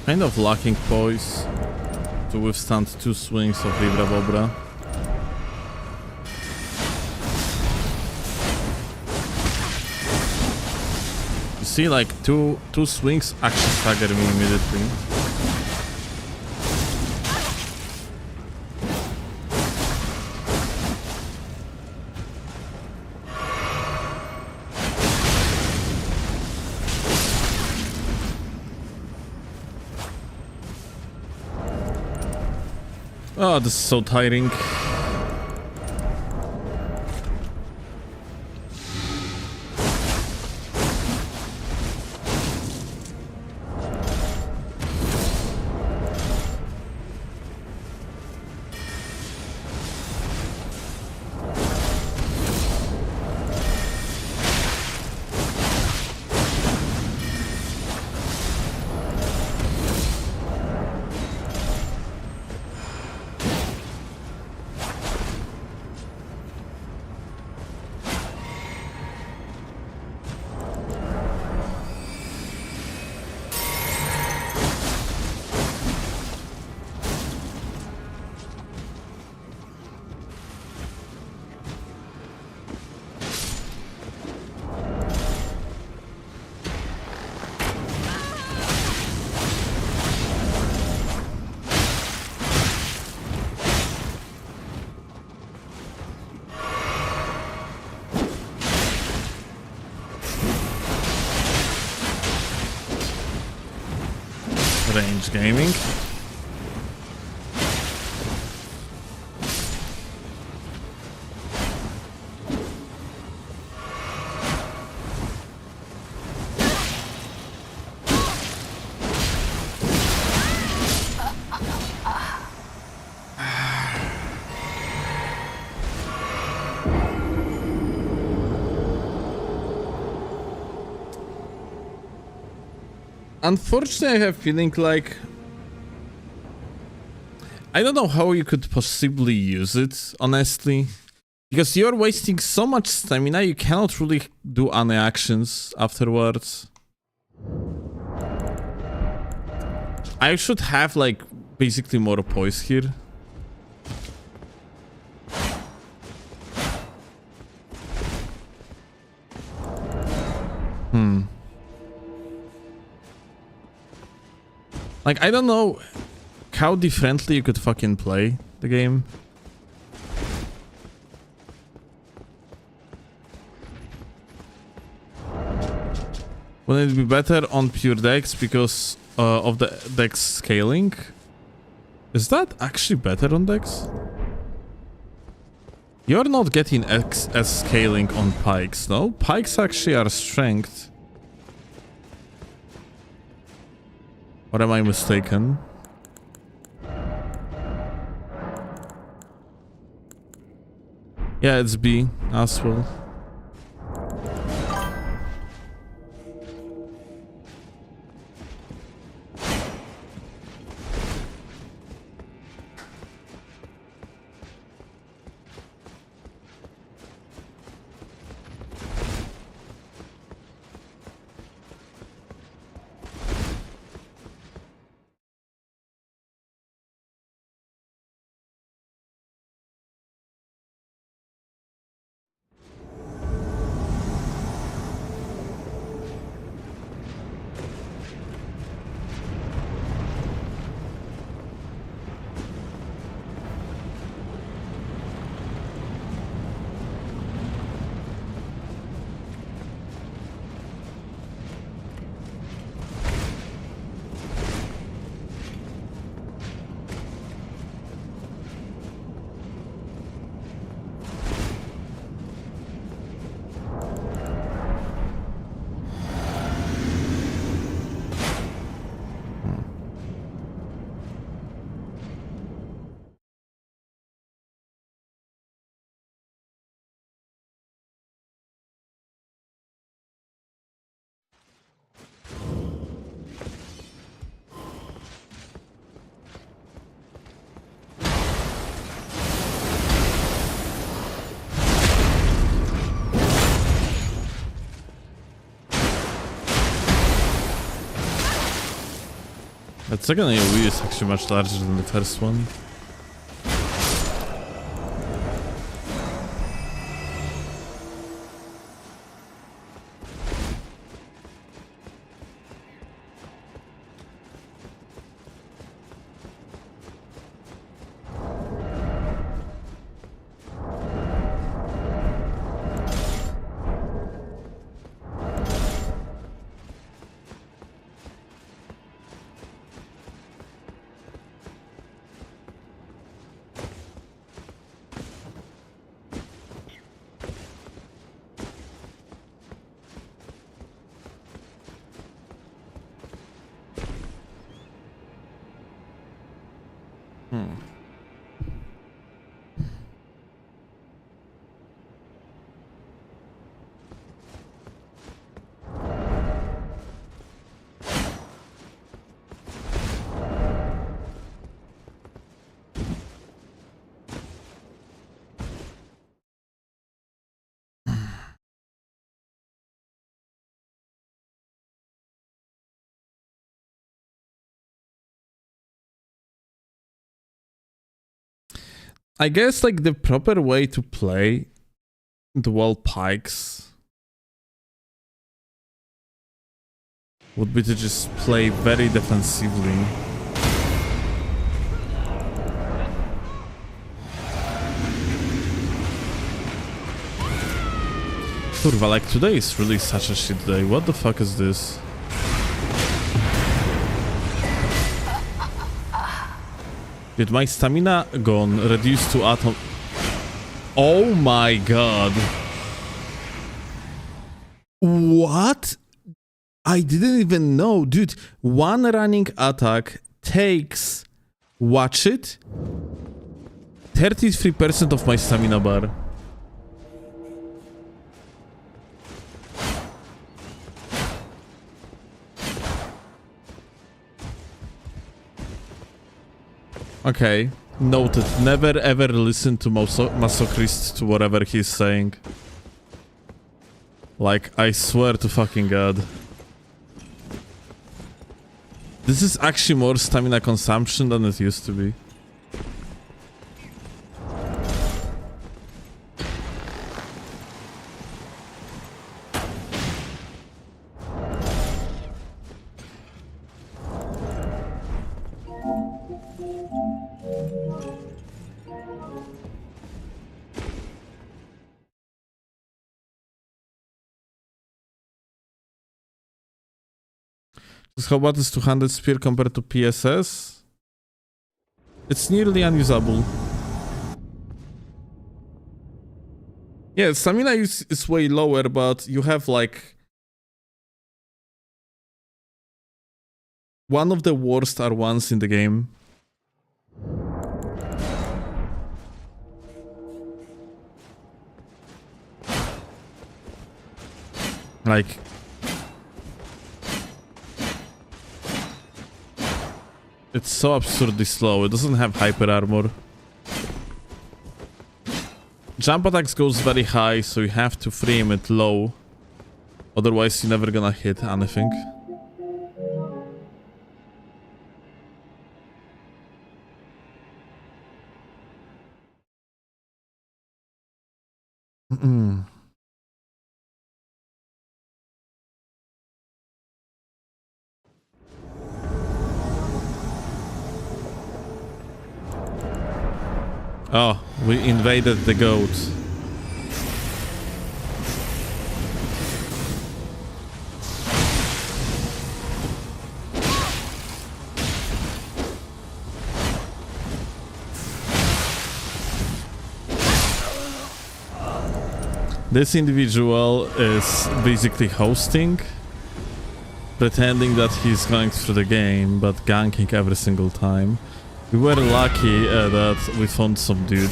Kind of lacking poise to withstand two swings of Libra Bobra. You see, like two swings actually stagger me immediately. Oh, this is so tiring. Range gaming. Unfortunately, I have feeling like I don't know how you could possibly use it, honestly. Because you're wasting so much stamina, you cannot really do any actions afterwards. I should have, like, basically more poise here. Like, I don't know how differently you could fucking play the game. Wouldn't it be better on pure dex because of the dex scaling? Is that actually better on dex? You're not getting as scaling on pikes, no? Pikes actually are strength. Or am I mistaken? Yeah, it's B as well. That second AoE is actually much larger than the first one. I guess like the proper way to play dual pikes would be to just play very defensively. Kurwa, like today is really such a shit day. What the fuck is this? Dude, my stamina gone, reduced to atom. Oh my god. What? I didn't even know. Dude, one running attack takes, watch it, 33% of my stamina bar. Okay, noted. Never ever listen to Masochist to whatever he's saying. Like, I swear to fucking god. This is actually more stamina consumption than it used to be. How bad is 200 spear compared to PSS? It's nearly unusable. Yeah, stamina is way lower, but you have like one of the worst R1s in the game. Like, it's so absurdly slow. It doesn't have hyper armor. Jump attacks goes very high, so you have to frame it low. Otherwise, you're never gonna hit anything. Oh, we invaded the goat. This individual is basically hosting, pretending that he's going through the game, but ganking every single time. We were lucky that we found some dude.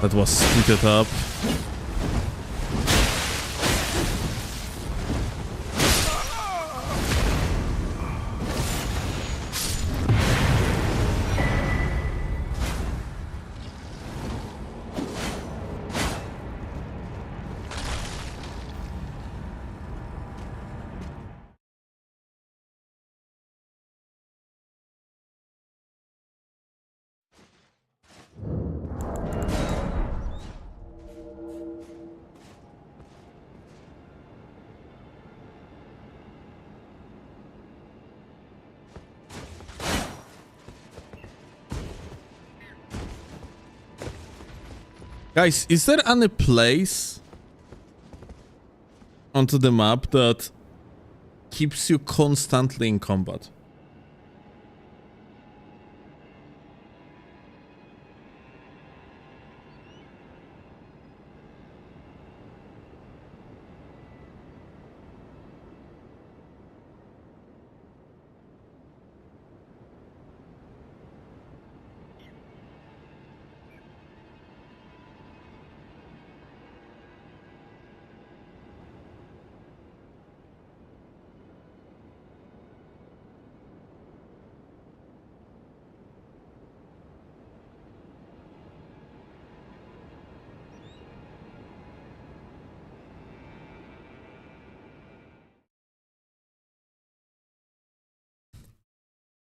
That was split up. Guys, is there any place onto the map that keeps you constantly in combat?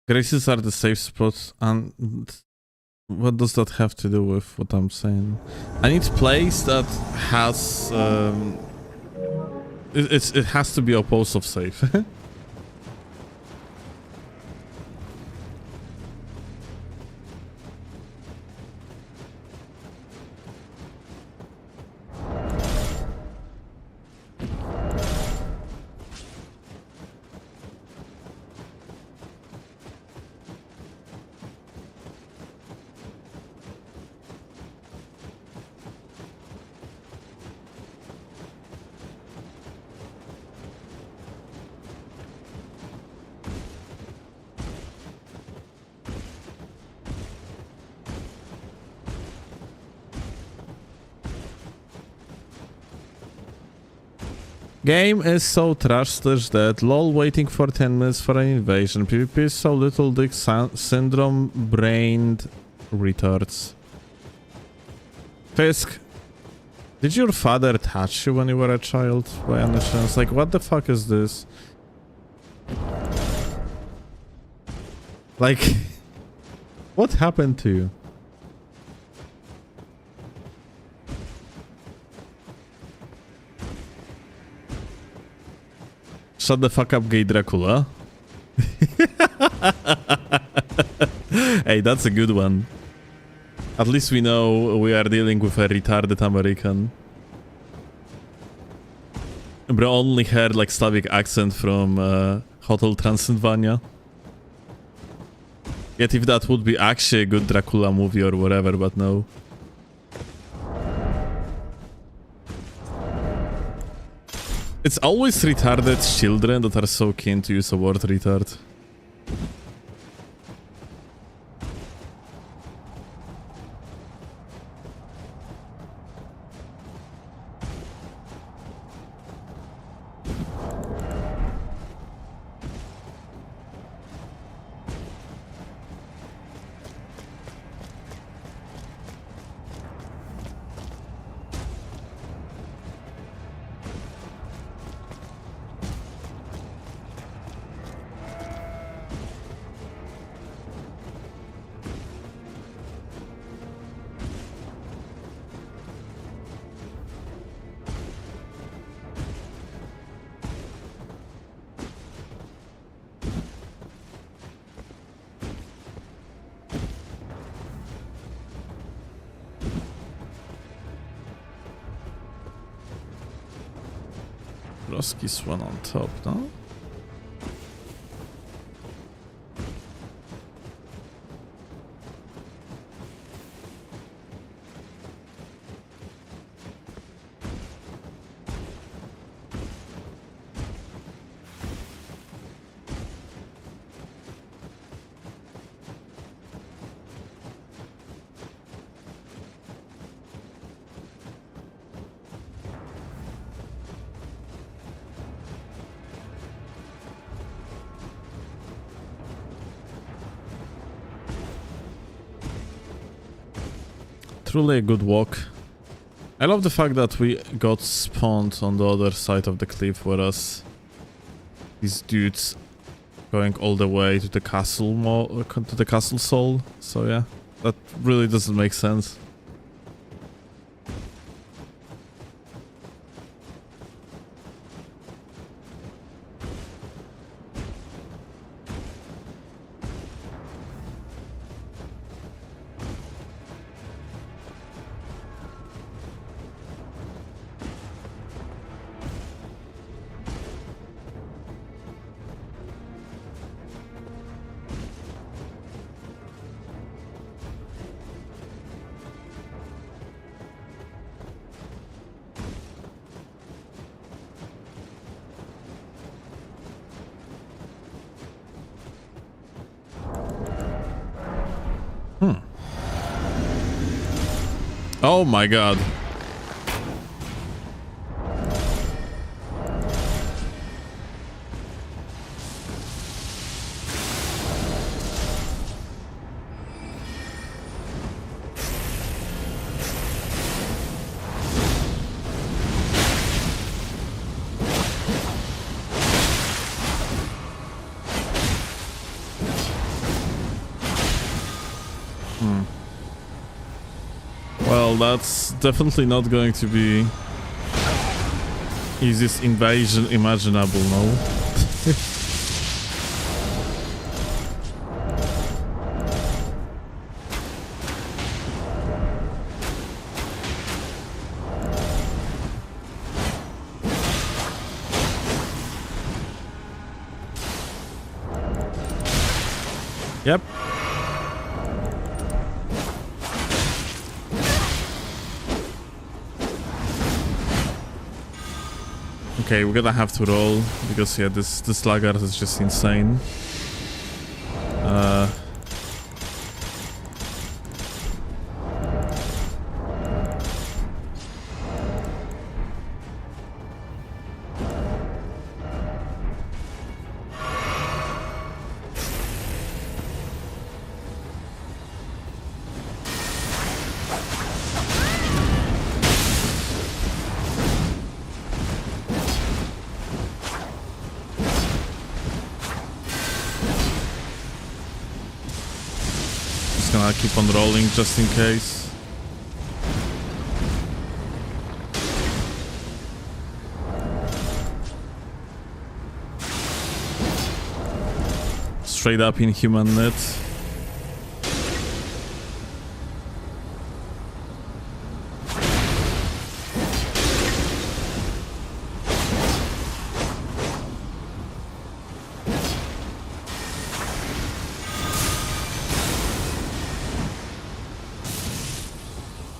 Graces are the safe spots, and what does that have to do with what I'm saying? I need a place that has it has to be opposed of safe. Game is so trash that lol waiting for 10 minutes for an invasion. PvP is so little dick syndrome brained retards. Fisk, did your father touch you when you were a child by any chance? Like, what the fuck is this? Like, what happened to you? Shut the fuck up, gay Dracula. Hey, that's a good one. At least we know we are dealing with a retarded American. Bro only heard like Slavic accent from Hotel Transylvania. Yet if that would be actually a good Dracula movie or whatever, but no. It's always retarded children that are so keen to use the word retard. Roski's one on top, no? Truly a good walk. I love the fact that we got spawned on the other side of the cliff, whereas these dudes going all the way to the castle to the castle soul. So yeah, that really doesn't make sense. Oh my god. Well, that's definitely not going to be easiest invasion imaginable, no? Yep. Okay, we're gonna have to roll because yeah, this laggard is just insane. gonna keep on rolling just in case. Straight up inhuman net.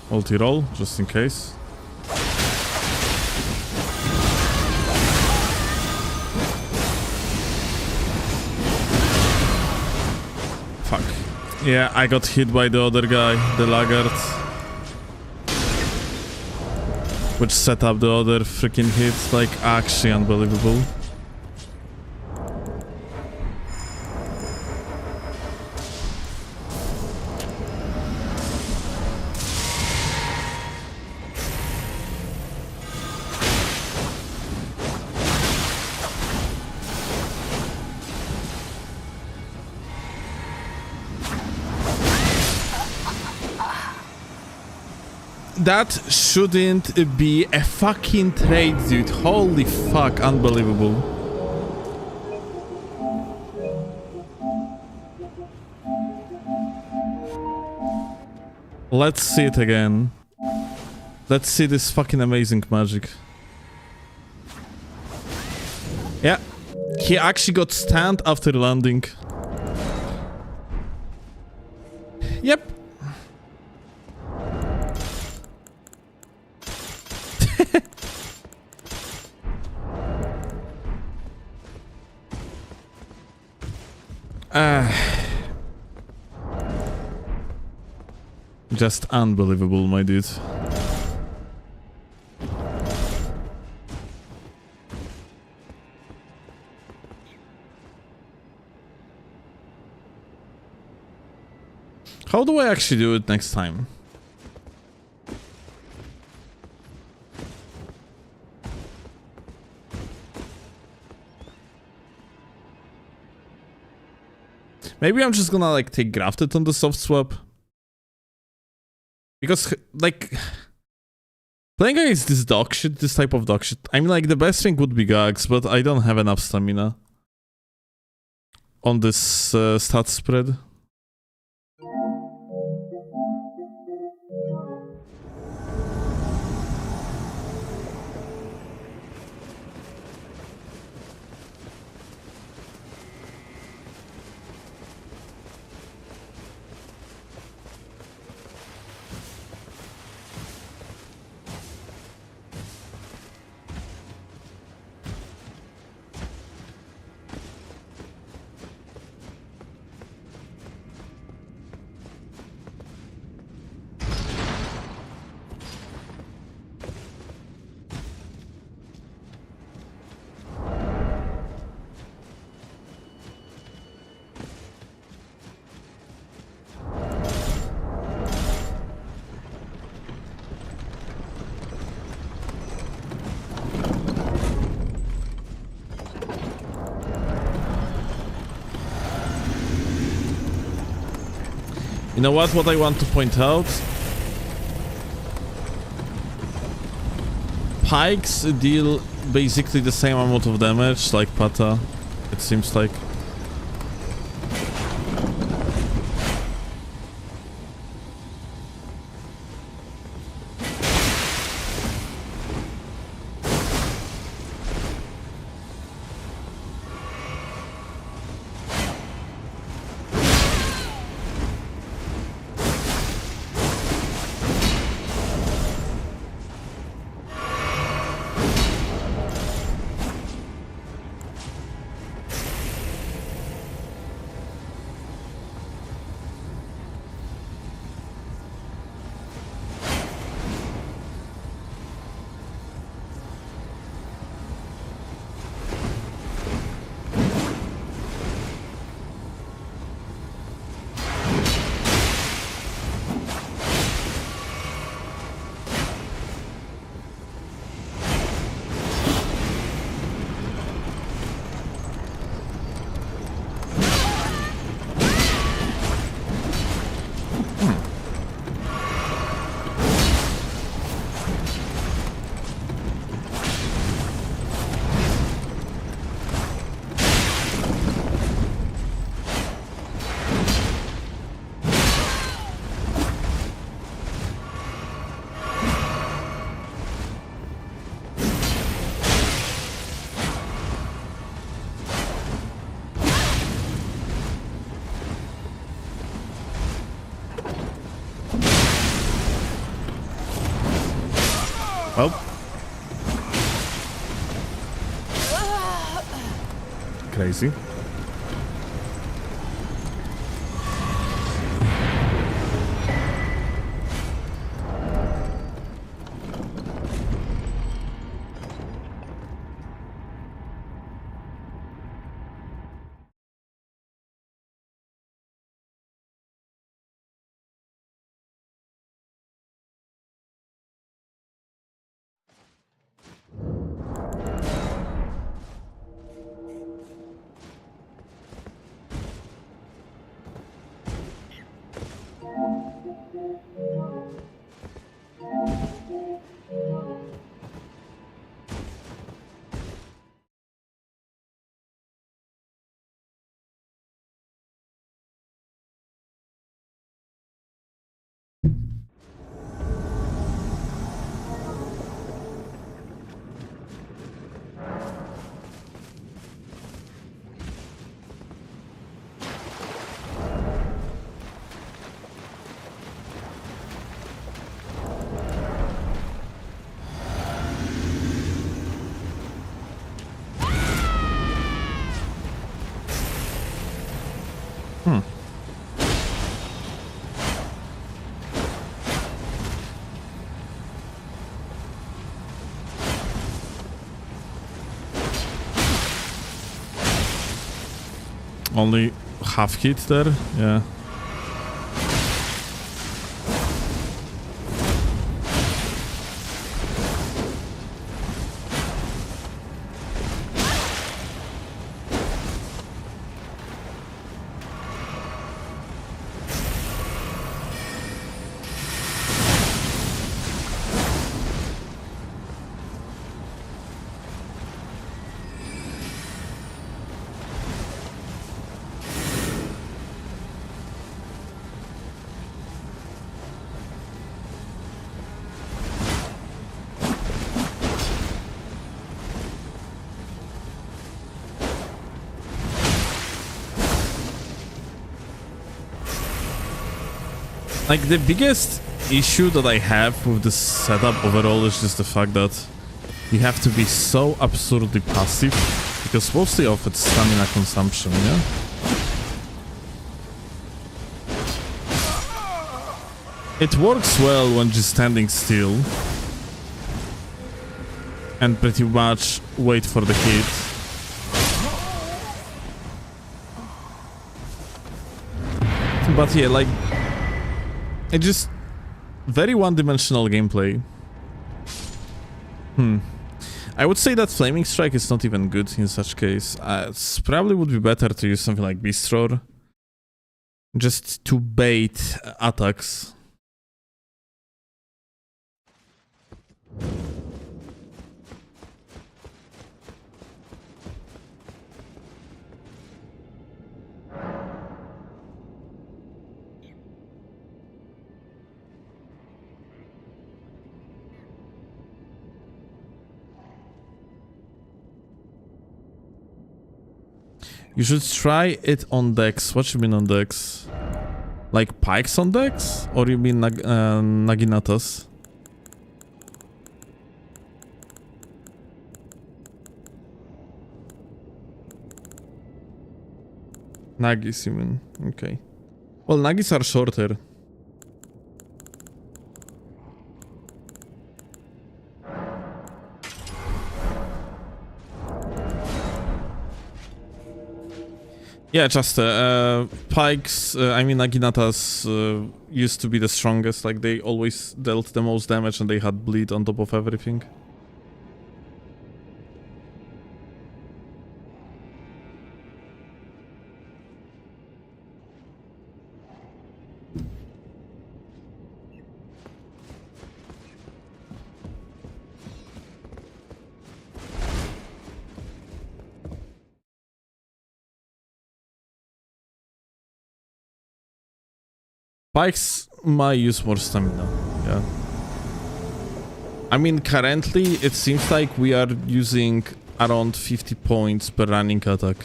Multi-roll, just in case. Fuck. Yeah, I got hit by the other guy, the laggard. Which set up the other freaking hit, like actually unbelievable. That shouldn't be a fucking trade, dude. Holy fuck, unbelievable. Let's see it again. Let's see this fucking amazing magic. Yeah, he actually got stunned after landing. Yep. Just unbelievable, my dude. How do I actually do it next time? Maybe I'm just gonna like take grafted on the soft swap. Because like playing against this dog shit, this type of dog shit, I mean like the best thing would be gags, but I don't have enough stamina on this stat spread. You know what I want to point out? Pikes deal basically the same amount of damage like Pata, it seems like. Oh. Crazy. Only half hit there, yeah. Like, the biggest issue that I have with this setup overall is just the fact that you have to be so absurdly passive, because mostly of it's stamina consumption, yeah? It works well when just standing still and pretty much wait for the hit. But yeah, like, it's just very one-dimensional gameplay. I would say that Flaming Strike is not even good in such case. It probably would be better to use something like Beast Roar, just to bait attacks. You should try it on decks. What you mean on decks? Like pikes on decks? Or you mean Naginatas? Nagis, you mean? Okay. Well, Nagis are shorter. Yeah, just pikes, I mean Naginatas used to be the strongest, like they always dealt the most damage and they had bleed on top of everything. Pikes might use more stamina, yeah. I mean, currently it seems like we are using around 50 points per running attack.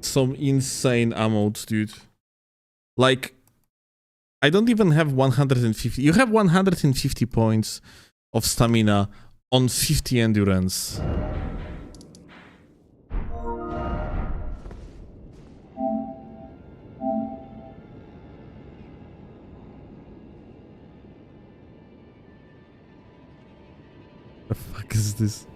Some insane amount, dude. Like, I don't even have 150. You have 150 points of stamina on 50 endurance. The fuck is this?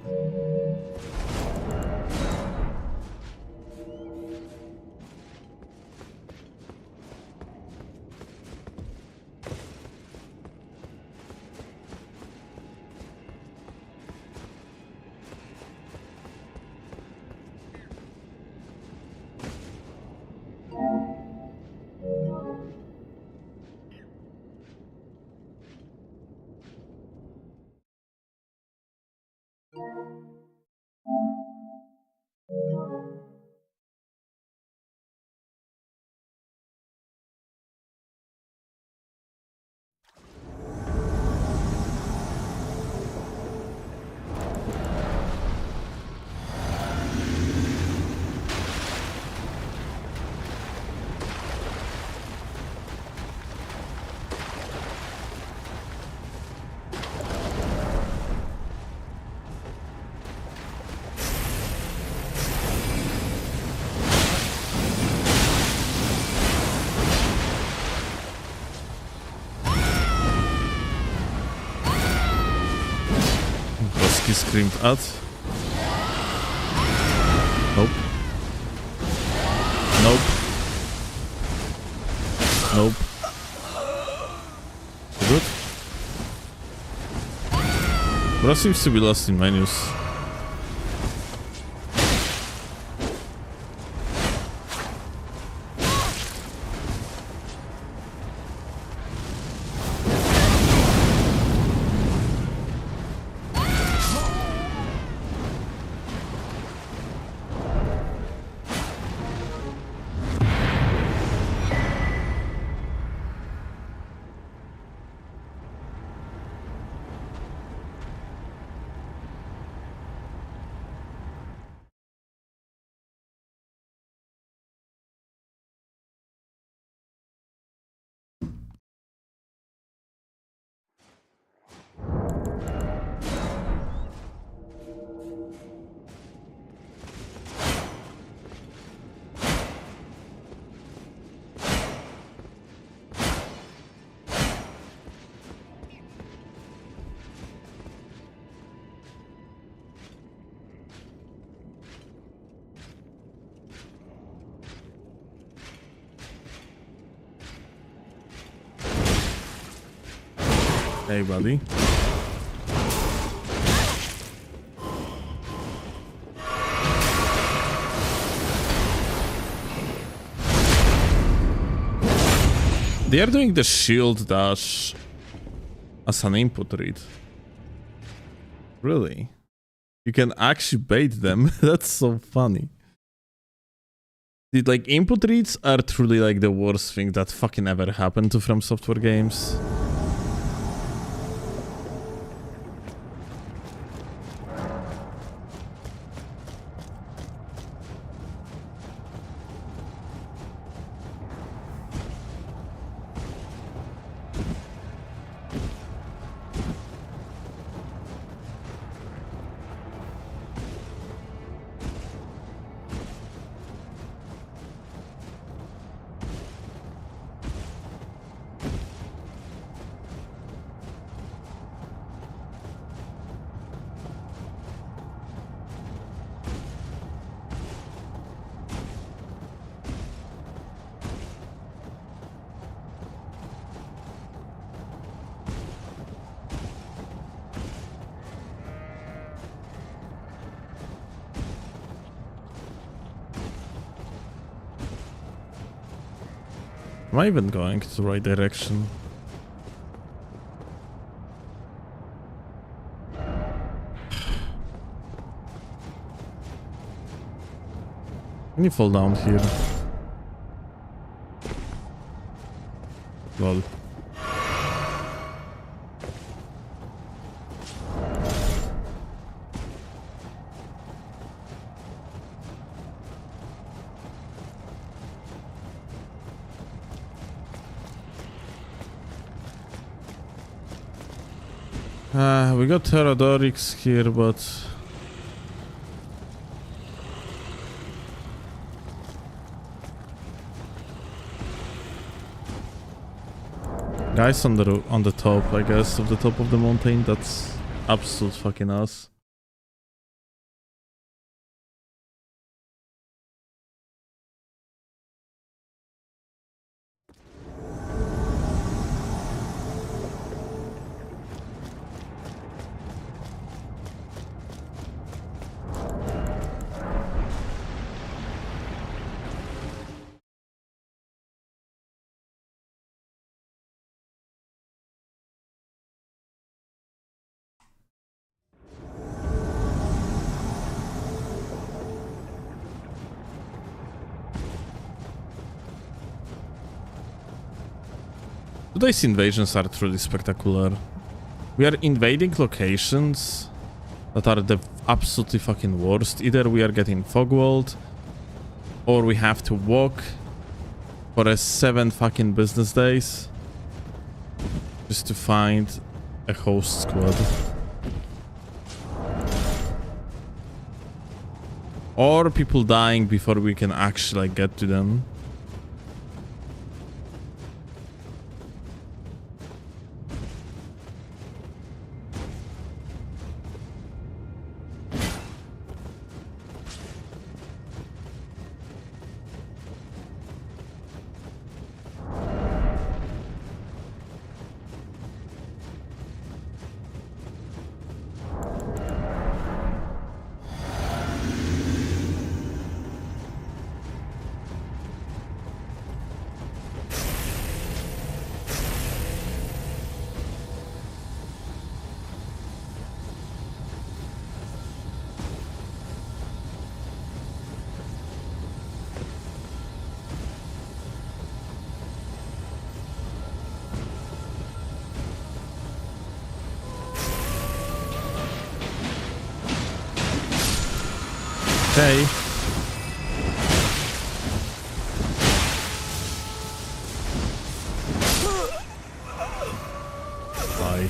He screamed at. Nope. Nope. Nope. Good. Bro seems to be lost in menus. Hey, buddy. They are doing the shield dash as an input read. Really? You can actually bait them. That's so funny. Dude, like, input reads are truly like the worst thing that fucking ever happened to From Software games. Am I even going to the right direction? Can you fall down here? Lol. We got Pterodorix here, but... Guys on the top, I guess, of the top of the mountain. That's absolute fucking ass. Today's invasions are truly spectacular. We are invading locations that are the absolutely fucking worst. Either we are getting fog-walled, or we have to walk for 7 fucking business days just to find a host squad. Or people dying before we can actually get to them. Okay. Bye.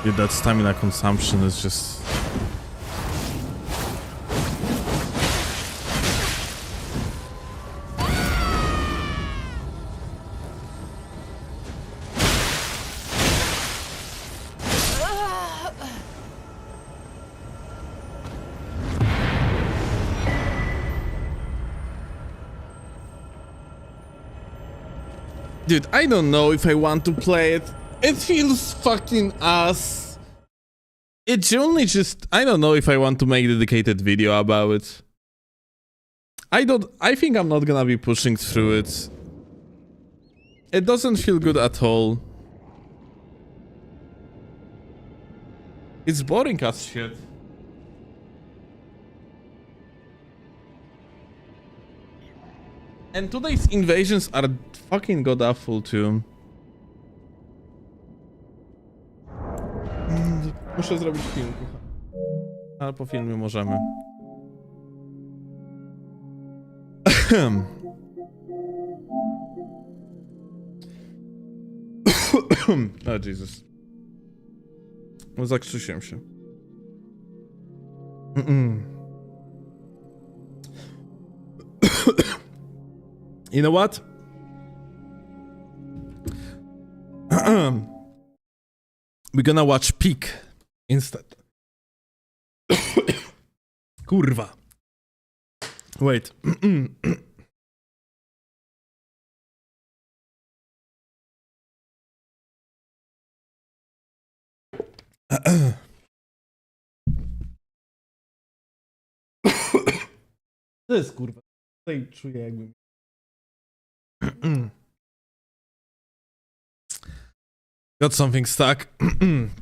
Dude, that stamina consumption is just... Dude, I don't know if I want to play it. It feels fucking ass. It's only just... I don't know if I want to make a dedicated video about it. I think I'm not gonna be pushing through it. It doesn't feel good at all. It's boring as shit. And today's invasions are fucking god awful too. Muszę zrobić film. Ale po filmie możemy. O Jezus. Zakrzysiłem się. You know what? We're gonna watch Peak instead. Kurwa. Wait. To jest kurwa. Tutaj czuję jakbym... Got something stuck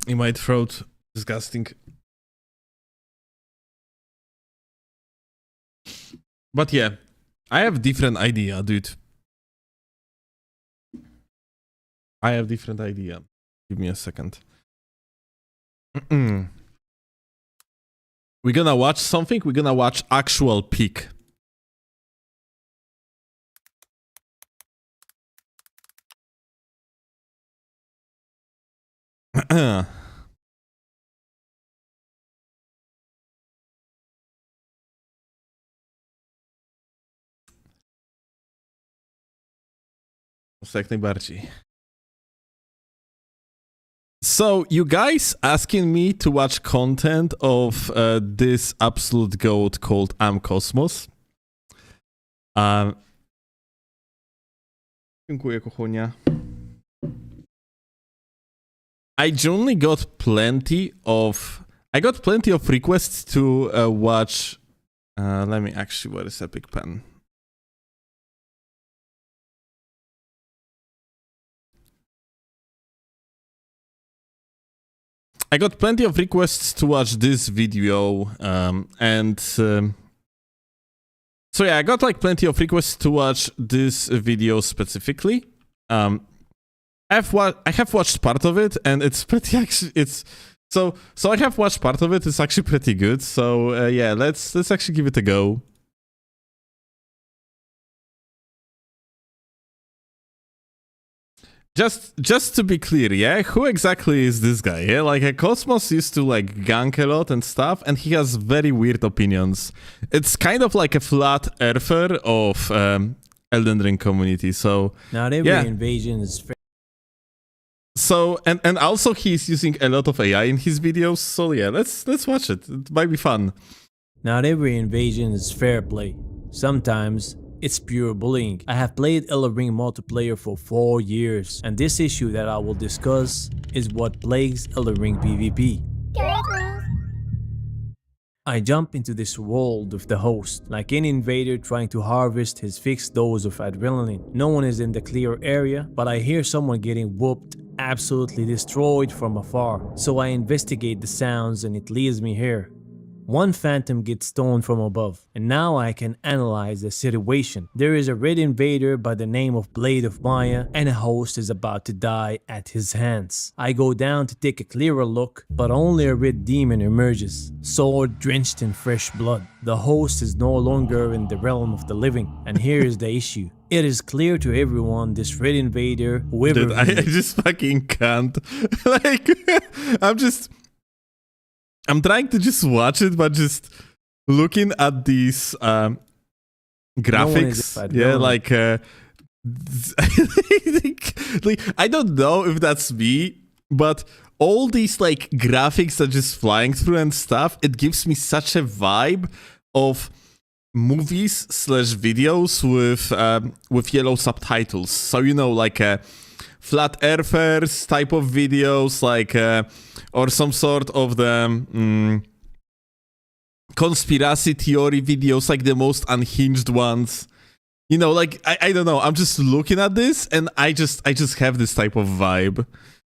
in my throat. Disgusting. But yeah, I have different idea, dude. I have different idea. Give me a second. We're gonna watch something. We're gonna watch actual peak. Jak najbardziej. So, you guys asking me to watch content of this absolute goat called Cosmos. Dziękuję, kochonia. I genuinely got plenty of requests to watch. Let me actually, where is Epic Pen? I got plenty of requests to watch this video, so yeah, I got like plenty of requests to watch this video specifically. I have watched part of it, and it's pretty actually. So I have watched part of it. It's actually pretty good. So yeah, let's actually give it a go. Just to be clear, yeah, who exactly is this guy? Yeah, like Cosmos used to like gank a lot and stuff, and he has very weird opinions. It's kind of like a flat earther of Elden Ring community. So not every invasion is fair. So and also he's using a lot of AI in his videos. So yeah, let's watch it. It might be fun. Not every invasion is fair play. Sometimes it's pure bullying. I have played Elden Ring multiplayer for 4 years, and this issue that I will discuss is what plagues Elden Ring PvP. I jump into this world with the host, like any invader trying to harvest his fixed dose of adrenaline. No one is in the clear area, but I hear someone getting whooped, absolutely destroyed from afar. So I investigate the sounds and it leads me here. One phantom gets stoned from above, and now I can analyze the situation. There is a red invader by the name of Blade of Maya, and a host is about to die at his hands. I go down to take a clearer look, but only a red demon emerges, sword drenched in fresh blood. The host is no longer in the realm of the living, and here is the issue. It is clear to everyone this red invader, whoever... Dude, I just fucking can't. Like, I'm trying to just watch it, but just looking at these graphics, yeah, like, like I don't know if that's me, but all these like graphics are just flying through and stuff. It gives me such a vibe of movies / videos with yellow subtitles. So you know, like flat earthers type of videos, like or some sort of the conspiracy theory videos, like the most unhinged ones. You know, like I don't know. I'm just looking at this, and I just have this type of vibe.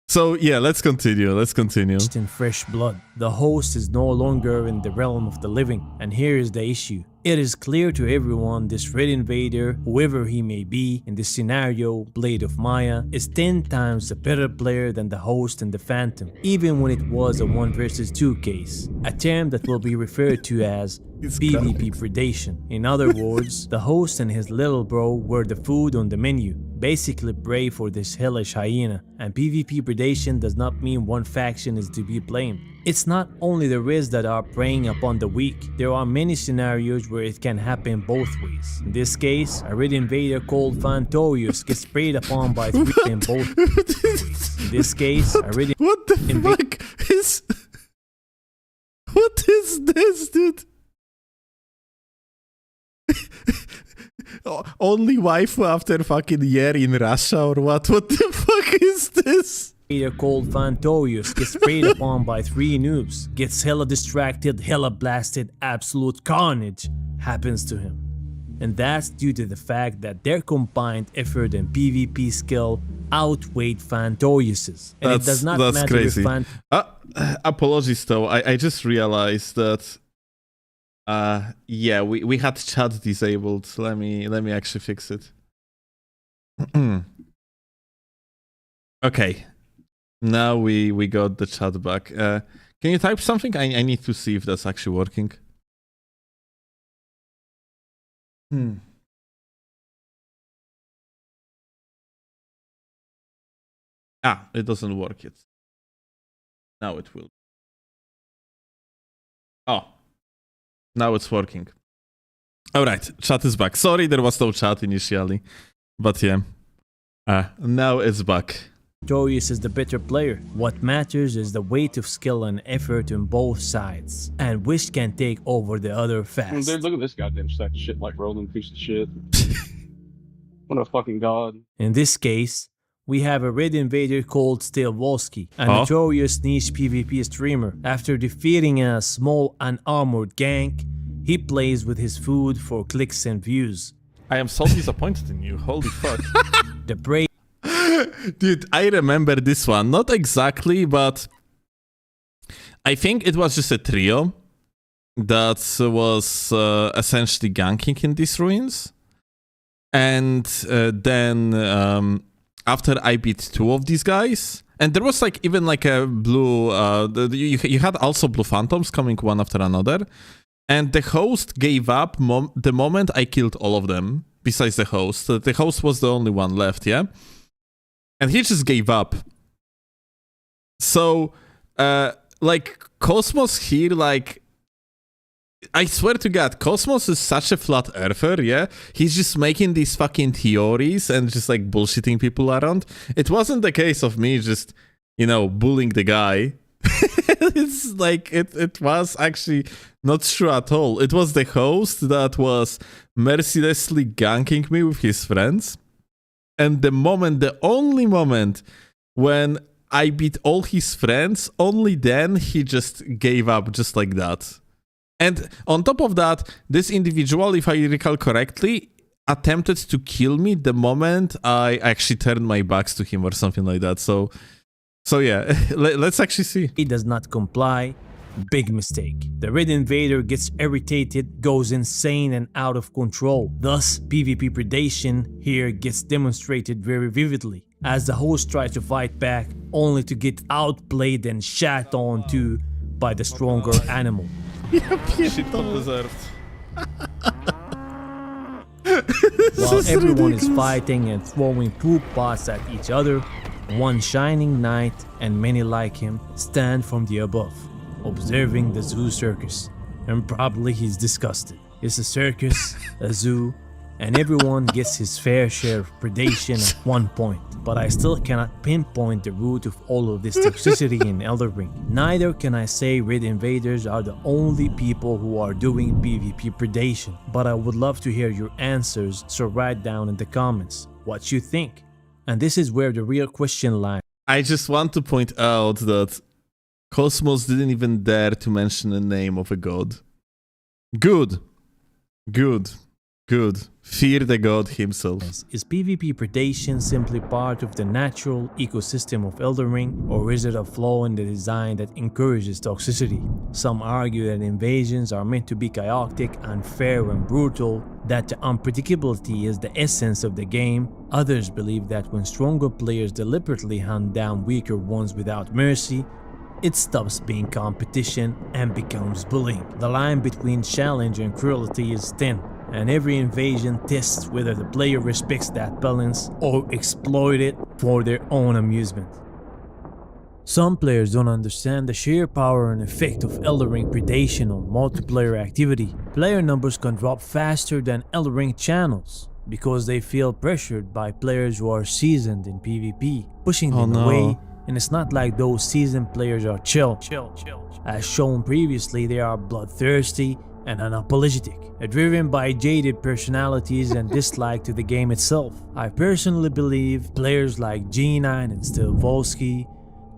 So yeah, let's continue. In fresh blood, the host is no longer in the realm of the living, and here is the issue. It is clear to everyone this red invader, whoever he may be, in this scenario, Blade of Maya, is 10 times a better player than the host and the phantom, even when it was a 1 versus 2 case, a term that will be referred to as PvP predation. In other words, the host and his little bro were the food on the menu, basically prey for this hellish hyena, and PvP predation does not mean one faction is to be blamed. It's not only the reds that are preying upon the weak, there are many scenarios where it can happen both ways. In this case, a red invader called Fantorius gets preyed upon by 3 in both ways. In this case, a red What the fuck is... What is this, dude? Only waifu after fucking year in Russia or what? What the fuck is this? Called Fantorius gets preyed upon by 3 noobs, gets hella distracted, hella blasted, absolute carnage happens to him. And that's due to the fact that their combined effort and PvP skill outweighed Fantorius's. And it does not matter crazy. if Apologies though, I just realized that Yeah, we had chat disabled. Let me actually fix it. Okay. Now we got the chat back. Can you type something? I need to see if that's actually working. Ah, it doesn't work yet. Now it will. Oh. Now it's working. Alright, chat is back. Sorry, there was no chat initially. But yeah. Now it's back. Victorious is the better player. What matters is the weight of skill and effort on both sides, and which can take over the other fast. Dude, look at this goddamn sack of shit, like rolling piece of shit. What a fucking god. In this case, we have a red invader called Steelovsky, a notorious niche PvP streamer. After defeating a small unarmored gank, he plays with his food for clicks and views. I am so disappointed in you. Holy fuck. The brave Dude, I remember this one. Not exactly, but I think it was just a trio that was essentially ganking in these ruins. And then after I beat two of these guys, and there was like even like a blue, you had also blue phantoms coming one after another. And the host gave up the moment I killed all of them, besides the host. The host was the only one left, yeah? And he just gave up. So, like, Cosmos here, like, I swear to God, Cosmos is such a flat earther, yeah? He's just making these fucking theories and just, like, bullshitting people around. It wasn't the case of me just, you know, bullying the guy. It's like, it was actually not true at all. It was the host that was mercilessly ganking me with his friends. And the only moment when I beat all his friends, only then he just gave up just like that. And on top of that, this individual, if I recall correctly, attempted to kill me the moment I actually turned my backs to him or something like that. So yeah, let's actually see. he does not comply. Big mistake. The red invader gets irritated, goes insane and out of control. Thus, PvP predation here gets demonstrated very vividly, as the host tries to fight back, only to get outplayed and shat on to by the stronger animal. Shit not deserved. While everyone is fighting and throwing poop pots at each other, one shining knight and many like him stand from the above, observing the zoo circus, and probably he's disgusted. It's a circus, a zoo, and everyone gets his fair share of predation at one point, but I still cannot pinpoint the root of all of this toxicity in Elden Ring. Neither can I say red invaders are the only people who are doing PvP predation, but I would love to hear your answers, so write down in the comments what you think. And this is where the real question lies. I just want to point out that Cosmos didn't even dare to mention the name of a god. Good. Good. Good. Fear the god himself. Is PvP predation simply part of the natural ecosystem of Elden Ring, or is it a flaw in the design that encourages toxicity? Some argue that invasions are meant to be chaotic, unfair and brutal, that the unpredictability is the essence of the game. Others believe that when stronger players deliberately hunt down weaker ones without mercy, it stops being competition and becomes bullying. The line between challenge and cruelty is thin, and every invasion tests whether the player respects that balance or exploit it for their own amusement. Some players don't understand the sheer power and effect of Elden Ring predation on multiplayer activity. Player numbers can drop faster than Elden Ring channels because they feel pressured by players who are seasoned in PvP, pushing them away. And it's not like those seasoned players are chill. As shown previously, they are bloodthirsty and unapologetic, driven by jaded personalities and dislike to the game itself. I personally believe players like G9 and Steelovsky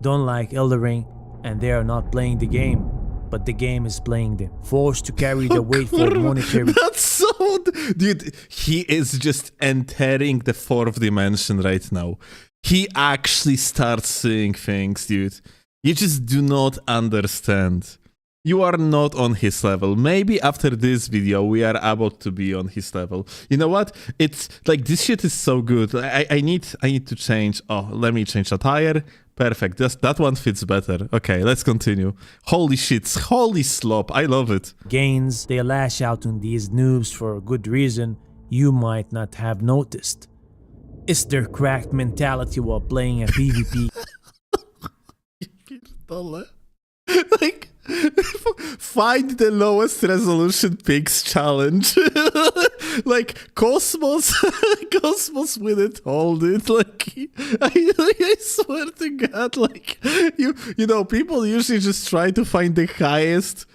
don't like Elden Ring, and they are not playing the game, but the game is playing them, forced to carry the weight for monetary. That's so... Dude, he is just entering the fourth dimension right now. He actually starts seeing things, dude. You just do not understand. You are not on his level. Maybe after this video, we are about to be on his level. You know what? It's like, this shit is so good. I need to change. Oh, let me change attire. Perfect. That one fits better. Okay, let's continue. Holy shit. Holy slop. I love it. Gains, they lash out on these noobs for a good reason you might not have noticed. It's their cracked mentality while playing a PvP. Like, find the lowest resolution pics challenge. Like, Cosmos with it, hold it. Like, I swear to God, like, you know, people usually just try to find the highest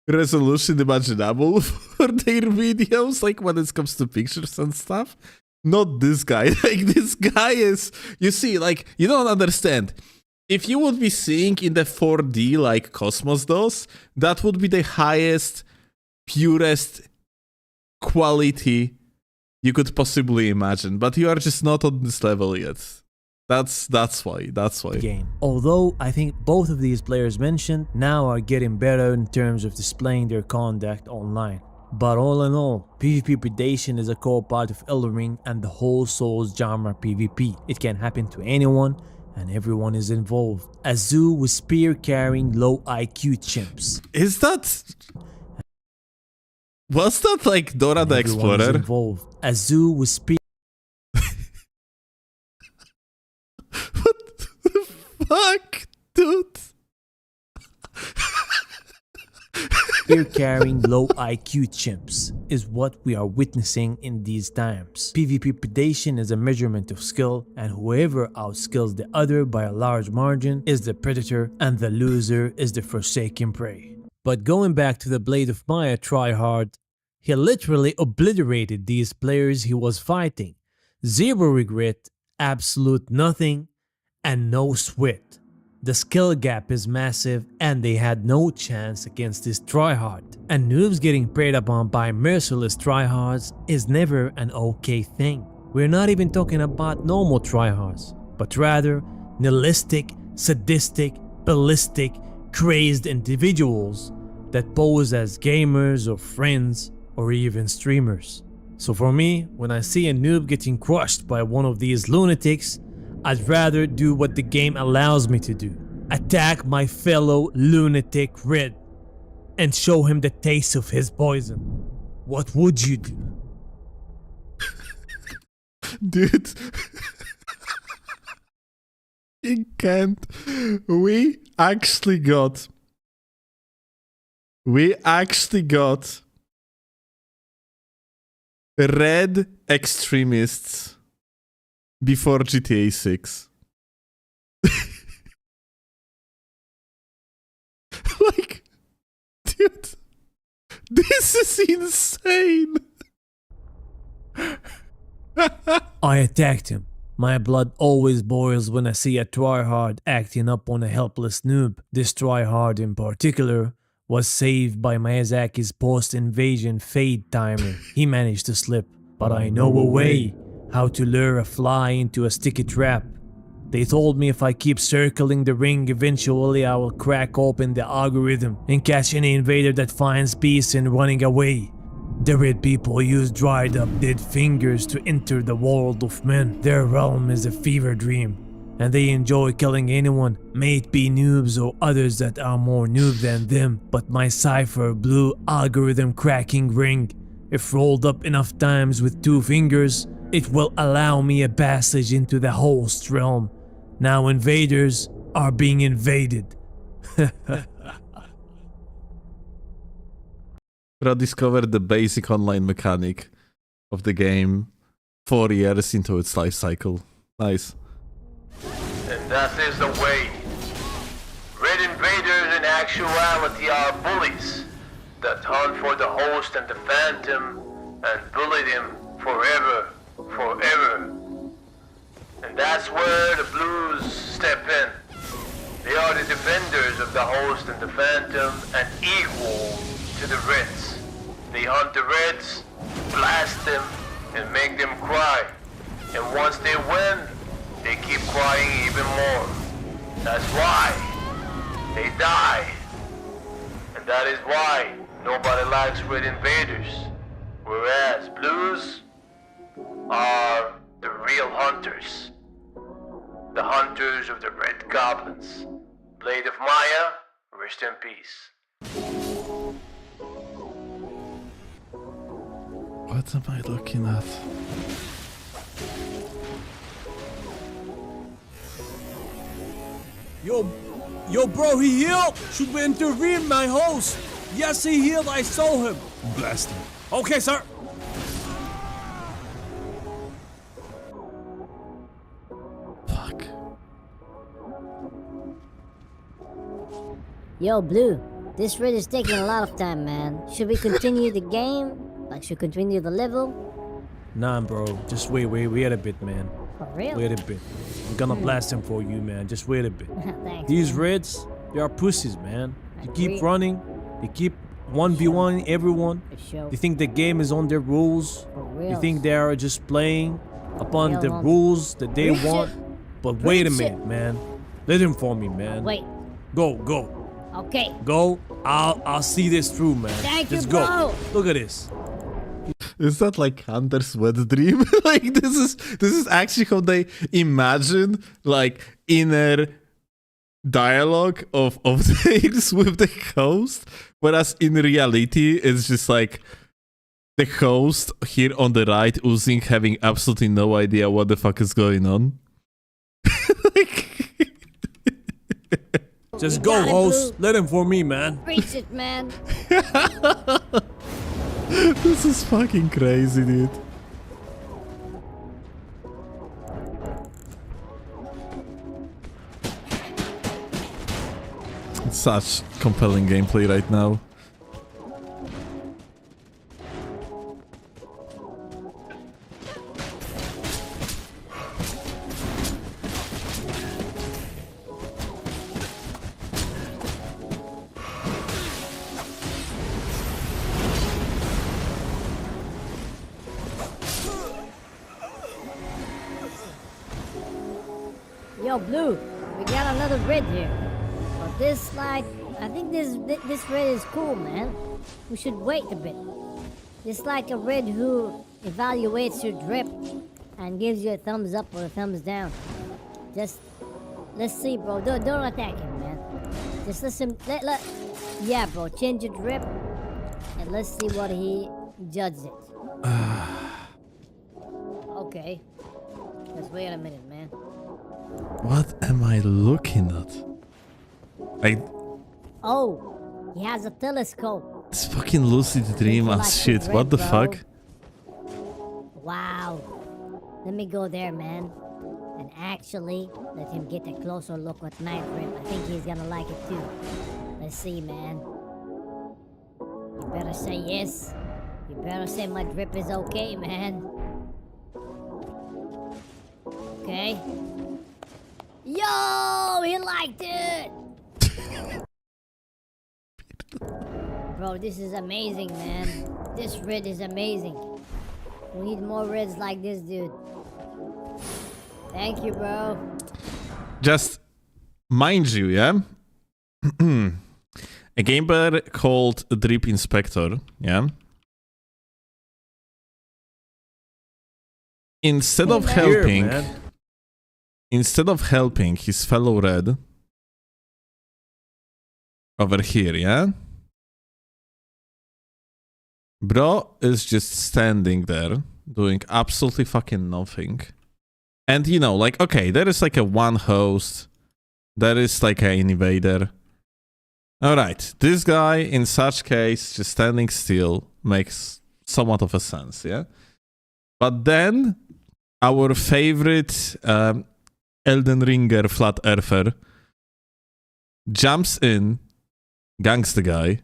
resolution imaginable for their videos, like when it comes to pictures and stuff. Not this guy. Like, this guy is, you see, like, you don't understand. If you would be seeing in the 4D like Cosmos does, that would be the highest, purest quality you could possibly imagine. But you are just not on this level yet. That's why. Game. Although I think both of these players mentioned now are getting better in terms of displaying their conduct online. But all in all, PvP predation is a core part of Elden Ring and the whole Souls genre PvP. It can happen to anyone and everyone is involved. A zoo with spear-carrying low IQ chimps. Is that... Was that like Dora the Everyone is Explorer? involved. A zoo with spear... What the fuck, dude? Spear-carrying low IQ chimps is what we are witnessing in these times. PvP predation is a measurement of skill, and whoever outskills the other by a large margin is the predator, and the loser is the forsaken prey. But going back to the Blade of Maya tryhard, he literally obliterated these players he was fighting. Zero regret, absolute nothing, and no sweat. The skill gap is massive and they had no chance against this tryhard. And noobs getting preyed upon by merciless tryhards is never an okay thing. We're not even talking about normal tryhards, but rather nihilistic, sadistic, ballistic, crazed individuals that pose as gamers or friends or even streamers. So for me, when I see a noob getting crushed by one of these lunatics, I'd rather do what the game allows me to do. Attack my fellow lunatic Red and show him the taste of his poison. What would you do? Dude. You can't. We actually got red extremists before GTA 6. Like, dude, this is insane. I attacked him. My blood always boils when I see a tryhard acting up on a helpless noob. This tryhard in particular was saved by Miyazaki's post-invasion fade timer. He managed to slip, but I know a way how to lure a fly into a sticky trap. They told me if I keep circling the ring, eventually I will crack open the algorithm and catch any invader that finds peace in running away. The red people use dried up dead fingers to enter the world of men. Their realm is a fever dream, and they enjoy killing anyone, may it be noobs or others that are more noob than them. But my cipher blue algorithm cracking ring, if rolled up enough times with 2 fingers, it will allow me a passage into the host realm. Now invaders are being invaded. Bro discovered the basic online mechanic of the game 4 years into its life cycle. Nice. And that is the way. Red invaders in actuality are bullies that hunt for the host and the phantom and bully them forever. And that's where the blues step in. They are the defenders of the host and the phantom and equal to the Reds. They hunt the Reds, blast them, and make them cry. And once they win, they keep crying even more. That's why they die. And that is why nobody likes red invaders. Whereas blues are the real hunters. The hunters of the red goblins. Blade of Maya, rest in peace. What am I looking at? Yo, bro, he healed! Should we intervene, my host? Yes, he healed, I saw him! Blast him. Okay, sir! Fuck. Yo, Blue, this raid is taking a lot of time, man. Should we continue the game? Like, should we continue the level? Nah, bro, just wait a bit, man. For real? Wait a bit. I'm gonna blast him for you, man. Just wait a bit. Thanks. These reds, they are pussies, man. They keep Agreed. running. They keep 1v1 everyone. For sure. They think the game is on their rules. For They real. think they are just playing upon Real the one. rules that they Preach want. it. But wait a Preach it. minute, man. Let him for me, man. Wait. Go. Okay. Go. I'll see this through, man. Thank you, Just bro. go. Look at this. Is that like Hunter's wet dream? Like this is actually how they imagine like inner dialogue of theirs with the host, whereas in reality it's just like the host here on the right oozing, having absolutely no idea what the fuck is going on. Like, Just You go, got it, host. Blue. Let him for me, man. Preach it, man. this is fucking crazy, dude. Such compelling gameplay right now. Yo, Blue, we got another raid here. But this, like, I think this raid is cool, man. We should wait a bit. It's like a raid who evaluates your drip and gives you a thumbs up or a thumbs down. Just, let's see, bro. Don't attack him, man. Just listen. Yeah, bro. Change your drip, and let's see what he judges it. Okay. Just wait a minute, man. What am I looking at? Like, Oh, he has a telescope. it's fucking lucid dream Like ass the shit. What the red, fuck? Wow. Let me go there, man. And actually, let him get a closer look at my drip. I think he's gonna like it too. Let's see, man. You better say yes. You better say my drip is okay, man. Okay. Yo, he liked it! Bro, this is amazing, man. This red is amazing. We need more reds like this, dude. Thank you, bro. Just mind you, yeah? A gamer called Drip Inspector, yeah? Instead of Here, helping, man. instead of helping his fellow red over here, yeah? Bro is just standing there doing absolutely fucking nothing. And you know, like, okay, there is like a one host, there is like an invader. Alright, this guy in such case just standing still makes somewhat of a sense, yeah? But then our favorite Elden Ringer flat earther jumps in, ganks the guy,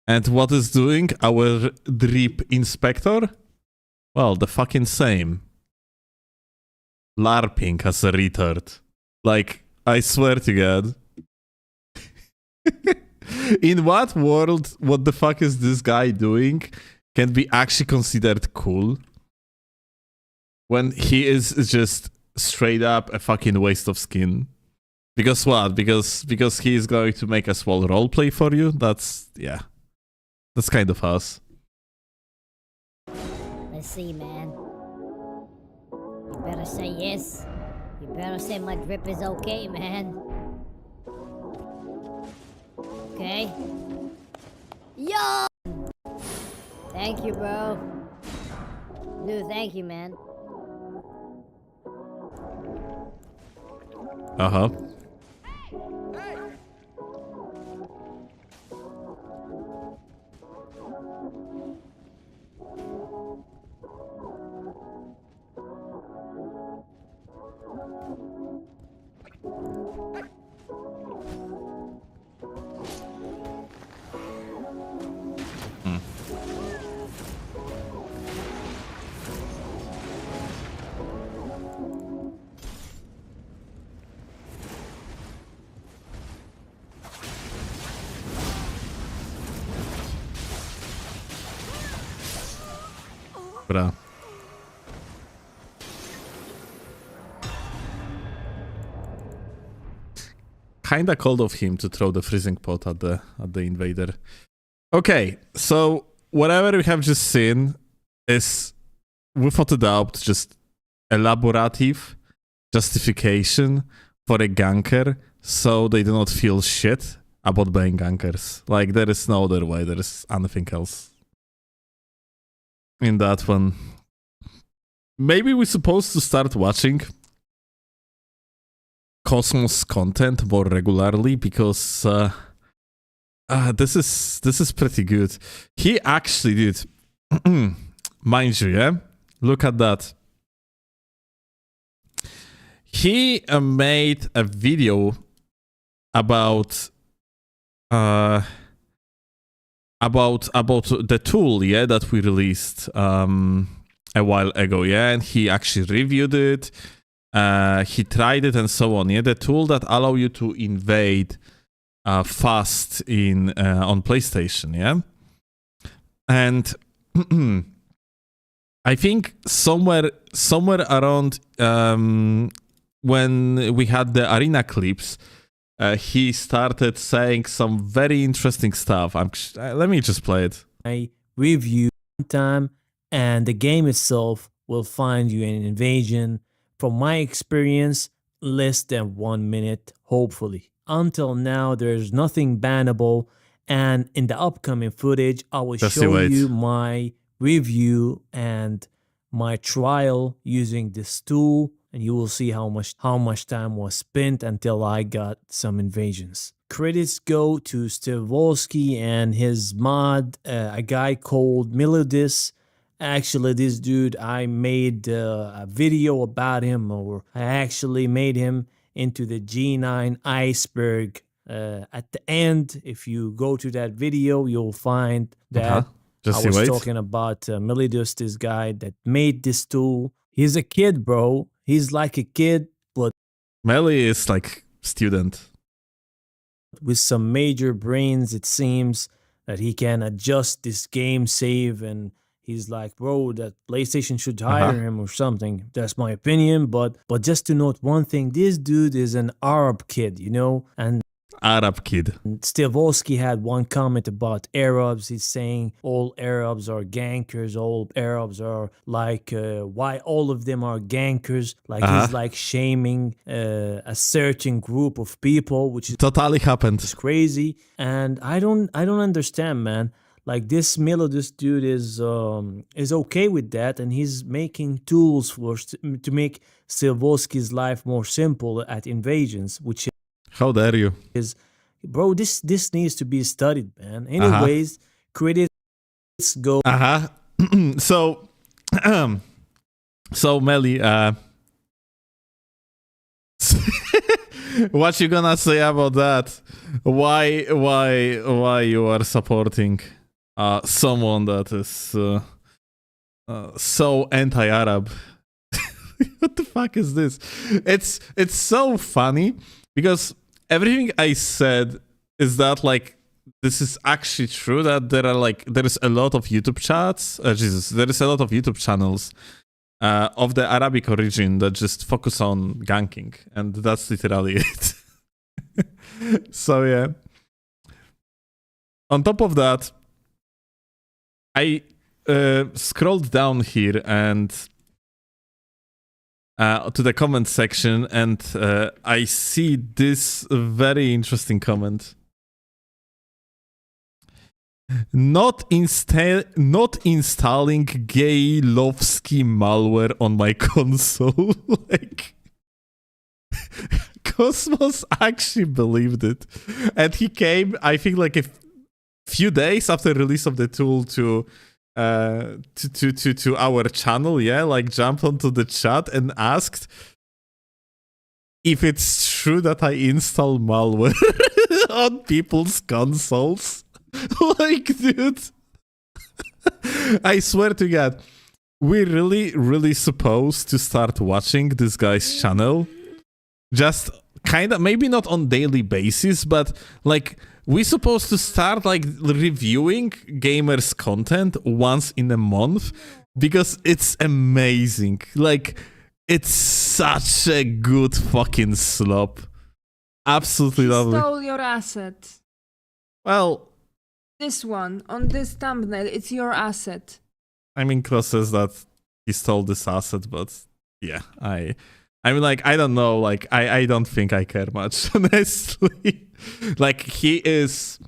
and what is doing our Drip Inspector? Well, the fucking same. LARPing as a retard. Like, I swear to God. In what world, what the fuck is this guy doing can be actually considered cool? When he is just straight up a fucking waste of skin. Because what? Because he's going to make a small roleplay for you? That's, yeah. That's kind of us. Let's see, man. You better say yes. You better say my drip is okay, man. Okay? Yo! Thank you, bro. Dude, thank you, man. Uh-huh. Bra. Kinda cold of him to throw the freezing pot at the invader. Okay, so whatever we have just seen is, without a doubt, just elaborative justification for a ganker, so they do not feel shit about being gankers. Like, there is no other way, there is anything else in that one. Maybe we're supposed to start watching Cosmos content more regularly, because this is pretty good. He actually did, mind you, yeah? Look at that. He made a video about the tool, yeah, that we released a while ago, yeah, and he actually reviewed it. He tried it and so on, yeah, the tool that allow you to invade fast in on PlayStation, yeah. And I think somewhere around when we had the arena clips, he started saying some very interesting stuff. Let me just play it. I review time, and the game itself will find you an invasion. From my experience, less than 1 minute, hopefully. Until now, there's nothing bannable, and in the upcoming footage, I will show you my review and my trial using this tool, and you will see how much time was spent until I got some invasions. Credits go to Steelovsky and his mod, a guy called Melodis. Actually, this dude, I made a video about him, or I actually made him into the G9 iceberg. At the end, if you go to that video, you'll find that I was talking about Melodis, this guy that made this tool. He's a kid, bro. He's like a kid, but Melly is like student. With some major brains, it seems that he can adjust this game save, and he's like, bro, that PlayStation should hire him or something. That's my opinion, but just to note one thing, this dude is an Arab kid, you know? And Arab kid. Steelovsky had one comment about Arabs. He's saying all Arabs are gankers, all Arabs are like, why all of them are gankers? Like he's like shaming a certain group of people, which is totally happened. It's crazy. And I don't understand, man. Like this Melodis dude is okay with that, and he's making tools to make Steelovsky's life more simple at invasions, which how dare you? Bro, this needs to be studied, man. Anyways, credits go. So, so Melly, what you gonna say about that? Why you are supporting someone that is so anti-Arab? What the fuck is this? It's so funny because everything I said is that like this is actually true, that there is a lot of YouTube chats. There is a lot of YouTube channels of the Arabic origin that just focus on ganking, and that's literally it. So yeah. On top of that, I scrolled down here and to the comment section, and I see this very interesting comment. Not installing Steelovsky malware on my console. Like, Cosmos actually believed it, and he came, I think, like a few days after release of the tool to our channel, yeah, like jumped onto the chat and asked if it's true that I install malware on people's consoles. Like, dude, I swear to God, we're really supposed to start watching this guy's channel. Just kind of, maybe not on daily basis, but like we're supposed to start like reviewing gamers' content once in a month, because it's amazing. Like, it's such a good fucking slop. Absolutely lovely. Stole your asset. Well, This one, on this thumbnail, it's your asset. I mean, Cross says that he stole this asset, but yeah, I mean, like, I don't know, like, I don't think I care much, honestly. Like, he is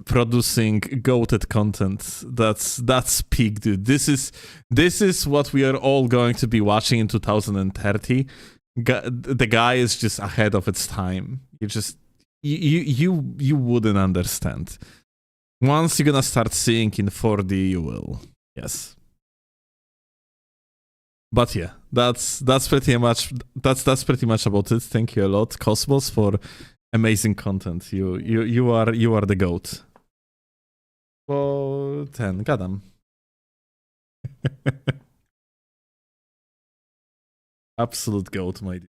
producing goated content. That's peak, dude. This is what we are all going to be watching in 2030. The guy is just ahead of its time. You wouldn't understand. Once you're gonna start seeing in 4D, you will. Yes. But yeah, that's pretty much about it. Thank you a lot, Cosmos, for amazing content. You are the goat. Bo gadam. Absolute goat, my dear.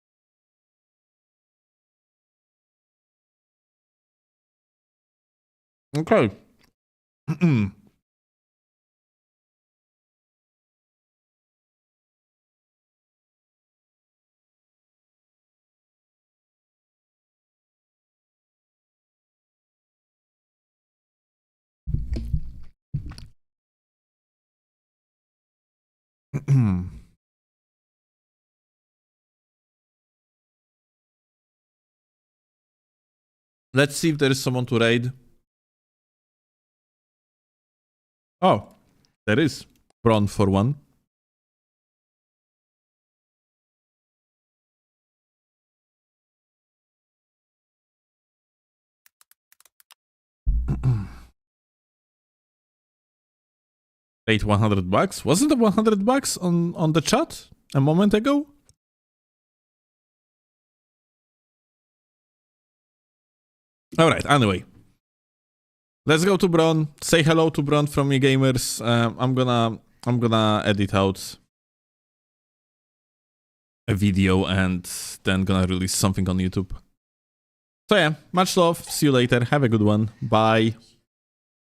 Okay. Let's see if there is someone to raid. Oh, there is. Braun for one. Paid $100. Wasn't it $100 on the chat a moment ago? All right. Anyway, let's go to Braun. Say hello to Braun from me gamers. I'm gonna edit out a video and then gonna release something on YouTube. So yeah, much love. See you later. Have a good one. Bye.